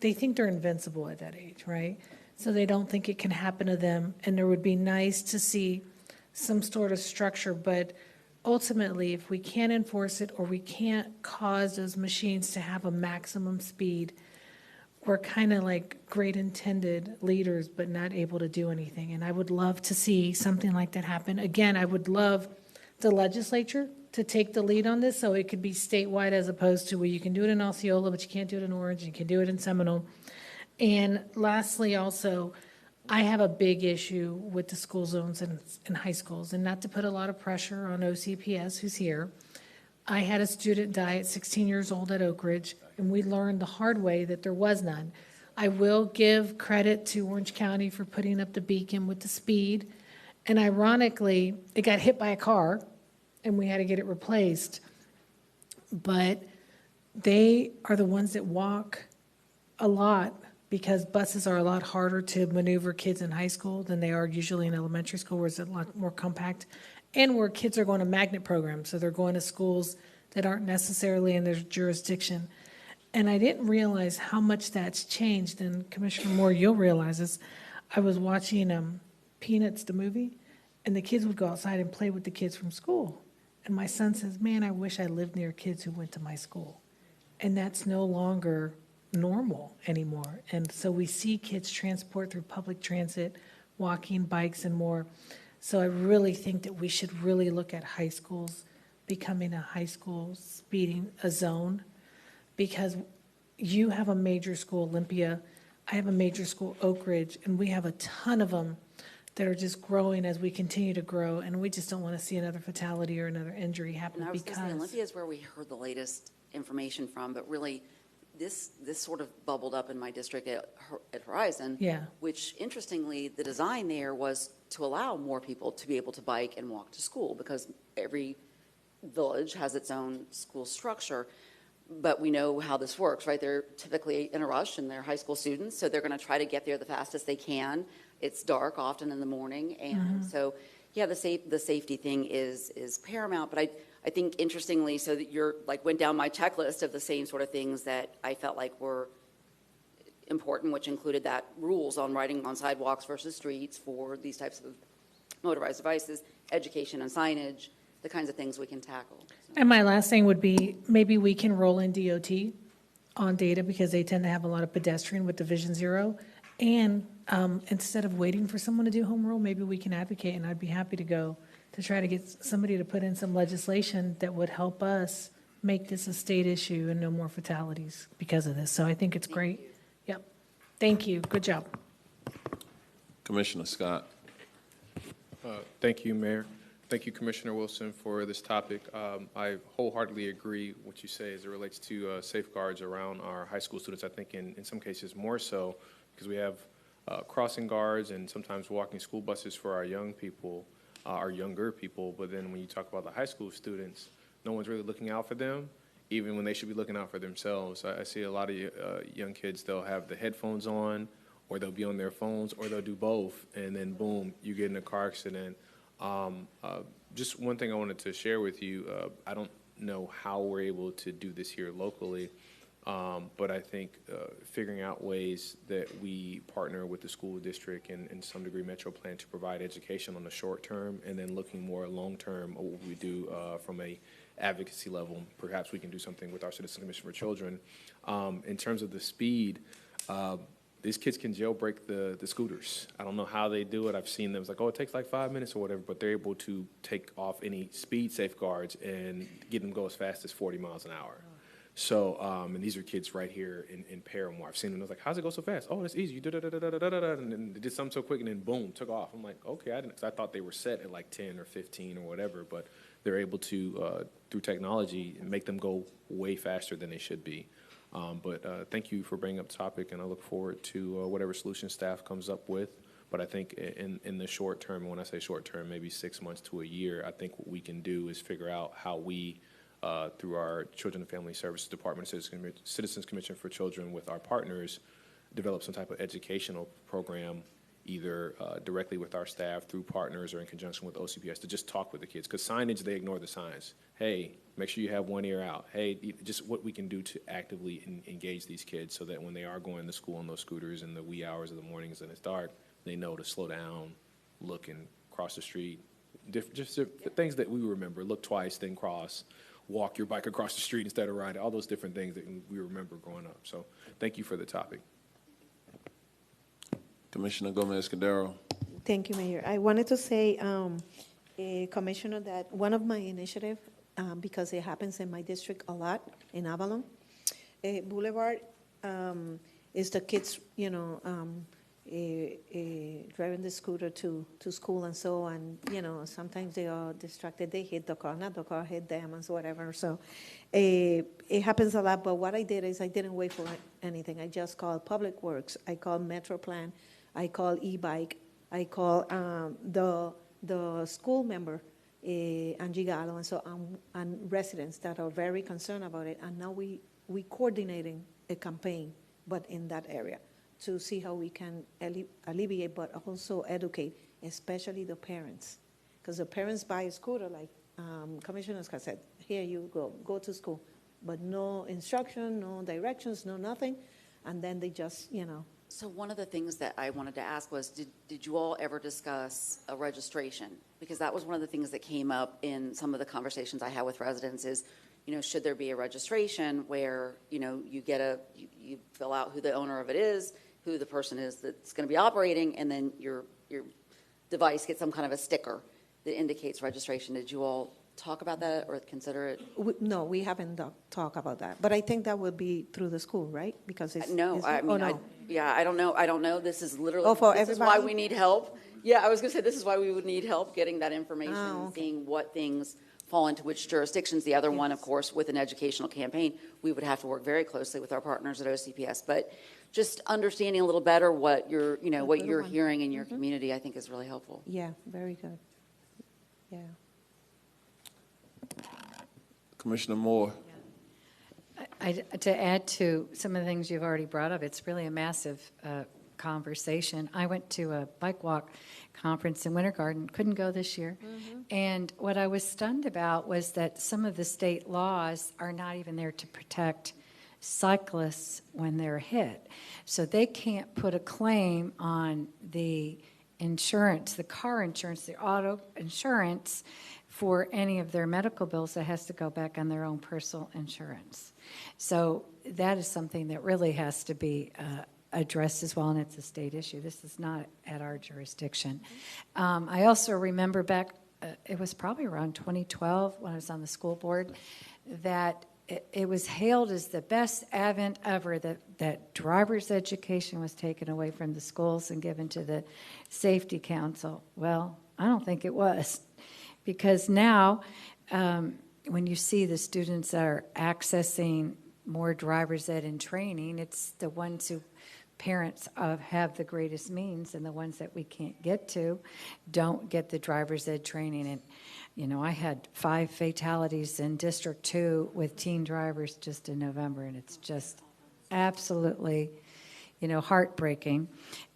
they think they're invincible at that age, right? So they don't think it can happen to them. And it would be nice to see some sort of structure. But ultimately, if we can't enforce it or we can't cause those machines to have a maximum speed, we're kind of like great intended leaders, but not able to do anything. And I would love to see something like that happen. Again, I would love the legislature to take the lead on this so it could be statewide as opposed to where you can do it in Osceola, but you can't do it in Orange, you can do it in Seminole. And lastly, also, I have a big issue with the school zones in high schools, and not to put a lot of pressure on OCPS, who's here. I had a student die at 16 years old at Oak Ridge, and we learned the hard way that there was none. I will give credit to Orange County for putting up the beacon with the speed, and ironically, it got hit by a car, and we had to get it replaced. But they are the ones that walk a lot, because buses are a lot harder to maneuver kids in high school than they are usually in elementary school, where it's a lot more compact, and where kids are going to magnet programs, so they're going to schools that aren't necessarily in their jurisdiction. And I didn't realize how much that's changed, and Commissioner Moore, you'll realize this. I was watching Peanuts, the movie, and the kids would go outside and play with the kids from school. And my son says, man, I wish I lived near kids who went to my school. And that's no longer normal anymore. And so we see kids transport through public transit, walking, bikes, and more. So I really think that we should really look at high schools becoming a high school speeding a zone, because you have a major school, Olympia, I have a major school, Oak Ridge, and we have a ton of them that are just growing as we continue to grow, and we just don't want to see another fatality or another injury happen. And I was going to say, because Olympia is where we heard the latest information from, but really, this sort of bubbled up in my district at Horizon. Yeah. Which, interestingly, the design there was to allow more people to be able to bike and walk to school, because every village has its own school structure. but we know how this works, right? They're typically in a rush and they're high school students, so they're going to try to get there the fastest they can. It's dark often in the morning, and so, yeah, the safety thing is paramount. But I think interestingly, so that you're like went down my checklist of the same sort of things that I felt like were important, which included that rules on riding on sidewalks versus streets for these types of motorized devices, education and signage, the kinds of things we can tackle. And my last thing would be, maybe we can roll in DOT on data because they tend to have a lot of pedestrian with Division Zero. And instead of waiting for someone to do home rule, maybe we can advocate, and I'd be happy to go to try to get somebody to put in some legislation that would help us make this a state issue and no more fatalities because of this. So I think it's great. Yep. Thank you. Good job. Commissioner Scott. Thank you, Mayor. Thank you, Commissioner Wilson, for this topic. I wholeheartedly agree what you say as it relates to safeguards around our high school students. I think in some cases more so because we have crossing guards and sometimes walking school buses for our young people, our younger people. But then when you talk about the high school students, no one's really looking out for them, even when they should be looking out for themselves. I see a lot of young kids, they'll have the headphones on, or they'll be on their phones, or they'll do both, and then boom, you get in a car accident. Just one thing I wanted to share with you, I don't know how we're able to do this here locally, but I think figuring out ways that we partner with the school district and in some degree Metro Plan to provide education on the short term, and then looking more long term at what we do from a advocacy level. Perhaps we can do something with our Citizens Commission for Children. In terms of the speed, these kids can jailbreak the scooters. I don't know how they do it. I've seen them. It's like, oh, it takes like 5 minutes or whatever, but they're able to take off any speed safeguards and get them to go as fast as 40 miles an hour. So, and these are kids right here in Paramore. I've seen them. I was like, how's it go so fast? Oh, it's easy. You da-da-da-da-da-da-da-da. And then they did something so quick, and then boom, took off. I'm like, okay, I didn't, because I thought they were set at like 10 or 15 or whatever, but they're able to, through technology, make them go way faster than they should be. But thank you for bringing up the topic, and I look forward to whatever solution staff comes up with. But I think in the short term, and when I say short term, maybe 6 months to a year, I think what we can do is figure out how we, through our Children and Family Services Department, Citizens Commission for Children, with our partners, develop some type of educational program, either directly with our staff, through partners, or in conjunction with OCPS, to just talk with the kids. Because signage, they ignore the signs. Hey, make sure you have one ear out. Hey, just what we can do to actively engage these kids so that when they are going to school on those scooters in the wee hours of the mornings and it's dark, they know to slow down, look and cross the street. Just things that we remember. Look twice, then cross. Walk your bike across the street instead of riding. All those different things that we remember growing up. So thank you for the topic. Commissioner Gomez-Cadero. Thank you, Mayor. I wanted to say, Commissioner, that one of my initiatives, because it happens in my district a lot, in Avalon, Boulevard, is the kids, driving the scooter to school and so on. Sometimes they are distracted. They hit the car, not the car hit them and so whatever. So it happens a lot. But what I did is I didn't wait for anything. I just called Public Works. I called Metro Plan. I called e-bike. I called the school member, Angie Gallo, and so and residents that are very concerned about it. And now we coordinating a campaign, but in that area, to see how we can alleviate, but also educate, especially the parents. Because the parents buy a scooter, like Commissioner Scott said, here you go to school. But no instruction, no directions, no nothing. And then they just, So one of the things that I wanted to ask was, did you all ever discuss a registration? Because that was one of the things that came up in some of the conversations I had with residents is, should there be a registration where, you get you fill out who the owner of it is, who the person is that's going to be operating, and then your device gets some kind of a sticker that indicates registration. Did you all talk about that or consider it? No, we haven't talked about that. But I think that would be through the school, right? Because it's no. I don't know. I don't know. This is literally for this everybody? is why we need help. Yeah, I was going to say this is why we would need help getting that information, and seeing what things fall into which jurisdictions. The other one, of course, with an educational campaign, we would have to work very closely with our partners at OCPS. But just understanding a little better what you're, what you're hearing in your community, I think is really helpful. Yeah, very good. Yeah. Commissioner Moore. To add to some of the things you've already brought up, it's really a massive conversation. I went to a bike walk conference in Winter Garden, couldn't go this year. And what I was stunned about was that some of the state laws are not even there to protect cyclists when they're hit. So they can't put a claim on the insurance, the car insurance, the auto insurance for any of their medical bills. That has to go back on their own personal insurance. So that is something that really has to be addressed as well, and it's a state issue. This is not at our jurisdiction. I also remember back, it was probably around 2012 when I was on the school board, that it was hailed as the best advent ever that driver's education was taken away from the schools and given to the safety council. Well, I don't think it was, because now when you see the students that are accessing more driver's ed and training, it's the ones who parents have the greatest means, and the ones that we can't get to don't get the driver's ed training. And you know, I had 5 fatalities in District 2 with teen drivers just in November, and it's just absolutely, you know, heartbreaking.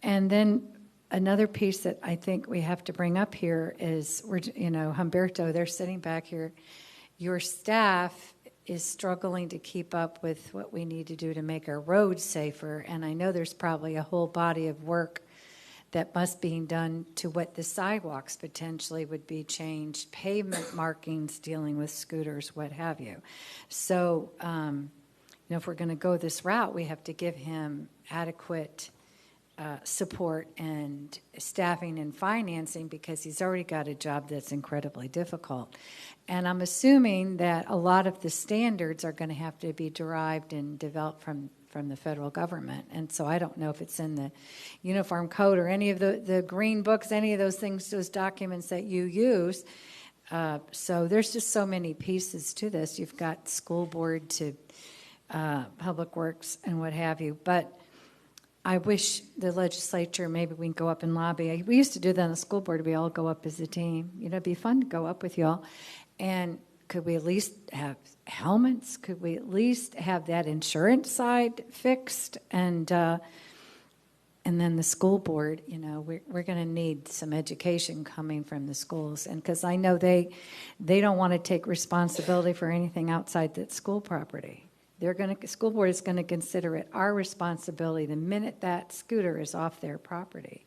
And then another piece that I think we have to bring up here is, you know, Humberto, they're sitting back here. Your staff is struggling to keep up with what we need to do to make our roads safer, and I know there's probably a whole body of work that must be done to what the sidewalks potentially would be changed, pavement markings, dealing with scooters, what have you. So, you know, if we're going to go this route, we have to give him adequate support and staffing and financing, because he's already got a job that's incredibly difficult. And I'm assuming that a lot of the standards are going to have to be derived and developed from the federal government. And so I don't know if it's in the Uniform Code or any of the green books, any of those things, those documents that you use. So there's just so many pieces to this. You've got school board to public works and what have you. But I wish the legislature, maybe we can go up and lobby. We used to do that on the school board. We all go up as a team. You know, it'd be fun to go up with y'all. And could we at least have helmets? Could we at least have that insurance side fixed? And then the school board, you know, we're going to need some education coming from the schools. And because I know they don't want to take responsibility for anything outside that school property. School board is going to consider it our responsibility the minute that scooter is off their property.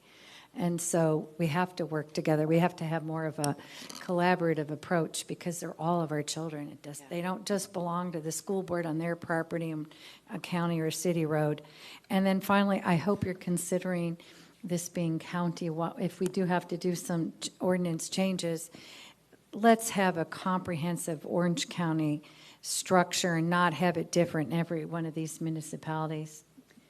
And so we have to work together. We have to have more of a collaborative approach, because they're all of our children. They don't just belong to the school board on their property, on a county or a city road. And then finally, I hope you're considering this being county. If we do have to do some ordinance changes, let's have a comprehensive Orange County structure and not have it different in every one of these municipalities,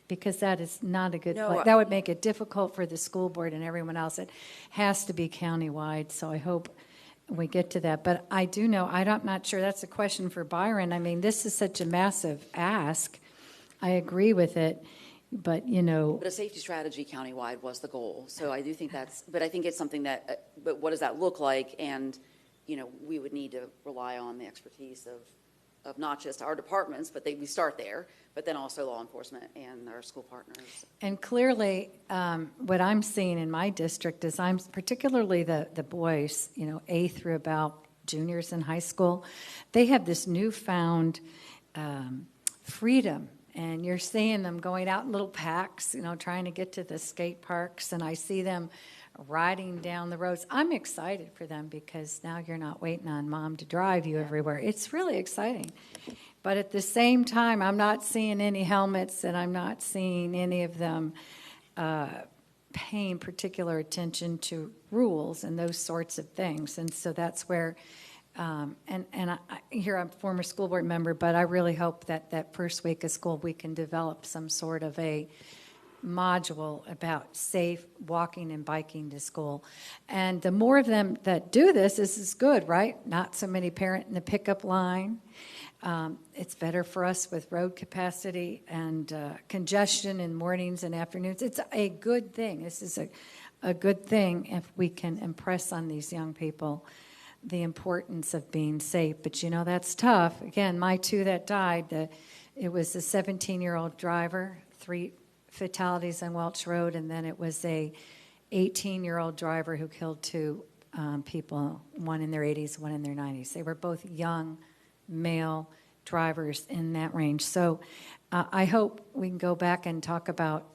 because that is not a good place. That would make it difficult for the school board and everyone else. It has to be countywide, so I hope we get to that. But I do know, I'm not sure, that's a question for Byron. I mean, this is such a massive ask. I agree with it, but you know. But a safety strategy countywide was the goal. So I do think but I think it's something that, but what does that look like? And, you know, we would need to rely on the expertise of not just our departments, but we start there, but then also law enforcement and our school partners. And clearly, what I'm seeing in my district is particularly the boys, you know, A through about juniors in high school, they have this newfound freedom. And you're seeing them going out in little packs, you know, trying to get to the skate parks, and I see them riding down the roads. I'm excited for them, because now you're not waiting on mom to drive you everywhere. It's really exciting. But at the same time, I'm not seeing any helmets, and I'm not seeing any of them paying particular attention to rules and those sorts of things. And so that's where, I'm a former school board member, but I really hope that first week of school we can develop some sort of a module about safe walking and biking to school. And the more of them that do this is good, right? Not so many parents in the pickup line. It's better for us with road capacity and congestion in mornings and afternoons. It's a good thing. This is a good thing if we can impress on these young people the importance of being safe. But that's tough. Again, my two that died, it was a 17-year-old driver, 3 fatalities on Welch Road, and then it was a 18-year-old driver who killed 2 people, one in their 80s, one in their 90s. They were both young male drivers in that range. So I hope we can go back and talk about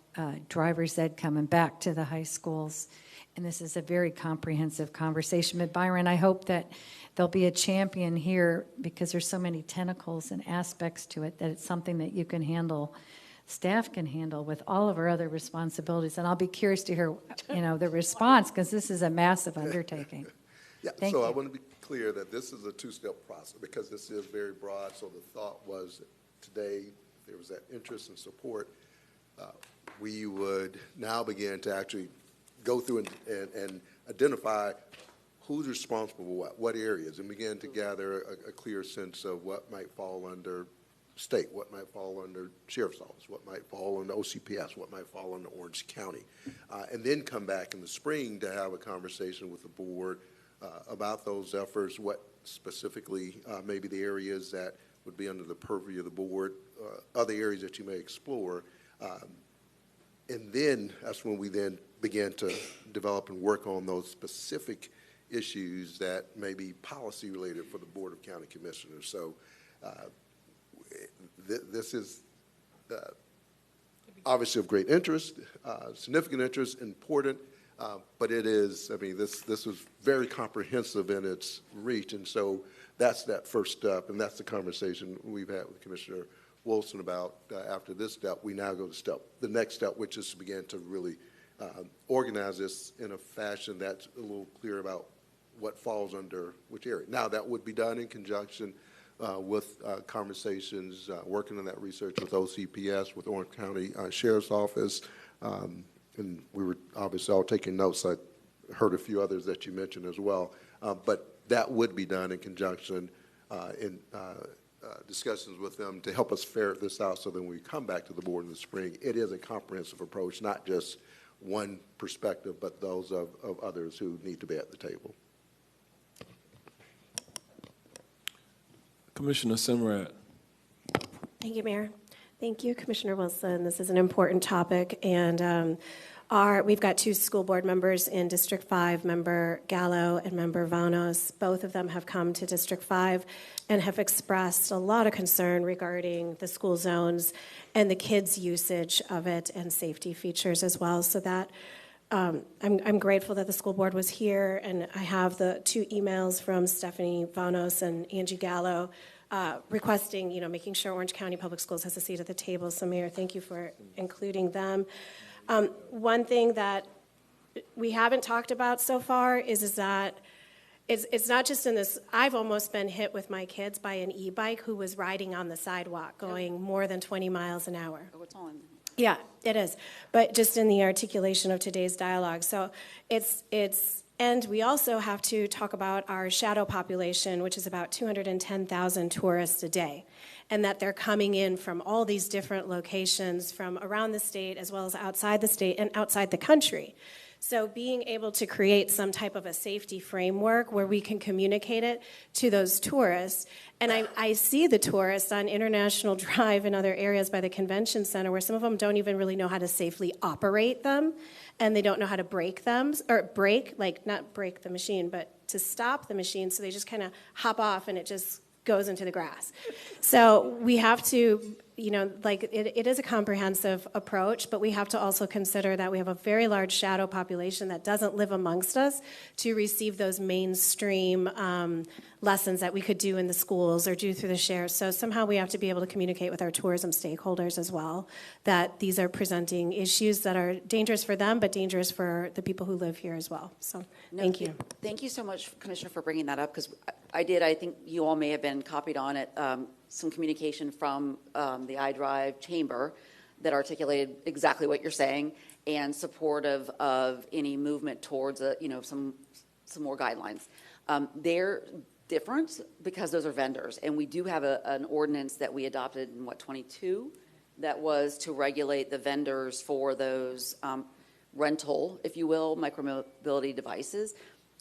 driver's ed coming back to the high schools. And this is a very comprehensive conversation. But Byron, I hope that there'll be a champion here, because there's so many tentacles and aspects to it, that it's something that you can handle, staff can handle with all of our other responsibilities. And I'll be curious to hear, the response, because this is a massive undertaking. Yeah, Thank so you. I want to be clear that this is a two-step process, because this is very broad. So the thought was that today, there was that interest and support, we would now begin to actually go through and identify who's responsible for what areas, and begin to gather a clear sense of what might fall under state, what might fall under sheriff's office, what might fall under OCPS, what might fall under Orange County, and then come back in the spring to have a conversation with the board about those efforts, what specifically maybe the areas that would be under the purview of the board, other areas that you may explore. And then that's when we then began to develop and work on those specific issues that may be policy related for the Board of County Commissioners. So this is obviously of great interest, significant interest, important, but it is, this was very comprehensive in its reach. And so that's that first step, and that's the conversation we've had with Commissioner Wilson about after this step. We now go to the next step, which is to begin to really organize this in a fashion that's a little clear about what falls under which area. Now, that would be done in conjunction with conversations, working on that research with OCPS, with Orange County Sheriff's Office, and we were obviously all taking notes. I heard a few others that you mentioned as well, but that would be done in conjunction in discussions with them to help us ferret this out, so that when we come back to the board in the spring, it is a comprehensive approach, not just one perspective, but those of others who need to be at the table. Commissioner Simrad. Thank you, Mayor. Thank you, Commissioner Wilson. This is an important topic, and we've got 2 school board members in District 5, Member Gallo and Member Vanos. Both of them have come to District 5 and have expressed a lot of concern regarding the school zones and the kids' usage of it and safety features as well. So that I'm grateful that the school board was here, and I have the 2 emails from Stephanie Vanos and Angie Gallo requesting, making sure Orange County Public Schools has a seat at the table. So, Mayor, thank you for including them. One thing that we haven't talked about so far is that it's not just in this. I've almost been hit with my kids by an e-bike who was riding on the sidewalk going more than 20 miles an hour. Oh, it's on. Yeah, it is. But just in the articulation of today's dialogue. So and we also have to talk about our shadow population, which is about 210,000 tourists a day, and that they're coming in from all these different locations from around the state as well as outside the state and outside the country. So being able to create some type of a safety framework where we can communicate it to those tourists. And I see the tourists on International Drive and other areas by the convention center where some of them don't even really know how to safely operate them, and they don't know how to brake them, or brake, like not brake the machine, but to stop the machine. So they just kind of hop off and it just goes into the grass. So we have to, it is a comprehensive approach, but we have to also consider that we have a very large shadow population that doesn't live amongst us to receive those mainstream lessons that we could do in the schools or do through the sheriff. So somehow we have to be able to communicate with our tourism stakeholders as well, that these are presenting issues that are dangerous for them, but dangerous for the people who live here as well. So thank you. Thank you so much, Commissioner, for bringing that up, because I think you all may have been copied on it, some communication from the iDrive chamber that articulated exactly what you're saying and supportive of any movement towards some more guidelines. They're different because those are vendors, and we do have an ordinance that we adopted in 22 that was to regulate the vendors for those rental, if you will, micromobility devices.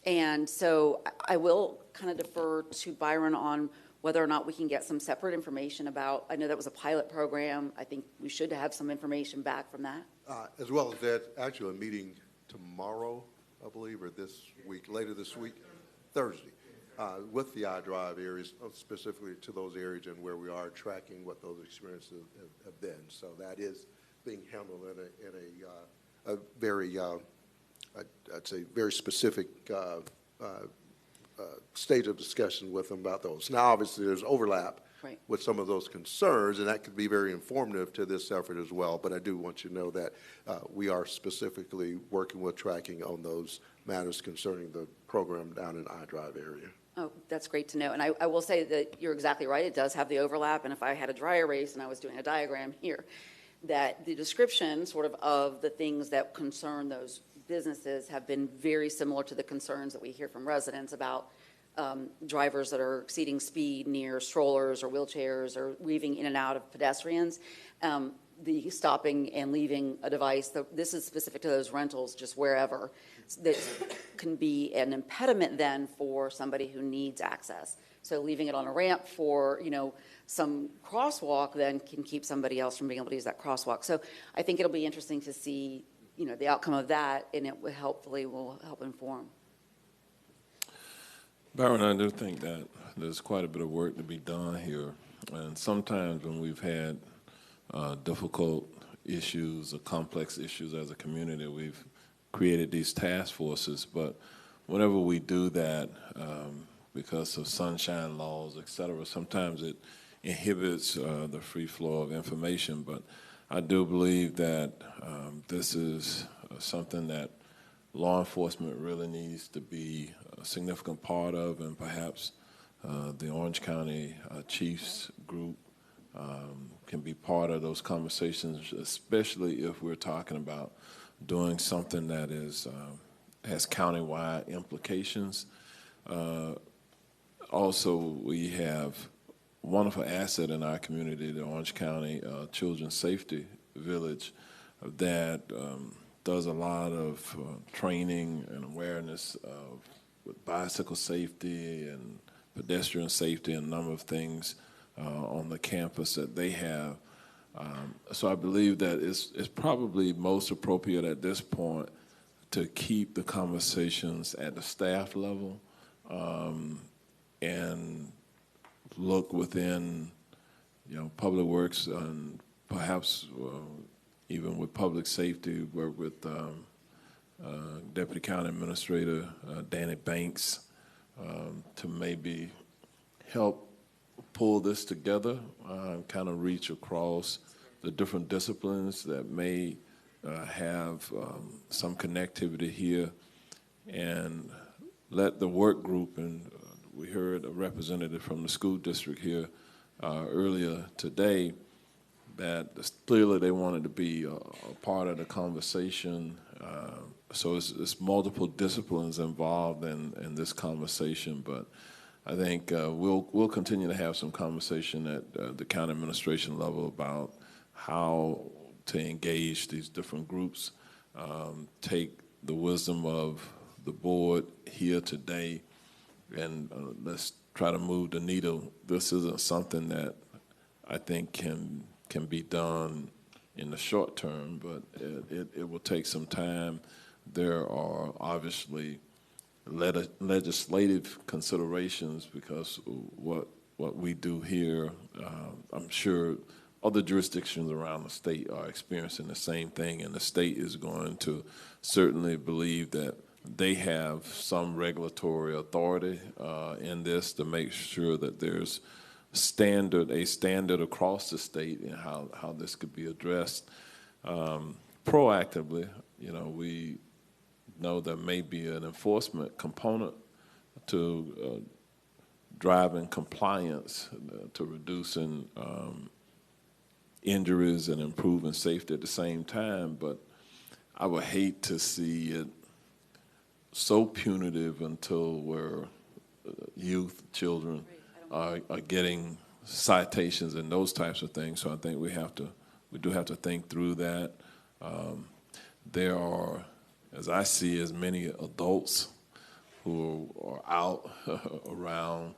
And so I will kind of defer to Byron on whether or not we can get some separate information about, I know that was a pilot program. I think we should have some information back from that. As well as that, actually a meeting tomorrow, I believe, or this week, later this week, Thursday, with the iDrive areas, specifically to those areas and where we are tracking what those experiences have been. So that is being handled in a very, I'd say, very specific stage of discussion with them about those. Now, obviously, there's overlap with some of those concerns, and that could be very informative to this effort as well. But I do want you to know that we are specifically working with tracking on those matters concerning the program down in iDrive area. Oh, that's great to know. And I will say that you're exactly right. It does have the overlap. And if I had a dry erase and I was doing a diagram here, that the description sort of the things that concern those businesses have been very similar to the concerns that we hear from residents about drivers that are exceeding speed near strollers or wheelchairs or weaving in and out of pedestrians. The stopping and leaving a device, this is specific to those rentals, just wherever, that can be an impediment then for somebody who needs access. So leaving it on a ramp for, some crosswalk then can keep somebody else from being able to use that crosswalk. So I think it'll be interesting to see, the outcome of that, and it will help inform. Byron, I do think that there's quite a bit of work to be done here. And sometimes when we've had difficult issues or complex issues as a community, we've created these task forces. But whenever we do that, because of sunshine laws, et cetera, sometimes it inhibits the free flow of information. But I do believe that this is something that law enforcement really needs to be a significant part of, and perhaps the Orange County Chiefs group can be part of those conversations, especially if we're talking about doing something that has countywide implications. Also, we have a wonderful asset in our community, the Orange County Children's Safety Village, that does a lot of training and awareness of bicycle safety and pedestrian safety and a number of things on the campus that they have. So I believe that it's probably most appropriate at this point to keep the conversations at the staff level and look within, Public Works and perhaps even with public safety, work with Deputy County Administrator Danny Banks to maybe help pull this together, kind of reach across the different disciplines that may have some connectivity here, and let the work group, and we heard a representative from the school district here earlier today, that clearly they wanted to be a part of the conversation. So it's multiple disciplines involved in this conversation, but I think we'll continue to have some conversation at the county administration level about how to engage these different groups, take the wisdom of the board here today, and let's try to move the needle. This isn't something that I think can be done in the short term, but it will take some time. There are obviously legislative considerations, because what we do here, I'm sure other jurisdictions around the state are experiencing the same thing, and the state is going to certainly believe that they have some regulatory authority in this to make sure that there's a standard across the state in how this could be addressed proactively. We know there may be an enforcement component to driving compliance, to reducing injuries and improving safety at the same time, but I would hate to see it so punitive until where youth, children are getting citations and those types of things. So I think we do have to think through that. There are, as I see, as many adults who are out around,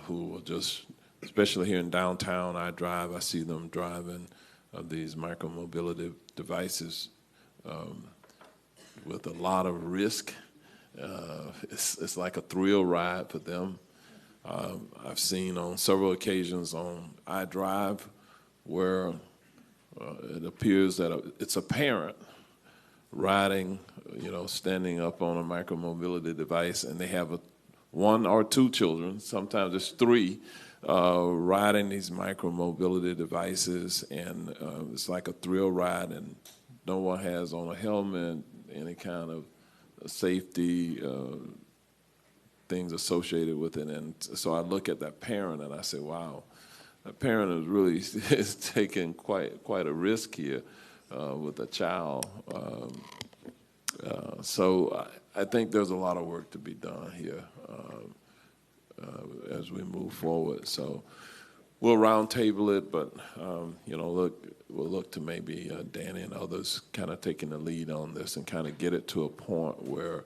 who will just, especially here in downtown, I see them driving these micromobility devices with a lot of risk. It's like a thrill ride for them. I've seen on several occasions on iDrive where it appears that it's a parent riding, standing up on a micromobility device, and they have one or two children, sometimes it's three, riding these micromobility devices, and it's like a thrill ride, and no one has on a helmet, any kind of safety things associated with it. And so I look at that parent and I say, wow, that parent is really is taking quite a risk here with a child. So I think there's a lot of work to be done here as we move forward. So we'll roundtable it, but we'll look to maybe Danny and others kind of taking the lead on this and kind of get it to a point where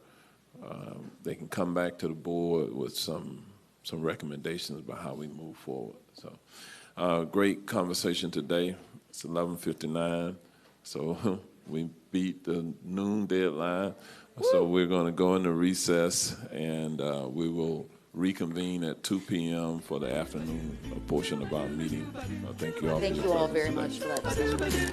they can come back to the board with some recommendations about how we move forward. So great conversation today. It's 11:59, so we beat the noon deadline. Woo! So we're going to go into recess, and we will reconvene at 2 p.m. for the afternoon portion of our meeting. Thank you all. Thank you all very much for that discussion.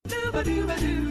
Ba-do-ba-do-ba-do,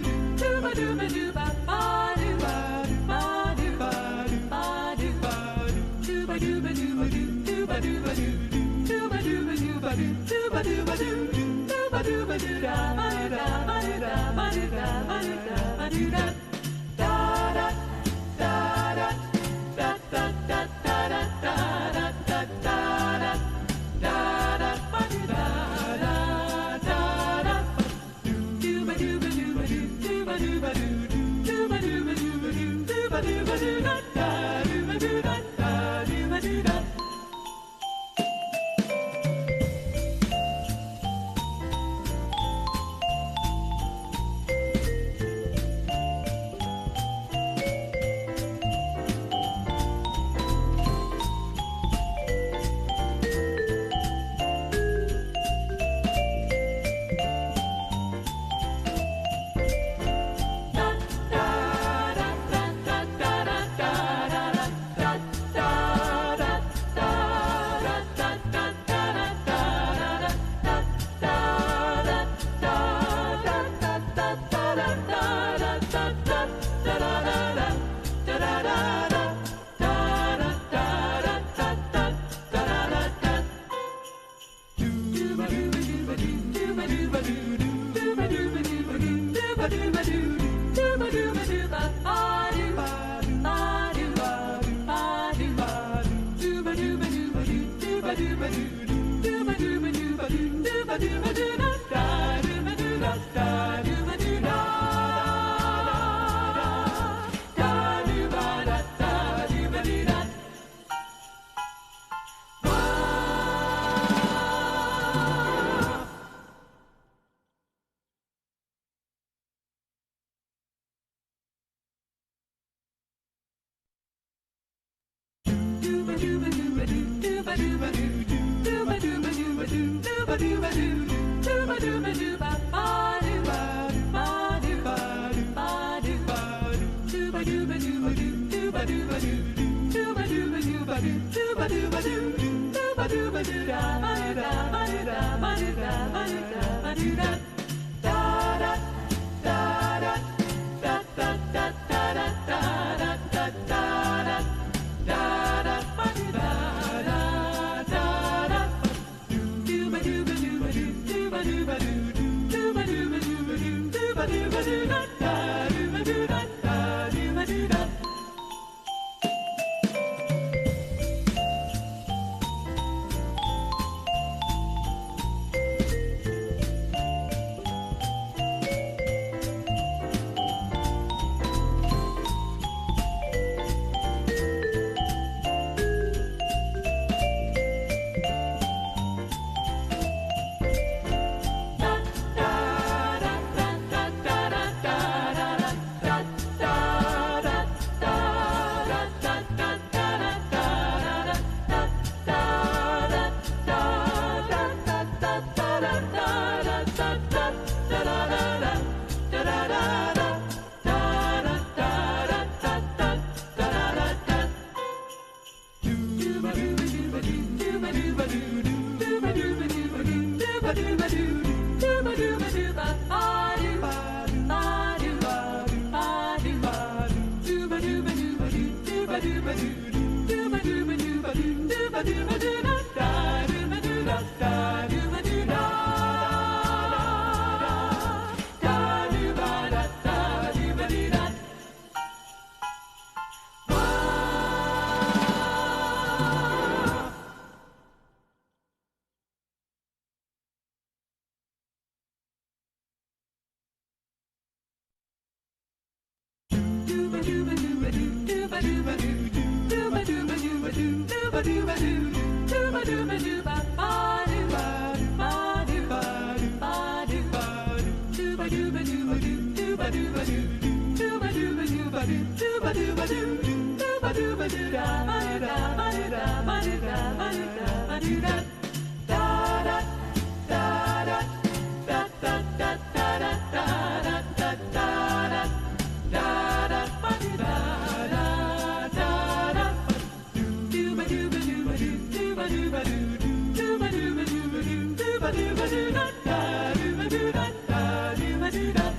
ba-do-ba-do-da-da, do-ba-do-da-da, do-ba-do-da.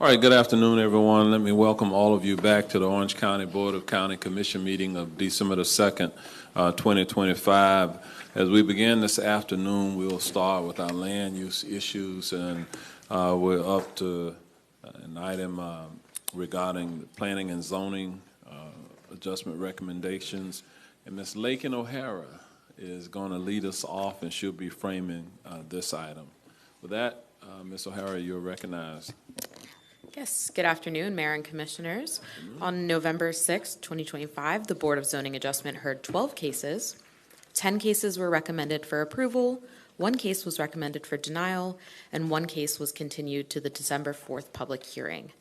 All right, good afternoon, everyone. Let me welcome all of you back to the Orange County Board of County Commission meeting of December the 2nd, 2025. As we begin this afternoon, we'll start with our land use issues, and we're up to an item regarding planning and zoning adjustment recommendations. And Ms. Lakin O'Hara is going to lead us off, and she'll be framing this item. With that, Ms. O'Hara, you're recognized. Yes, good afternoon, Mayor and Commissioners. On November 6, 2025, the Board of Zoning Adjustment heard 12 cases. 10 cases were recommended for approval, One case was recommended for denial, and one case was continued to the December 4th public hearing.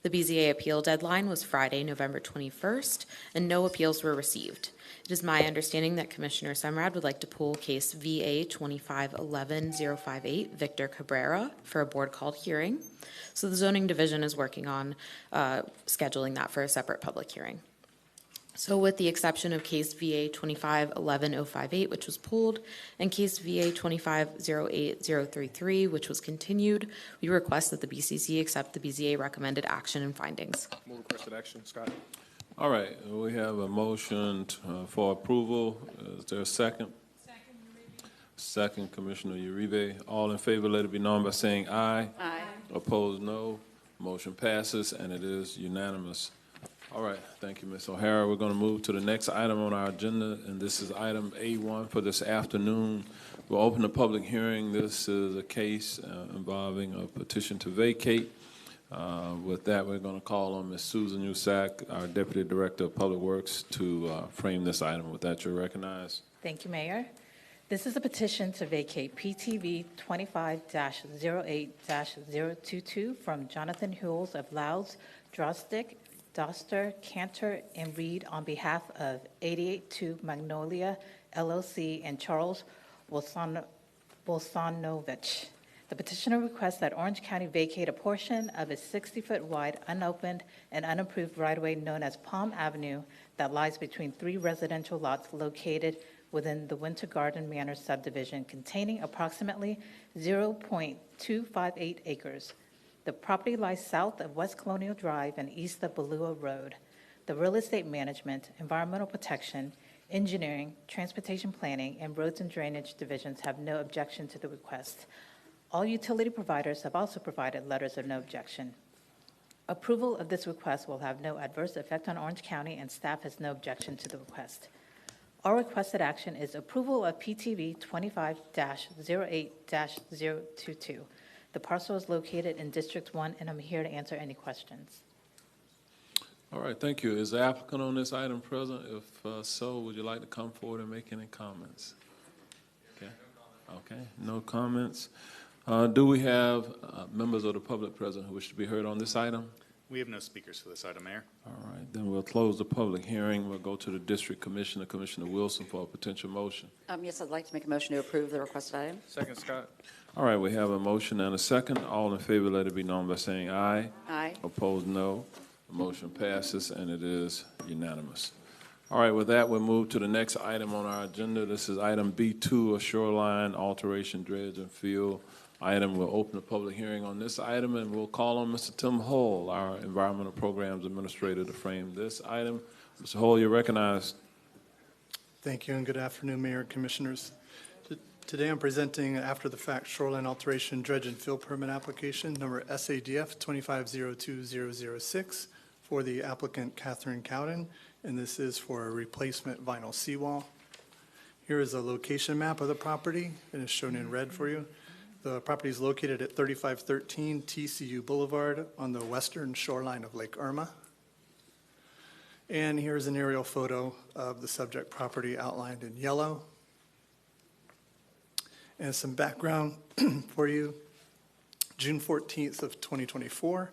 The BZA appeal deadline was Friday, November 21st, and no appeals were received. It is my understanding that Commissioner Semrad would like to pull case VA 2511-058, Victor Cabrera, for a board called hearing. So the zoning division is working on scheduling that for a separate public hearing. So with the exception of case VA 2511-058, which was pulled, and case VA 2508-033, which was continued, we request that the BCC accept the BZA recommended action and findings. Move requested action. Scott. All right, we have a motion for approval. Is there a second? Second, Commissioner Uribe. All in favor, let it be known by saying aye. Aye. Opposed, no. Motion passes, and it is unanimous. All right, thank you, Ms. O'Hara. We're going to move to the next item on our agenda, and this is item A1 for this afternoon. We'll open the public hearing. This is a case involving a petition to vacate. With that, we're going to call on Ms. Susan Usack, our Deputy Director of Public Works, to frame this item. With that, you're recognized. Thank you, Mayor. This is a petition to vacate PTV 25-08-022 from Jonathan Hules of Louds, Drostick, Doster, Cantor, and Reed on behalf of 882 Magnolia LLC and Charles Bolsanovich. The petitioner requests that Orange County vacate a portion of its 60-foot wide, unopened, and unapproved right-of-way known as Palm Avenue that lies between 3 residential lots located within the Winter Garden Manor subdivision containing approximately 0.258 acres. The property lies south of West Colonial Drive and east of Balua Road. The real estate management, environmental protection, engineering, transportation planning, and roads and drainage divisions have no objection to the request. All utility providers have also provided letters of no objection. Approval of this request will have no adverse effect on Orange County, and staff has no objection to the request. Our requested action is approval of PTV 25-08-022. The parcel is located in District 1, and I'm here to answer any questions. All right, thank you. Is the applicant on this item present? If so, would you like to come forward and make any comments? Okay, okay, no comments. Do we have members of the public present who wish to be heard on this item? We have no speakers for this item, Mayor. All right, then we'll close the public hearing. We'll go to the District Commissioner, Commissioner Wilson, for a potential motion. Yes, I'd like to make a motion to approve the requested item. Second, Scott. All right, we have a motion and a second. All in favor, let it be known by saying aye. Aye. Opposed, no. The motion passes, and it is unanimous. All right, with that, we'll move to the next item on our agenda. This is item B2, a shoreline alteration dredge and field item. We'll open the public hearing on this item, and we'll call on Mr. Tim Hull, our Environmental Programs Administrator, to frame this item. Mr. Hull, you're recognized. Thank you, and good afternoon, Mayor and Commissioners. Today I'm presenting after-the-fact shoreline alteration dredge and fill permit application number SADF 2502006 for the applicant Catherine Cowden, and this is for a replacement vinyl seawall. Here is a location map of the property, and it's shown in red for you. The property is located at 3513 TCU Boulevard on the western shoreline of Lake Irma. And here's an aerial photo of the subject property outlined in yellow. And some background for you. June 14th of 2024,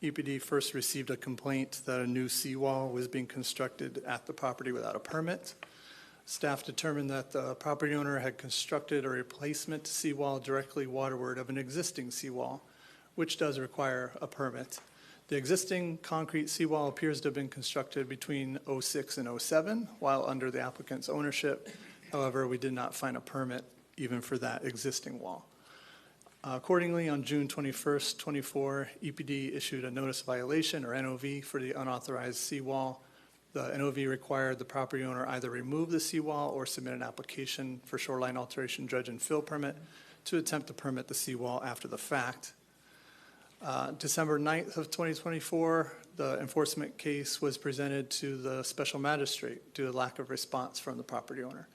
EPD first received a complaint that a new seawall was being constructed at the property without a permit. Staff determined that the property owner had constructed a replacement seawall directly waterward of an existing seawall, which does require a permit. The existing concrete seawall appears to have been constructed between 06 and 07 while under the applicant's ownership. However, we did not find a permit even for that existing wall. Accordingly, on June 21st, 24, EPD issued a notice of violation, or NOV, for the unauthorized seawall. The NOV required the property owner either remove the seawall or submit an application for shoreline alteration dredge and fill permit to attempt to permit the seawall after the fact. December 9th of 2024, the enforcement case was presented to the special magistrate due to lack of response from the property owner.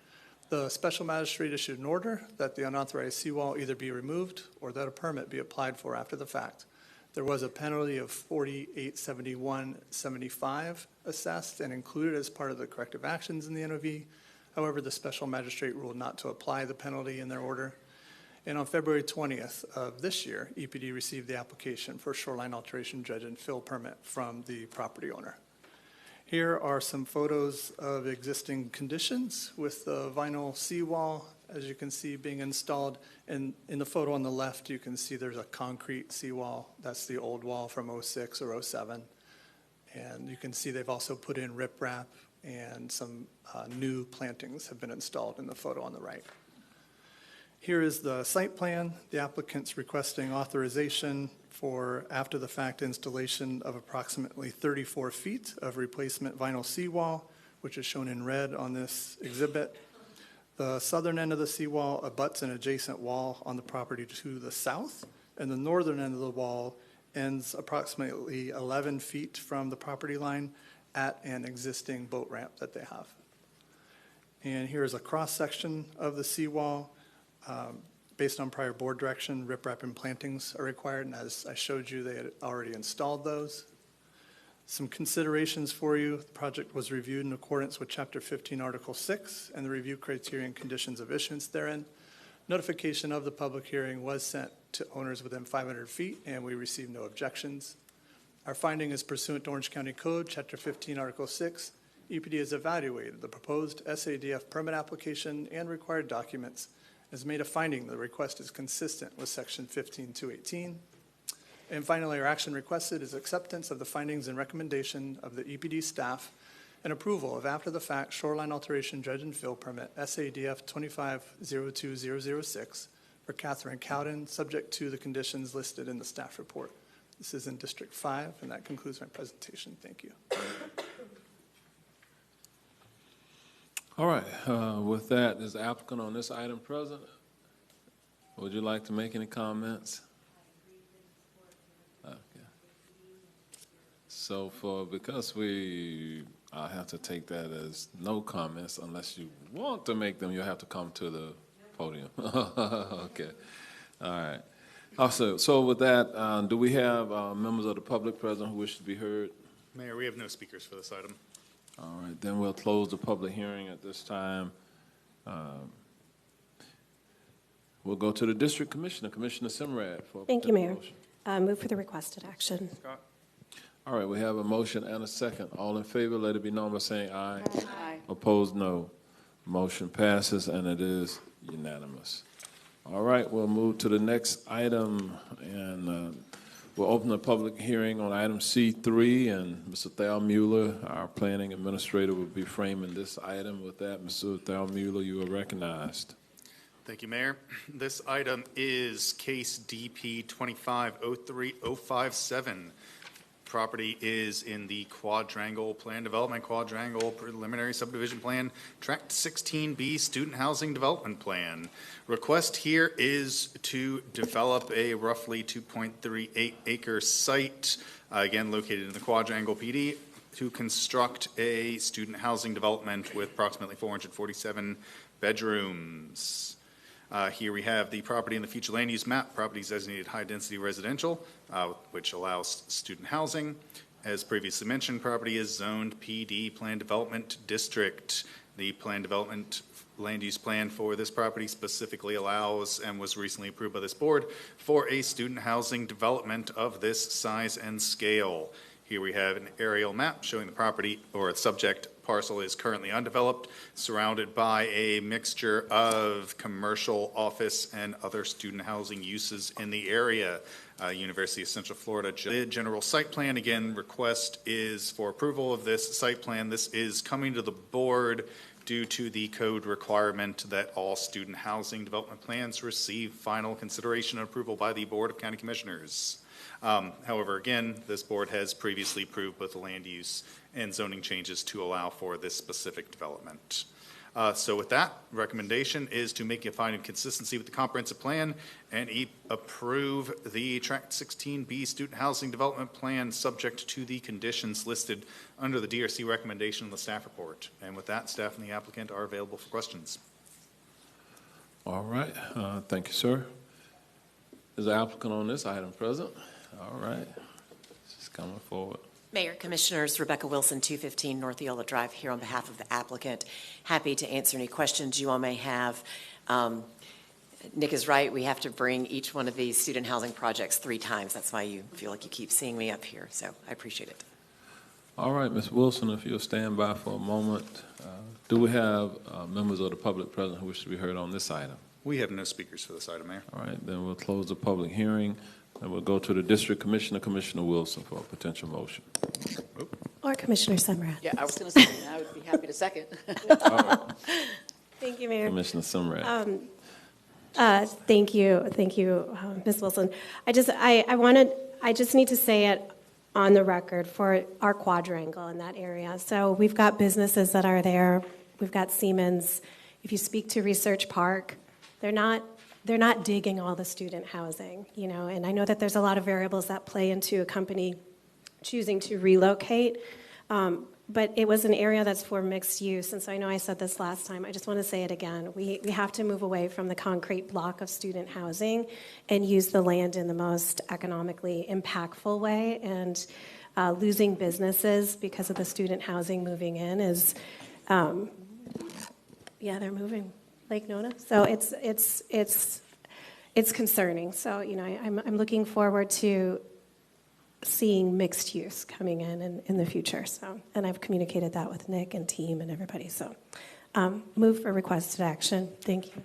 The special magistrate issued an order that the unauthorized seawall either be removed or that a permit be applied for after the fact. There was a penalty of $4871.75 assessed and included as part of the corrective actions in the NOV. However, the special magistrate ruled not to apply the penalty in their order. And on February 20th of this year, EPD received the application for shoreline alteration dredge and fill permit from the property owner. Here are some photos of existing conditions with the vinyl seawall, as you can see, being installed. And in the photo on the left, you can see there's a concrete seawall. That's the old wall from '06 or '07. And you can see they've also put in riprap, and some new plantings have been installed in the photo on the right. Here is the site plan. The applicant's requesting authorization for after-the-fact installation of approximately 34 feet of replacement vinyl seawall, which is shown in red on this exhibit. The southern end of the seawall abuts an adjacent wall on the property to the south, and the northern end of the wall ends approximately 11 feet from the property line at an existing boat ramp that they have. And here is a cross-section of the seawall. Based on prior board direction, riprap and plantings are required, and as I showed you, they had already installed those. Some considerations for you. The project was reviewed in accordance with Chapter 15, Article 6, and the review criteria and conditions of issuance therein. Notification of the public hearing was sent to owners within 500 feet, and we received no objections. Our finding is pursuant to Orange County Code, Chapter 15, Article 6. EPD has evaluated the proposed SADF permit application and required documents, has made a finding the request is consistent with Section 15.218. And finally, our action requested is acceptance of the findings and recommendation of the EPD staff and approval of after-the-fact shoreline alteration dredge and fill permit SADF 2502006 for Catherine Cowden, subject to the conditions listed in the staff report. This is in District 5, and that concludes my presentation. Thank you. All right, with that, is the applicant on this item present? Would you like to make any comments? Okay. So because I have to take that as no comments, unless you want to make them, you'll have to come to the podium. Okay, all right. Also, so with that, do we have members of the public present who wish to be heard? Mayor, we have no speakers for this item. All right, then we'll close the public hearing at this time. We'll go to the district commissioner, Commissioner Simrad. For Thank you, Mayor. motion. Move for the requested action. Scott? All right, we have a motion and a second. All in favor, let it be known by saying aye. Aye. Opposed, no. Motion passes, and it is unanimous. All right, we'll move to the next item, and we'll open the public hearing on item C3, and Mr. Thal Mueller, our planning administrator, will be framing this item. With that, Mr. Thal Mueller, you are recognized. Thank you, Mayor. This item is case DP 2503057. Property is in the Quadrangle Plan Development, Quadrangle Preliminary Subdivision Plan, Tract 16B Student Housing Development Plan. Request here is to develop a roughly 2.38 acre site, again located in the Quadrangle PD, to construct a student housing development with approximately 447 bedrooms. Here we have the property in the future land use map. Property is designated high-density residential, which allows student housing. As previously mentioned, property is zoned PD, Plan Development District. The Plan Development land use plan for this property specifically allows, and was recently approved by this board, for a student housing development of this size and scale. Here we have an aerial map showing the property, or its subject parcel, is currently undeveloped, surrounded by a mixture of commercial, office, and other student housing uses in the area. University of Central Florida general site plan. Again, request is for approval of this site plan. This is coming to the board due to the code requirement that all student housing development plans receive final consideration and approval by the Board of County Commissioners. However, again, this board has previously approved both the land use and zoning changes to allow for this specific development. So with that, recommendation is to make a finding of consistency with the comprehensive plan and approve the Tract 16B student housing development plan subject to the conditions listed under the DRC recommendation in the staff report. And with that, staff and the applicant are available for questions. All right, thank you, sir. Is the applicant on this item present? All right, she's coming forward. Mayor, Commissioners, Rebecca Wilson, 215 North Eola Drive, here on behalf of the applicant. Happy to answer any questions you all may have. Nick is right. We have to bring each one of these student housing projects 3 times. That's why you feel like you keep seeing me up here. So I appreciate it. All right, Ms. Wilson, if you'll stand by for a moment. Do we have members of the public present who wish to be heard on this item? We have no speakers for this item, Mayor. All right, then we'll close the public hearing, and we'll go to the district commissioner, Commissioner Wilson, for a potential motion. Or Commissioner Sumrall. Yeah, I was going to say, I would be happy to second. Thank you, Mayor. Commissioner Sumrall. Thank you, Ms. Wilson. I just need to say it on the record for our quadrangle in that area. So we've got businesses that are there. We've got Siemens. If you speak to Research Park, they're not digging all the student housing, and I know that there's a lot of variables that play into a company choosing to relocate. But it was an area that's for mixed use, and so I know I said this last time. I just want to say it again. We have to move away from the concrete block of student housing and use the land in the most economically impactful way. And losing businesses because of the student housing moving in is, they're moving, Lake Nona. So it's concerning. So I'm looking forward to seeing mixed use coming in the future. So, and I've communicated that with Nick and team and everybody. So, move for requested action. Thank you.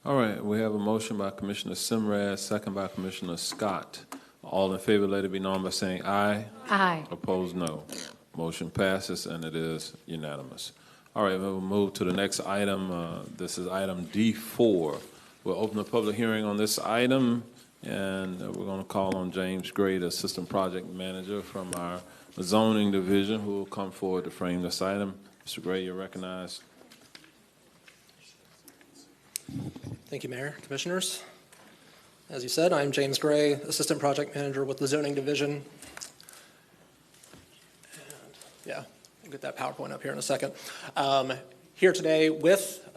All right, we have a motion by Commissioner Simrad, second by Commissioner Scott. All in favor, let it be known by saying aye. Aye. Opposed, no. Motion passes, and it is unanimous. All right, we'll move to the next item. This is item D4. We'll open the public hearing on this item. And we're going to call on James Gray, the Assistant Project Manager from our Zoning Division, who will come forward to frame this item. Mr. Gray, you're recognized. Thank you, Mayor, Commissioners. As you said, I'm James Gray, Assistant Project Manager with the Zoning Division. And I'll get that PowerPoint up here in a second. Here today with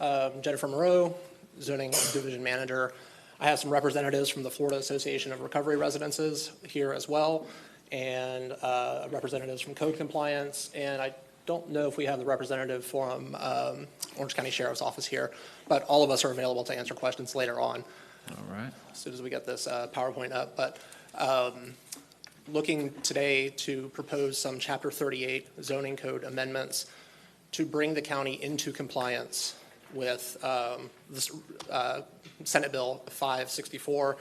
Jennifer Moreau, Zoning Division Manager. I have some representatives from the Florida Association of Recovery Residences here as well, and representatives from Code Compliance, and I don't know if we have the representative from Orange County Sheriff's Office here, but all of us are available to answer questions later on. All right. As soon as we get this PowerPoint up. But looking today to propose some Chapter 38 zoning code amendments to bring the county into compliance with this Senate Bill 564,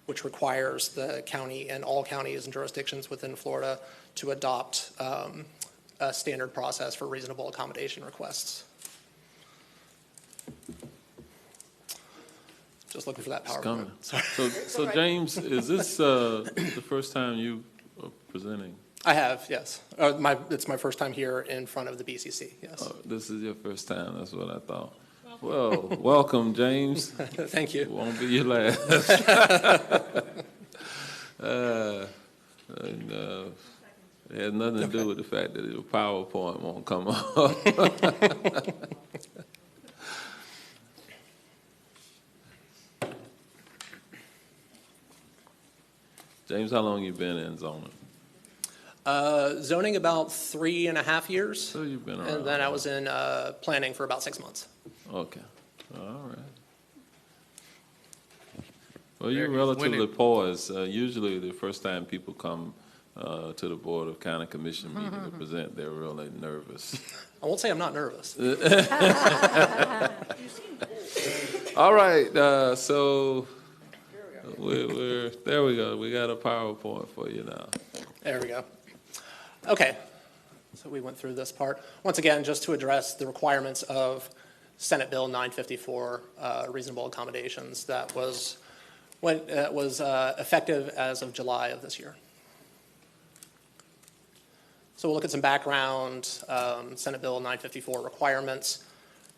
which requires the county and all counties and jurisdictions within Florida to adopt a standard process for reasonable accommodation requests. Just looking for that PowerPoint. So James, is this the first time you are presenting? I have, yes. It's my first time here in front of the BCC, yes. Oh, this is your first time, that's what I thought. Well, welcome, James. Thank you. It won't be your last. It has nothing to do with the fact that your PowerPoint won't come up. James, how long you been in zoning? Zoning about 3.5 years. So you've been around. And then I was in planning for about 6 months. Okay. All right. Well, you're relatively poised. Usually the first time people come to the Board of County Commission meeting to present, they're really nervous. I won't say I'm not nervous. All right. So we're there we go. We got a PowerPoint for you now. There we go. Okay. So we went through this part. Once again, just to address the requirements of Senate Bill 954, reasonable accommodations, that was effective as of July of this year. So we'll look at some background, Senate Bill 954 requirements,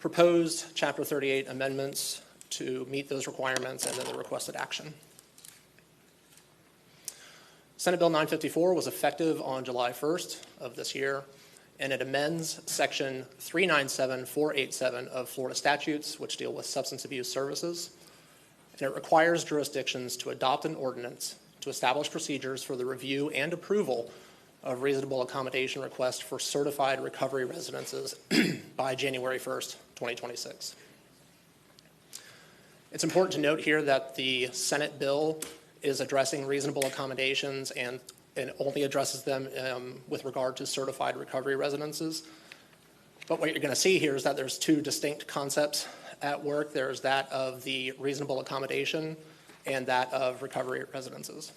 proposed Chapter 38 amendments to meet those requirements, and then the requested action. Senate Bill 954 was effective on July 1st of this year, and it amends Section 397487 of Florida statutes, which deal with substance abuse services. And it requires jurisdictions to adopt an ordinance to establish procedures for the review and approval of reasonable accommodation requests for certified recovery residences by January 1st, 2026. It's important to note here that the Senate bill is addressing reasonable accommodations and only addresses them with regard to certified recovery residences. But what you're going to see here is that there's two distinct concepts at work. There's that of the reasonable accommodation and that of recovery residences.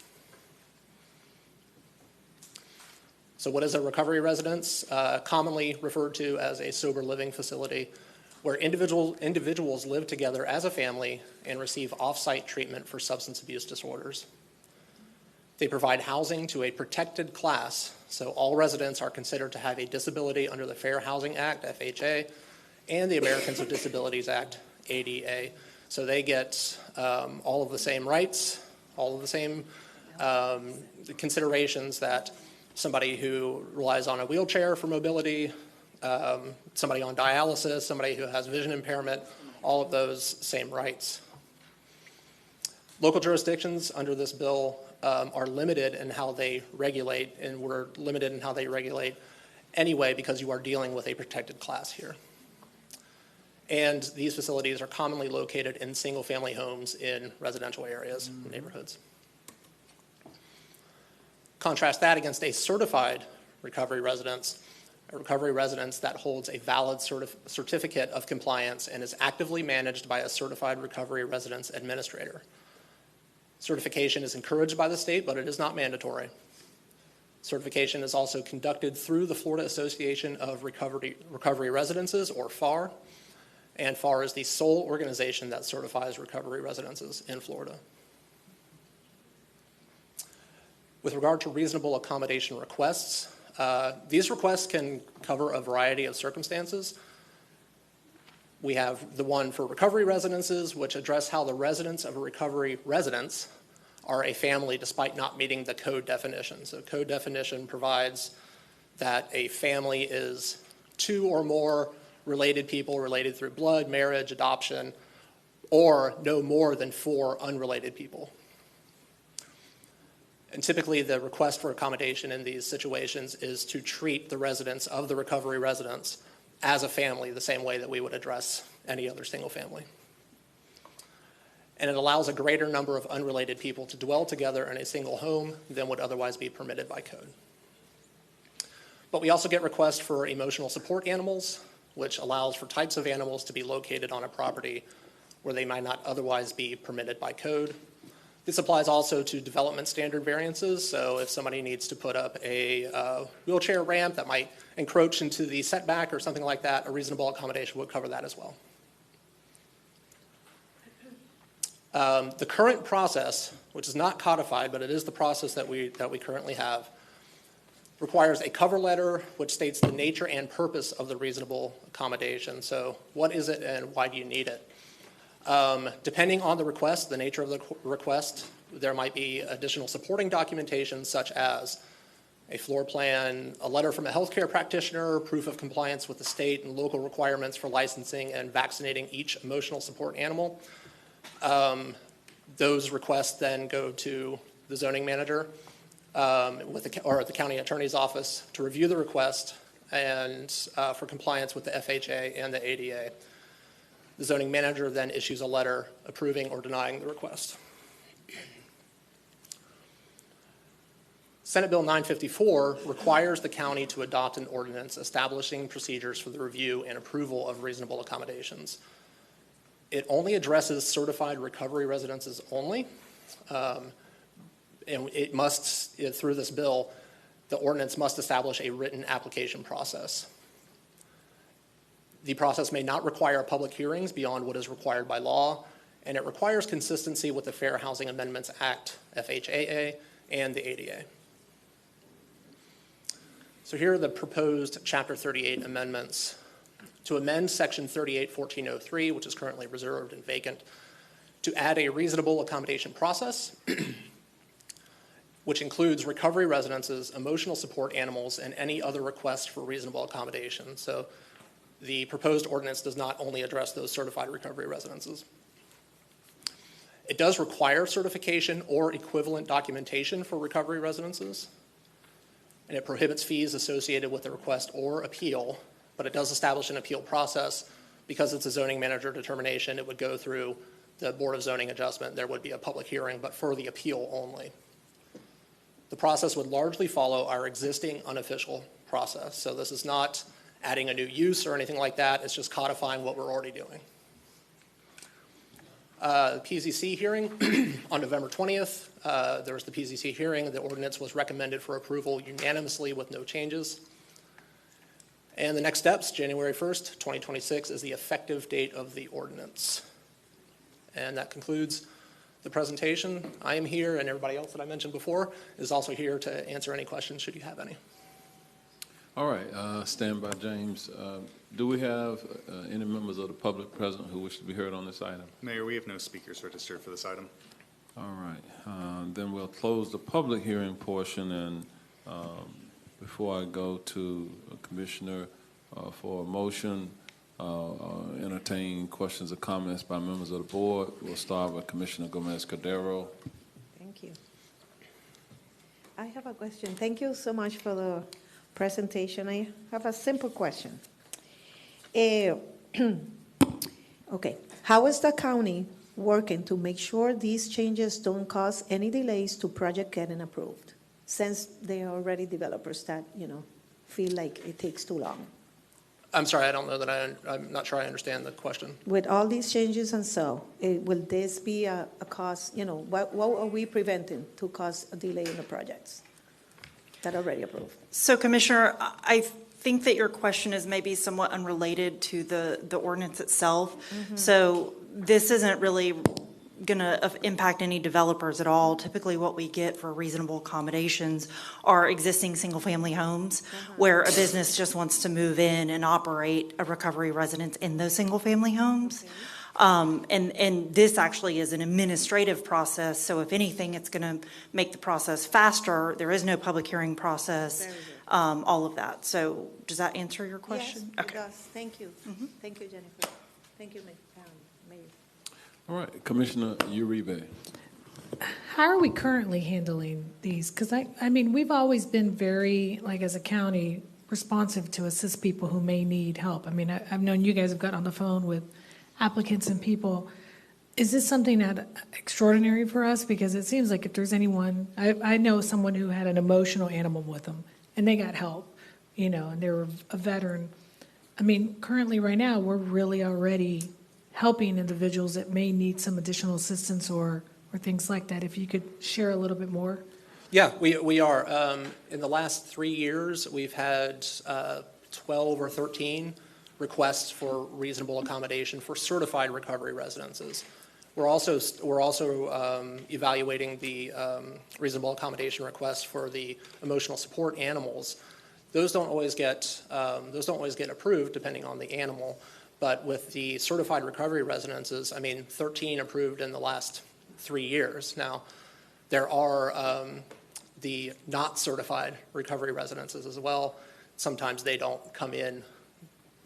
So what is a recovery residence? Commonly referred to as a sober living facility where individuals live together as a family and receive off-site treatment for substance abuse disorders. They provide housing to a protected class, so all residents are considered to have a disability under the Fair Housing Act, FHA, and the Americans with Disabilities Act, ADA. So they get all of the same rights, all of the same considerations that somebody who relies on a wheelchair for mobility, somebody on dialysis, somebody who has vision impairment, all of those same rights. Local jurisdictions under this bill are limited in how they regulate, and we're limited in how they regulate anyway because you are dealing with a protected class here. And these facilities are commonly located in single-family homes in residential areas and neighborhoods. Contrast that against a certified recovery residence, a recovery residence that holds a valid certificate of compliance and is actively managed by a certified recovery residence administrator. Certification is encouraged by the state, but it is not mandatory. Certification is also conducted through the Florida Association of Recovery Residences, or FAR, and FAR is the sole organization that certifies recovery residences in Florida. With regard to reasonable accommodation requests, these requests can cover a variety of circumstances. We have the one for recovery residences, which address how the residents of a recovery residence are a family despite not meeting the code definition. So code definition provides that a family is two or more related people related through blood, marriage, adoption, or no more than 4 unrelated people. And typically the request for accommodation in these situations is to treat the residents of the recovery residence as a family the same way that we would address any other single family. And it allows a greater number of unrelated people to dwell together in a single home than would otherwise be permitted by code. But we also get requests for emotional support animals, which allows for types of animals to be located on a property where they might not otherwise be permitted by code. This applies also to development standard variances. So if somebody needs to put up a wheelchair ramp that might encroach into the setback or something like that, a reasonable accommodation would cover that as well. The current process, which is not codified, but it is the process that we currently have, requires a cover letter which states the nature and purpose of the reasonable accommodation. So what is it and why do you need it? Depending on the request, the nature of the request, there might be additional supporting documentation such as a floor plan, a letter from a healthcare practitioner, proof of compliance with the state and local requirements for licensing and vaccinating each emotional support animal. Those requests then go to the zoning manager or the county attorney's office to review the request and for compliance with the FHA and the ADA. The zoning manager then issues a letter approving or denying the request. Senate Bill 954 requires the county to adopt an ordinance establishing procedures for the review and approval of reasonable accommodations. It only addresses certified recovery residences only, and it must, through this bill, the ordinance must establish a written application process. The process may not require public hearings beyond what is required by law, and it requires consistency with the Fair Housing Amendments Act, FHAA, and the ADA. So here are the proposed Chapter 38 amendments. To amend Section 38-1403, which is currently reserved and vacant, to add a reasonable accommodation process, which includes recovery residences, emotional support animals, and any other requests for reasonable accommodation. So the proposed ordinance does not only address those certified recovery residences. It does require certification or equivalent documentation for recovery residences, and it prohibits fees associated with the request or appeal, but it does establish an appeal process. Because it's a zoning manager determination, it would go through the Board of Zoning Adjustment, there would be a public hearing, but for the appeal only. The process would largely follow our existing unofficial process. So this is not adding a new use or anything like that. It's just codifying what we're already doing. PZC hearing on November 20th. There was the PZC hearing. The ordinance was recommended for approval unanimously with no changes. And the next steps, January 1st, 2026, is the effective date of the ordinance. And that concludes the presentation. I am here, and everybody else that I mentioned before is also here to answer any questions, should you have any. All right, stand by, James. Do we have any members of the public present who wish to be heard on this item? Mayor, we have no speakers registered for this item. All right, then we'll close the public hearing portion, and before I go to Commissioner for a motion, entertain questions or comments by members of the board. We'll start with Commissioner Gomez-Cordero. Thank you. I have a question. Thank you so much for the presentation. I have a simple question. Okay, how is the county working to make sure these changes don't cause any delays to project getting approved, since they are already developers that, feel like it takes too long? I'm sorry, I don't know that I'm not sure I understand the question. With all these changes and so, will this be a cause, what are we preventing to cause a delay in the projects that are already approved? So, Commissioner, I think that your question is maybe somewhat unrelated to the ordinance itself. Mm-hmm. So this isn't really going to impact any developers at all. Typically what we get for reasonable accommodations are existing single-family homes where a business just wants to move in and operate a recovery residence in those single-family homes. And this actually is an administrative process, so if anything, it's going to make the process faster. There is no public hearing process, all of that. So does that answer your question? Yes, it does. Thank you. Mm-hmm. Thank you, Jennifer. Thank you, Mayor. All right, Commissioner Uribe. How are we currently handling these? Because I mean, we've always been very, like as a county, responsive to assist people who may need help. I mean, I've known you guys have got on the phone with applicants and people. Is this something that extraordinary for us? Because it seems like if there's anyone, I know someone who had an emotional animal with them and they got help, and they were a veteran. I mean, currently right now, we're really already helping individuals that may need some additional assistance or things like that. If you could share a little bit more. Yeah, we are. In the last 3 years, we've had 12 or 13 requests for reasonable accommodation for certified recovery residences. We're also evaluating the reasonable accommodation requests for the emotional support animals. Those don't always get approved depending on the animal. But with the certified recovery residences, 13 approved in the last 3 years. Now, there are the not certified recovery residences as well. Sometimes they don't come in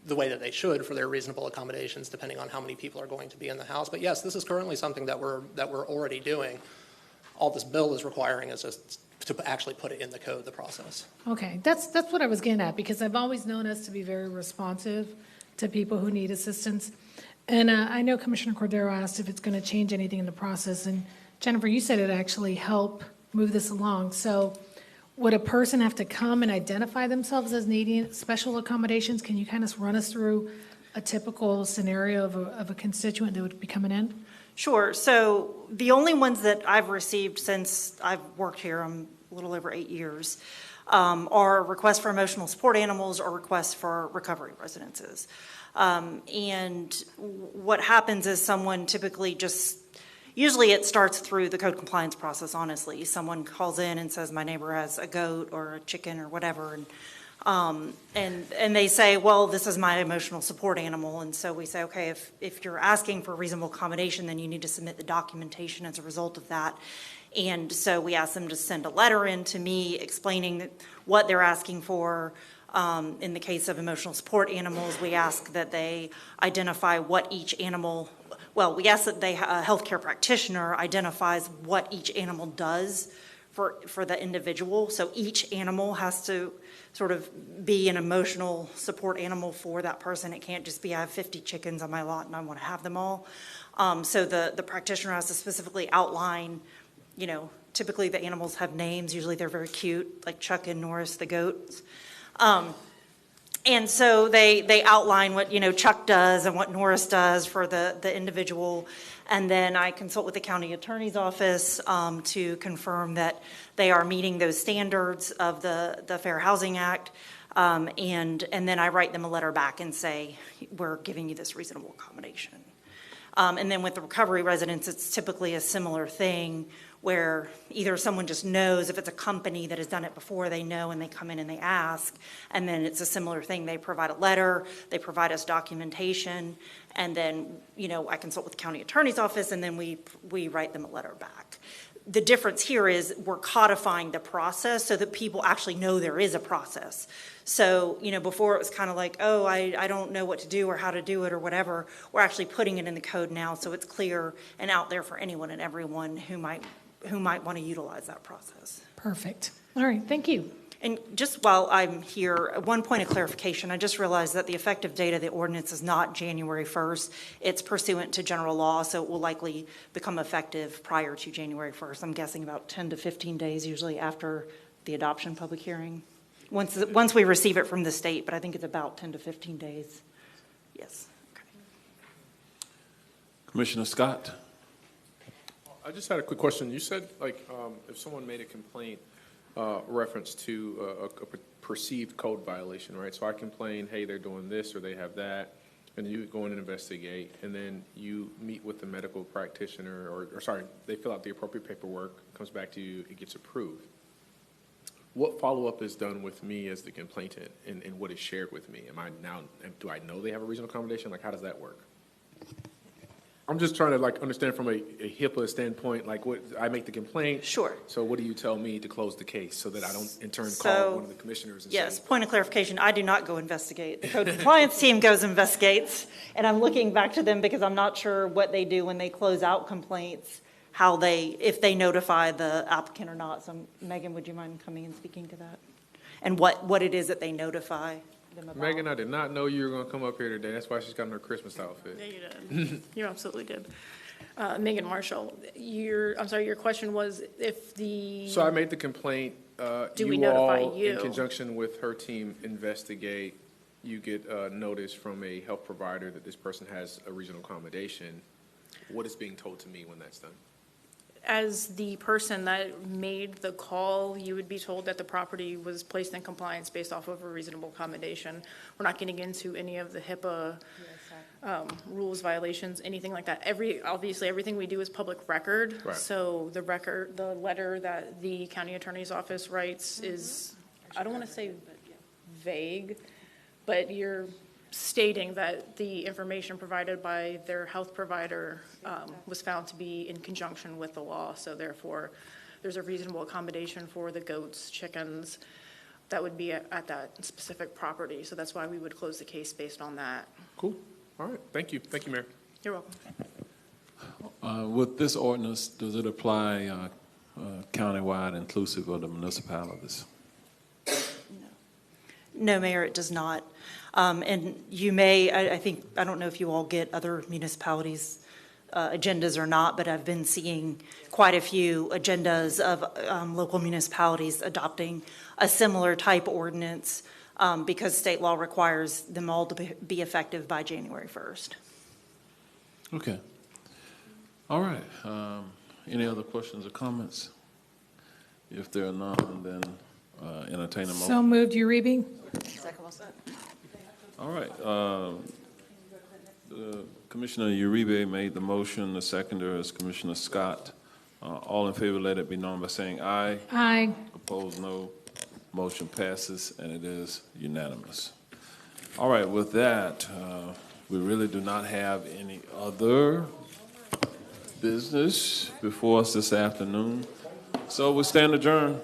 the way that they should for their reasonable accommodations, depending on how many people are going to be in the house. But yes, this is currently something that we're already doing. All this bill is requiring is just to actually put it in the code, the process. Okay, that's what I was getting at, because I've always known us to be very responsive to people who need assistance. And I know Commissioner Cordero asked if it's going to change anything in the process. And Jennifer, you said it actually help move this along. So would a person have to come and identify themselves as needing special accommodations? Can you kind of run us through a typical scenario of a constituent that would be coming in? Sure. So the only ones that I've received since I've worked here, I'm a little over 8 years, are requests for emotional support animals or requests for recovery residences. And what happens is someone typically usually it starts through the code compliance process, honestly. Someone calls in and says, my neighbor has a goat or a chicken or whatever, and they say, well, this is my emotional support animal. And so we say, okay, if you're asking for reasonable accommodation, then you need to submit the documentation as a result of that. And so we ask them to send a letter in to me explaining what they're asking for. In the case of emotional support animals, we ask that they identify what each animal, we ask that a healthcare practitioner identifies what each animal does for the individual. So each animal has to sort of be an emotional support animal for that person. It can't just be, I have 50 chickens on my lot and I want to have them all. So the practitioner has to specifically outline, you know, typically the animals have names. Usually they're very cute, like Chuck and Norris, the goats. And so they outline what, you know, Chuck does and what Norris does for the individual. And then I consult with the county attorney's office to confirm that they are meeting those standards of the Fair Housing Act. And then I write them a letter back and say, we're giving you this reasonable accommodation. And then with the recovery residents, it's typically a similar thing where either someone just knows, if it's a company that has done it before, they know and they come in and they ask, and then it's a similar thing. They provide a letter, they provide us documentation, and then, you know, I consult with the county attorney's office, and then we write them a letter back. The difference here is we're codifying the process so that people actually know there is a process. So, you know, before it was kind of like, oh, I don't know what to do or how to do it or whatever. We're actually putting it in the code now so it's clear and out there for anyone and everyone who might want to utilize that process. Perfect. All right, thank you. And just while I'm here, one point of clarification, I just realized that the effective date of the ordinance is not January 1st. It's pursuant to general law, so it will likely become effective prior to January 1st. I'm guessing about 10 to 15 days usually after the adoption public hearing. Once we receive it from the state, but I think it's about 10 to 15 days. Yes. Okay. Commissioner Scott? I just had a quick question. You said, like, if someone made a complaint reference to a perceived code violation, right? So I complain, hey, they're doing this or they have that, and you go in and investigate, and then you meet with the medical practitioner, or sorry, they fill out the appropriate paperwork, comes back to you, it gets approved. What follow-up is done with me as the complainant, and what is shared with me? Do I know they have a reasonable accommodation? Like, how does that work? I'm just trying to, like, understand from a HIPAA standpoint, like, what I make the complaint. Sure. So what do you tell me to close the case so that I don't in turn So, call one of the commissioners and yes, say, point of clarification, I do not go investigate. The code compliance team goes investigates, and I'm looking back to them because I'm not sure what they do when they close out complaints, if they notify the applicant or not. So Megan, would you mind coming and speaking to that? And what it is that they notify them about? Megan, I did not know you were going to come up here today. That's why she's got her Christmas outfit. Yeah, you did. You absolutely did. Megan Marshall, I'm sorry, your question was if the... So I made the complaint. Do we notify all, you? in conjunction with her team, investigate. You get a notice from a health provider that this person has a reasonable accommodation. What is being told to me when that's done? As the person that made the call, you would be told that the property was placed in compliance based off of a reasonable accommodation. We're not getting into any of the HIPAA rules, violations, anything like that. Obviously, everything we do is public record. Right. So the letter that the county attorney's office writes is, I don't want to say vague, but you're stating that the information provided by their health provider was found to be in conjunction with the law. So therefore, there's a reasonable accommodation for the goats, chickens, that would be at that specific property. So that's why we would close the case based on that. Cool. All right. Thank you. Thank you, Mayor. You're welcome. With this ordinance, does it apply countywide, inclusive of the municipalities? No, Mayor, it does not. And you may, I don't know if you all get other municipalities' agendas or not, but I've been seeing quite a few agendas of local municipalities adopting a similar type ordinance because state law requires them all to be effective by January 1st. Okay. All right. Any other questions or comments? If there are none, then entertain a motion. So moved, Uribe. Second, what's that? All right. Commissioner Uribe made the motion. The seconder is Commissioner Scott. All in favor, let it be known by saying aye. Aye. Opposed, no. Motion passes, and it is unanimous. All right, with that, we really do not have any other business before us this afternoon. So we stand adjourned.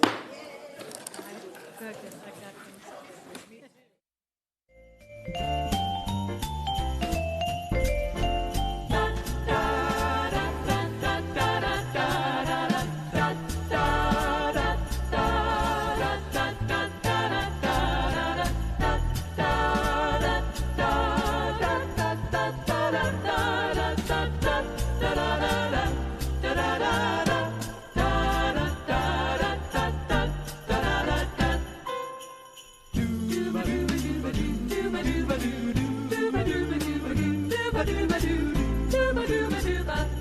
Ba-do-ba-do-ba-do, ba-do-ba-do-ba-do,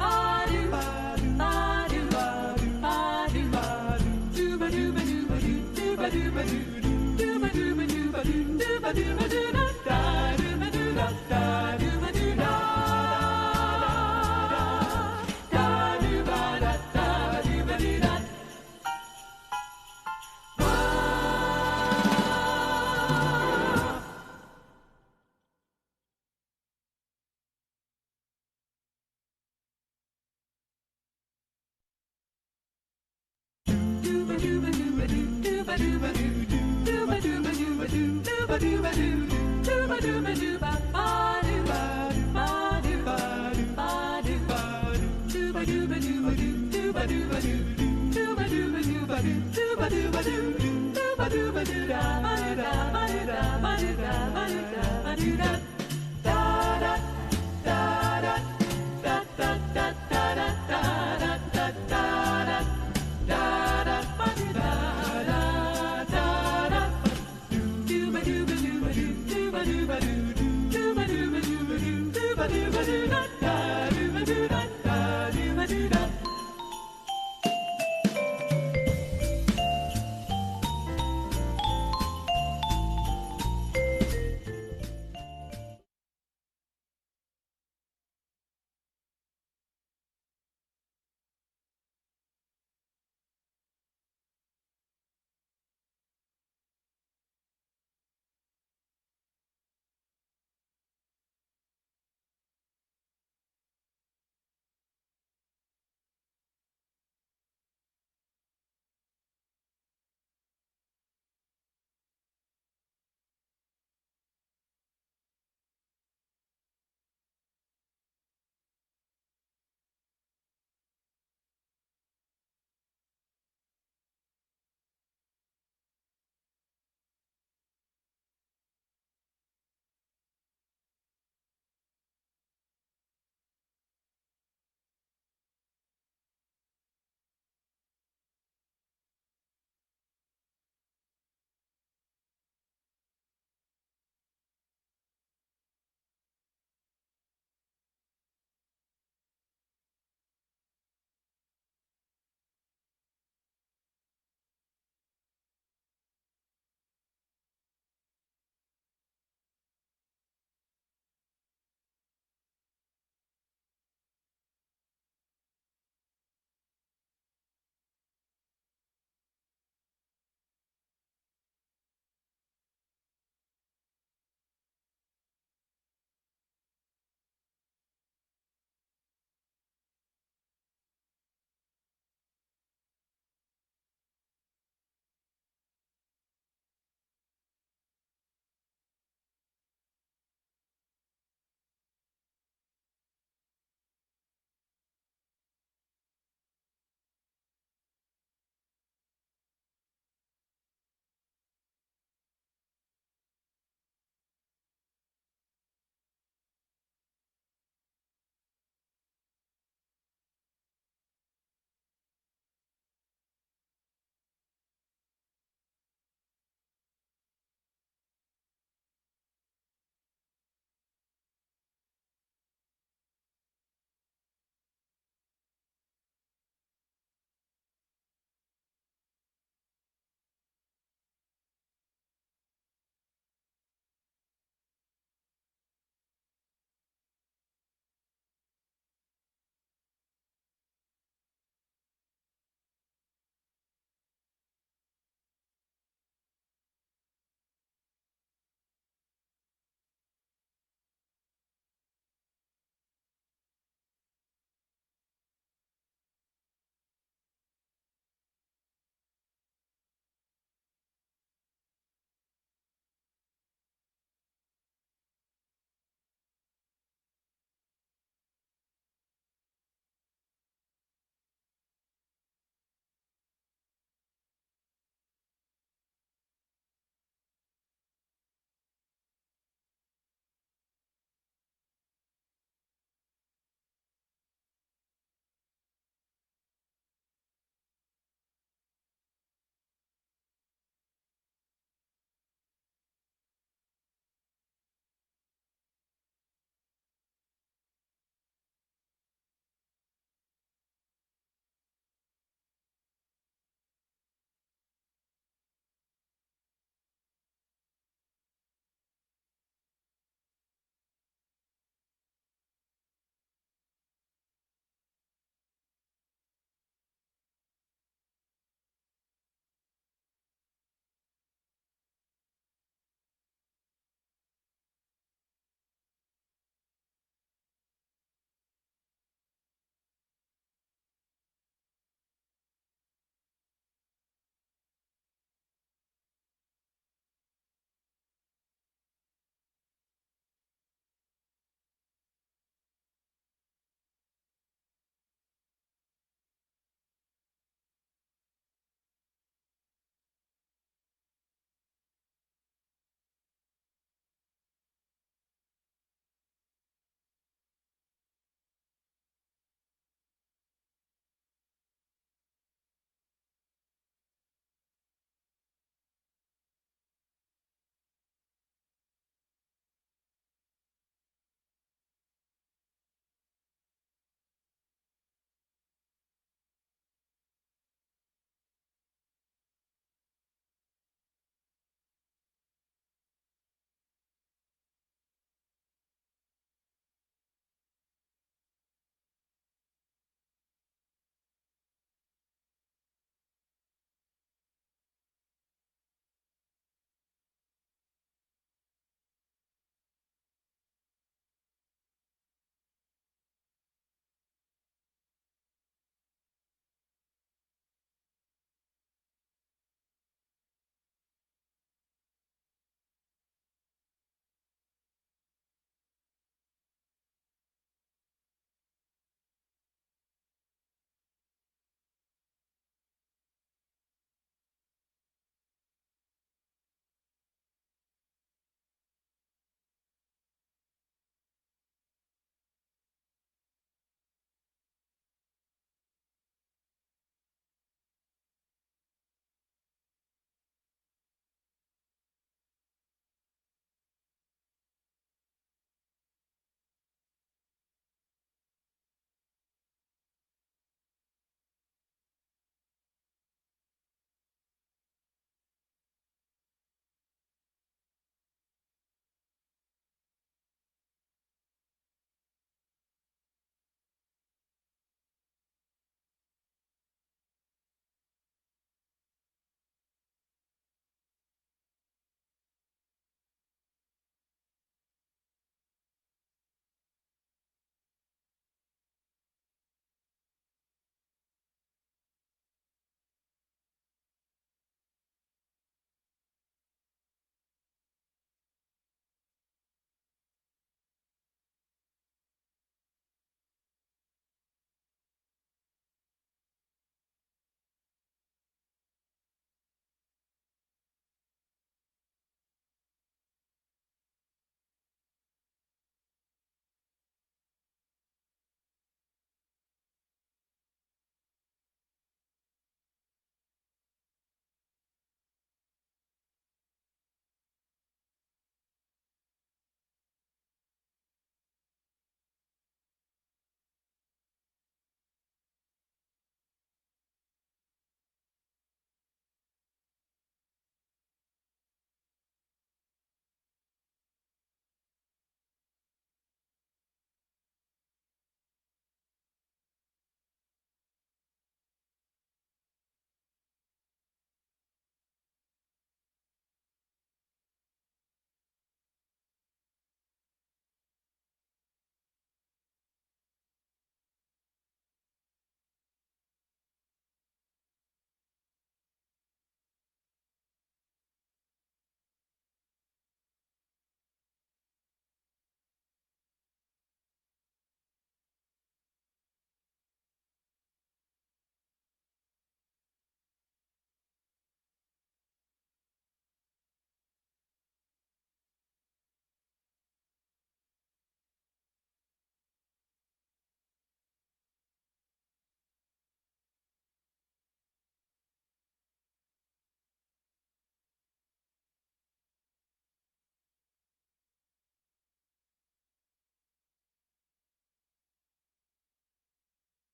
ba-do-ba-do-ba-do, ba-do-ba-do-ba-do,